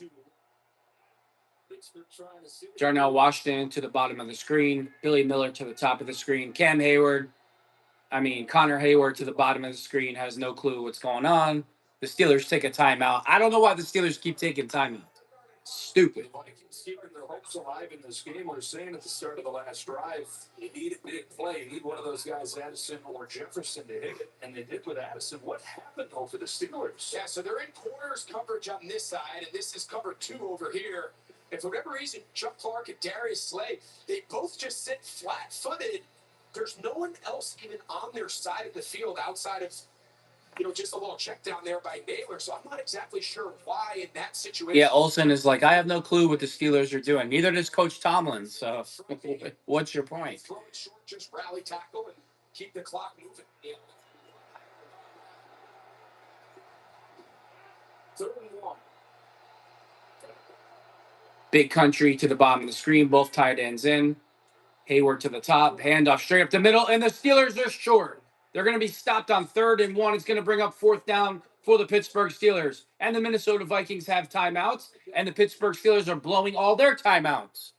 Darnell Washington to the bottom of the screen. Billy Miller to the top of the screen. Connor Hayward to the bottom of the screen has no clue what's going on. The Steelers take a timeout. I don't know why the Steelers keep taking timeout. Stupid. The Vikings keeping their hopes alive in this game. We're saying at the start of the last drive, you need a big play. You need one of those guys, Addison or Jefferson, to hit it. And they did with Addison. What happened, though, for the Steelers? Yeah, so they're in corners coverage on this side, and this is cover 2 over here. And for whatever reason, Chuck Clark and Darius Slay, they both just sit flat-footed. There's no one else even on their side of the field outside of, just a little check down there by Naylor. So I'm not exactly sure why in that situation. Yeah, Olsen is like, I have no clue what the Steelers are doing. Neither does Coach Tomlin. So what's your point? Throw it short, just rally tackle and keep the clock moving. Yeah. 3rd and 1. Big country to the bottom of the screen. Both tight ends in. Hayward to the top. Handoff straight up the middle. And the Steelers are short. They're going to be stopped on 3rd and 1. It's going to bring up 4th down for the Pittsburgh Steelers. And the Minnesota Vikings have timeouts. And the Pittsburgh Steelers are blowing all their timeouts.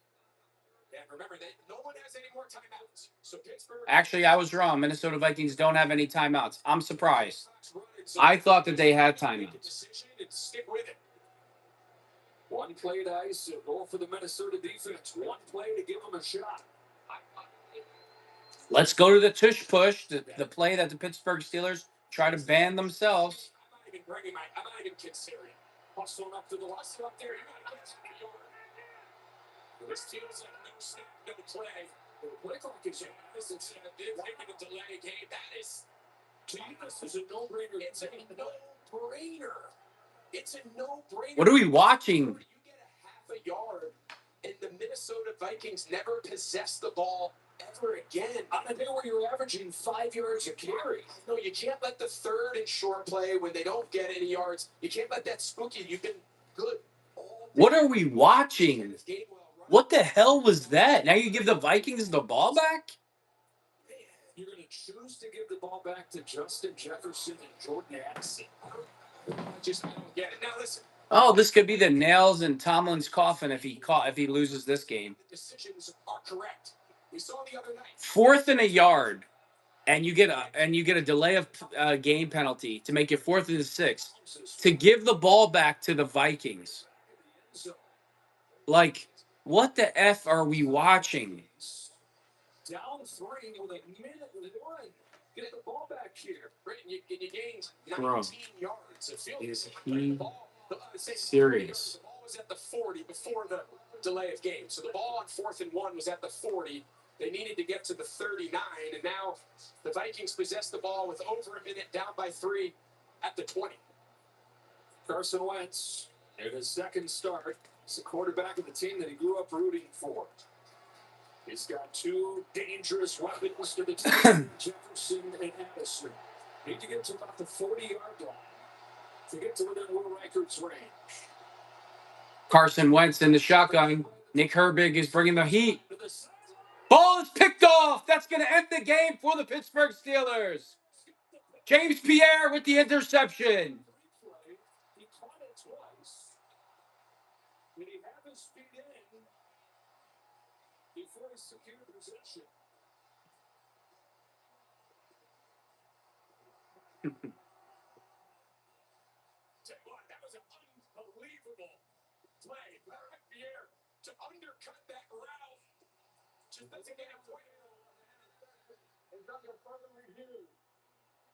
And remember, no one has any more timeouts. So Pittsburgh. Actually, I was wrong. Minnesota Vikings don't have any timeouts. I'm surprised. I thought that they had timeouts. Stick with it. 1 play to ice it. Goal for the Minnesota defense. 1 play to give them a shot. Let's go to the tush push, the play that the Pittsburgh Steelers try to ban themselves. I'm not even considering. Hustling up to the hustle up there. You got to get to the yard. This feels like no snap, no play. The play clock is in. This is a delay game. That is, to you, this is a no-brainer. It's a no-brainer. It's a no-brainer. What are we watching? You get a half a yard, and the Minnesota Vikings never possess the ball ever again. On a day where you're averaging 5 yards a carry. No, you can't let the 3rd and short play when they don't get any yards. You can't let that spook you. You've been good all day. What are we watching? What the hell was that? Now you give the Vikings the ball back? You're going to choose to give the ball back to Justin Jefferson and Jordan Addison. I don't get it. Now listen. Oh, this could be the nails in Tomlin's coffin if he loses this game. The decisions are correct. We saw the other night. 4th and a yard, and you get a delay of game penalty to make it 4th and 6 to give the ball back to the Vikings. Like, what the F are we watching? Down 3 with a minute and 1. Get the ball back here. You gained 19 Bro, yards. is he serious? The ball was at the 40 before the delay of game. So the ball on 4th and 1 was at the 40. They needed to get to the 39, and now the Vikings possess the ball with over a minute, down by 3 at the 20. Carson Wentz, in his 2nd start, is the quarterback of the team that he grew up rooting for. He's got 2 dangerous weapons to the team, Jefferson and Addison. Need to get to about the 40-yard line. to get to within Will Reichert's range. Carson Wentz in the shotgun. Nick Herbig is bringing the heat. Ball is picked off. That's going to end the game for the Pittsburgh Steelers. James Pierre with the interception. He caught it twice. Did he have his feet in before he secured possession? That was an unbelievable play. Pierre to undercut that route. Just doesn't get him way.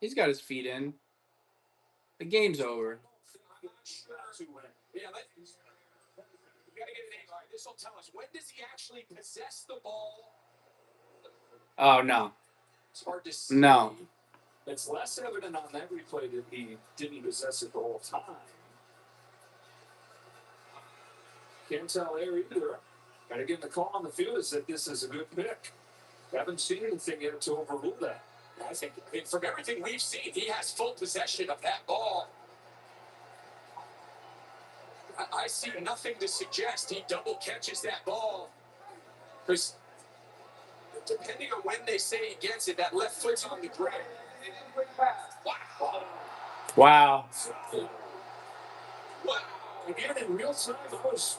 He's got his feet in. The game's over. I'm not sure. Yeah, we got to get an angle. This will tell us, when does he actually possess the ball? Oh, no. It's hard to see. No. It's less evident on that replay that he didn't possess it the whole time. Can't tell there either. Got to get the call on the field is that this is a good pick. Haven't seen anything yet to overrule that. I think from everything we've seen, he has full possession of that ball. I see nothing to suggest he double catches that ball. Because depending on when they say he gets it, that left foot's on the ground. Wow. Wow. Wow. Again, in real time, I was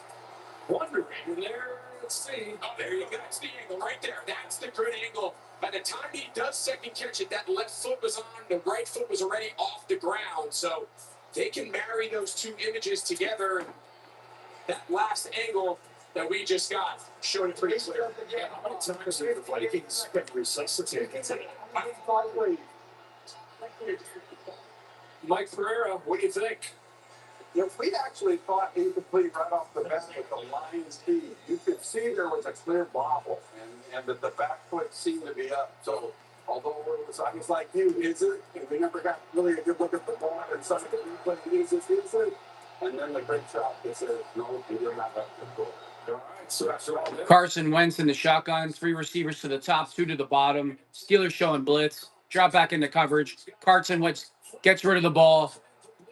wondering there. Let's see. Oh, there you go. That's the angle right there. That's the good angle. By the time he does second catch it, that left foot was on, the right foot was already off the ground. So they can marry those two images together. That last angle that we just got showed it pretty clear. Yeah, how many times have the Vikings been resuscitated? Mike Pereira, what do you think? If we actually thought incomplete right off the bat with the Lions feed, you could see there was a clear bobble and that the back foot seemed to be up. So although it was like you, is it? And we never got really a good look at the ball and some of the replay, is it? And then the great shot, they said, no, he did not have the goal. All right, so after all that. Carson Wentz in the shotgun. 3 receivers to the top, 2 to the bottom. Steelers showing blitz. Drop back into coverage. Carson Wentz gets rid of the ball.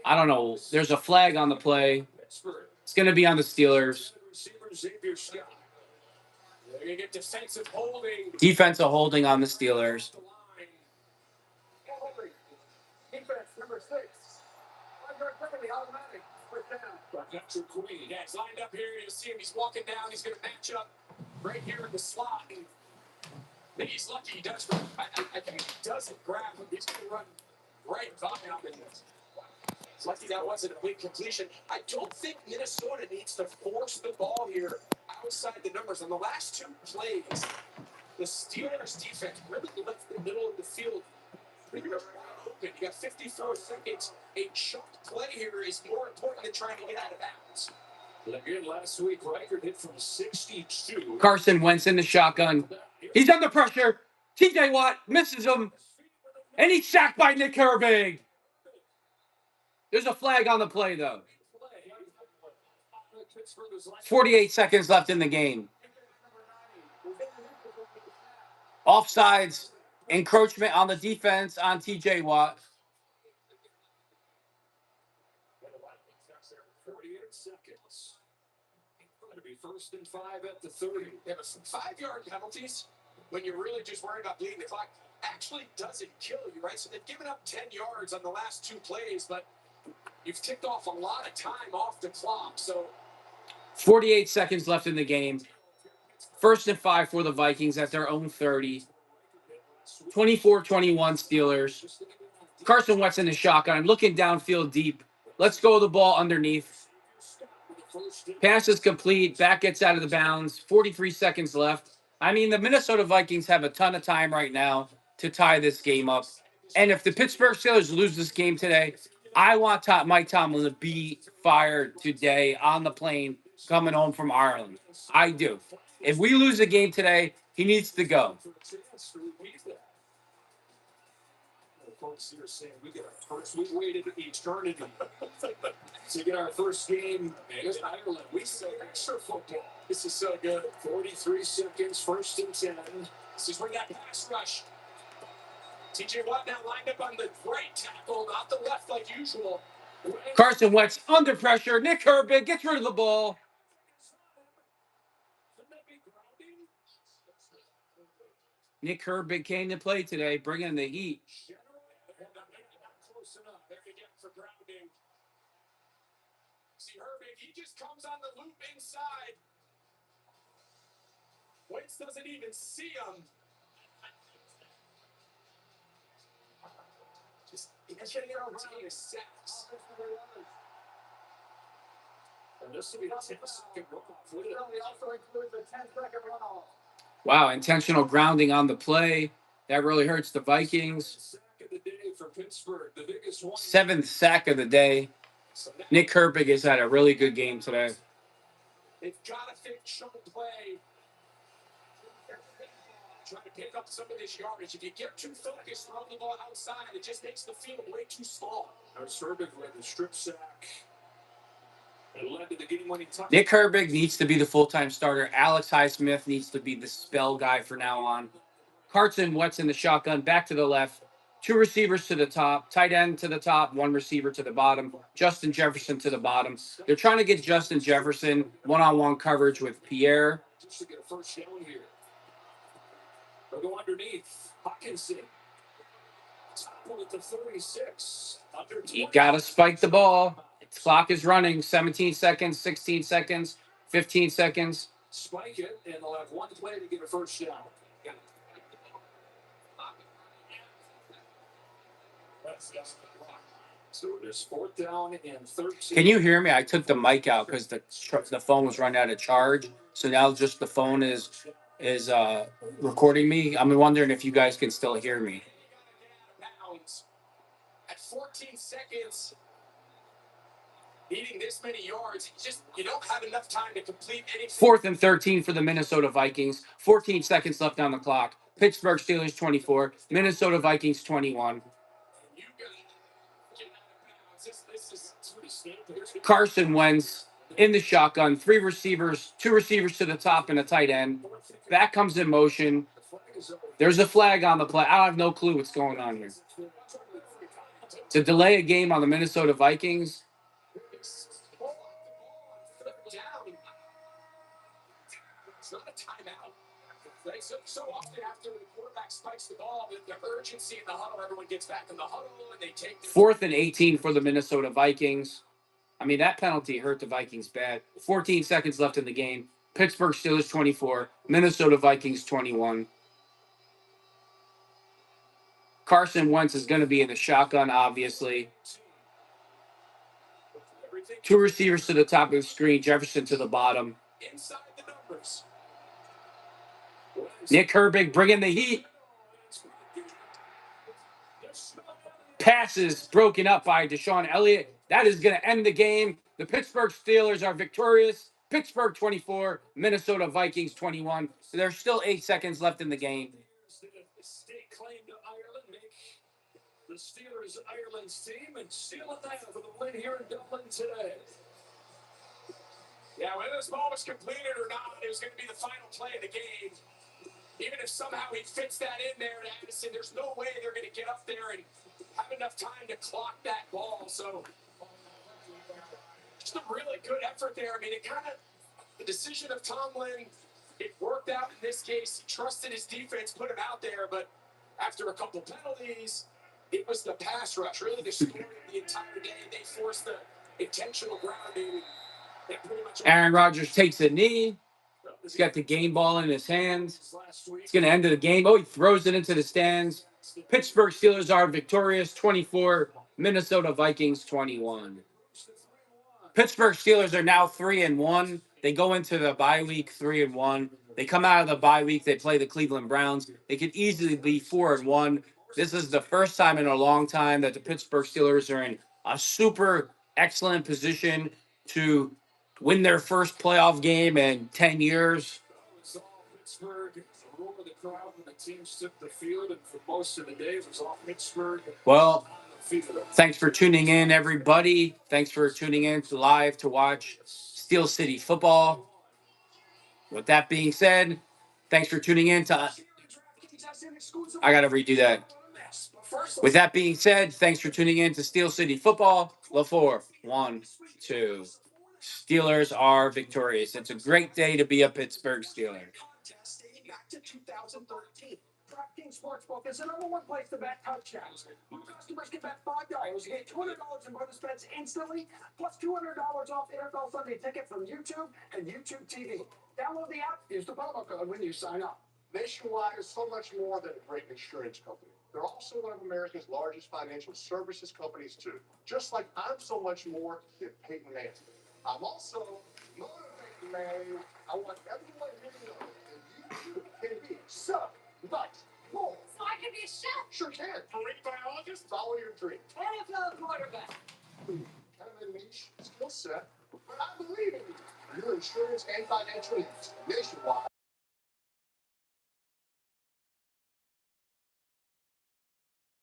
I don't know. There's a flag on the play. It's going to be on the Steelers. They're going to get defensive holding. Defensive holding on the Steelers. Defense number 6. Automatic. Yeah, he's lined up here. You'll see him. He's walking down. He's going to match up right here in the slot. And he's lucky he does. I think he doesn't grab him. He's going to run right by him. It's lucky that wasn't a big completion. I don't think Minnesota needs to force the ball here outside the numbers. On the last 2 plays, the Steelers defense really left the middle of the field pretty much open. You got 54 seconds. A chunk play here is more important than trying to get out of bounds. Again, last week, Reichert hit from 62. Carson Wentz in the shotgun. He's under pressure. TJ Watt misses him. And he's sacked by Nick Herbig. There's a flag on the play, though. 48 seconds left in the game. Offsides, encroachment on the defense on TJ Watt. 48 seconds. Going to be 1st and 5 at the 30. Yeah, but 5-yard penalties, when you're really just worried about bleeding the clock, actually doesn't kill you, right? So they've given up 10 yards on the last 2 plays, but you've ticked off a lot of time off the clock. So 48 seconds left in the game. 1st and 5 for the Vikings at their own 30. 24-21 Steelers. Carson Wentz in the shotgun, looking downfield deep. Let's go the ball underneath. Pass is complete. Back gets out of the bounds. 43 seconds left. I mean, the Minnesota Vikings have a ton of time right now to tie this game up. And if the Pittsburgh Steelers lose this game today, I want Mike Tomlin to be fired today on the plane coming home from Ireland. I do. If we lose the game today, he needs to go. Folks here saying we waited eternity to get our first game in Ireland. We say extra football. this is so good. 43 seconds, 1st and 10. This is where that pass rush. TJ Watt now lined up on the right tackle, not the left like usual. Carson Wentz under pressure. Nick Herbig gets rid of the ball. Nick Herbig came to play today, bringing the heat. Close enough. There you get for grounding. See Herbig, he just comes on the loop inside. Wentz doesn't even see him. Just getting around taking sacks. And this will be the 10-second runoff. Wow, intentional grounding on the play. That really hurts the Vikings. 7th sack of the day. Nick Herbig has had a really good game today. They've got to think chunk play. Trying to pick up some of this yardage. If you get too focused, throw the ball outside, it just makes the field way too small. Herbig led the strip sack. It led to the game-winning touchdown. Nick Herbig needs to be the full-time starter. Alex Highsmith needs to be the spell guy from now on. Carson Wentz in the shotgun, back to the left. 2 receivers to the top, tight end to the top, 1 receiver to the bottom. Justin Jefferson to the bottom. They're trying to get Justin Jefferson one-on-one coverage with Pierre. Just to get a first down here. They'll go underneath. Hawkinson. Top at the 36. You got to spike the ball. The clock is running. 17 seconds, 16 seconds, 15 seconds. Spike it, and they'll have 1 play to get a first down. So it is 4th down and 13. Can you hear me? I took the mic out because the phone was running out of charge. So now just the phone is recording me. I'm wondering if you guys can still hear me. At 14 seconds, needing this many yards, you don't have enough time to complete anything. 4th and 13 for the Minnesota Vikings. 14 seconds left on the clock. Pittsburgh Steelers 24, Minnesota Vikings 21. Carson Wentz in the shotgun, 3 receivers, 2 receivers to the top and a tight end. Back comes in motion. There's a flag on the play. I have no clue what's going on here. To delay a game on the Minnesota Vikings. It's not a timeout. Right? So often after the quarterback spikes the ball, the urgency in the huddle, everyone gets back in the huddle and they take 4th and 18 for the Minnesota Vikings. I mean, that penalty hurt the Vikings bad. 14 seconds left in the game. Pittsburgh Steelers 24, Minnesota Vikings 21. Carson Wentz is going to be in the shotgun, obviously. 2 receivers to the top of the screen, Jefferson to the bottom. inside the numbers. Nick Herbig bringing the heat. Passes broken up by Deshaun Elliott. That is going to end the game. The Pittsburgh Steelers are victorious. Pittsburgh 24, Minnesota Vikings 21. So there's still 8 seconds left in the game. State claim to Ireland make the Steelers Ireland's team and seal it down for the win here in Dublin today. Yeah, whether this ball was completed or not, it was going to be the final play of the game. Even if somehow he fits that in there to Addison, there's no way they're going to get up there and have enough time to clock that ball. So just a really good effort there. I mean, the decision of Tomlin, it worked out in this case. He trusted his defense, put him out there, but after a couple penalties, it was the pass rush. Really, the story of the entire day. They forced the intentional grounding. Aaron Rodgers takes a knee. He's got the game ball in his hands. It's going to end the game. Oh, he throws it into the stands. Pittsburgh Steelers are victorious, 24. Minnesota Vikings, 21. Pittsburgh Steelers are now 3-1. They go into the bye week 3-1. They come out of the bye week. They play the Cleveland Browns. They could easily be 4-1. This is the first time in a long time that the Pittsburgh Steelers are in a super excellent position to win their first playoff game in 10 years. Pittsburgh, the roar of the crowd when the team took the field, and for most of the day it was all Pittsburgh. Well, thanks for tuning in, everybody. Thanks for tuning in live to watch Steel City Football. With that being said, thanks for tuning in to. I got to redo that. Yes, but first. With that being said, thanks for tuning in to Steel City Football. LaFour, 1, 2. Steelers are victorious. It's a great day to be a Pittsburgh Steeler. Dating back to 2013. DraftKings Sportsbook is the #1 place to bet touchdowns. New customers can bet $5. You get $200 in bonus bets instantly, plus $200 off NFL Sunday Ticket from YouTube and YouTube TV. Download the app, use the promo code when you sign up. Nationwide is so much more than a great insurance company. They're also one of America's largest financial services companies, too. Just like I'm so much more than Peyton Manning. I'm also motivated, man. I want everyone here to know that you too can be so much more. So I can be a chef. Sure can. Marine biologist, follow your dream. NFL quarterback. Kind of a niche skill set, but I believe in you. Your insurance and financial needs nationwide.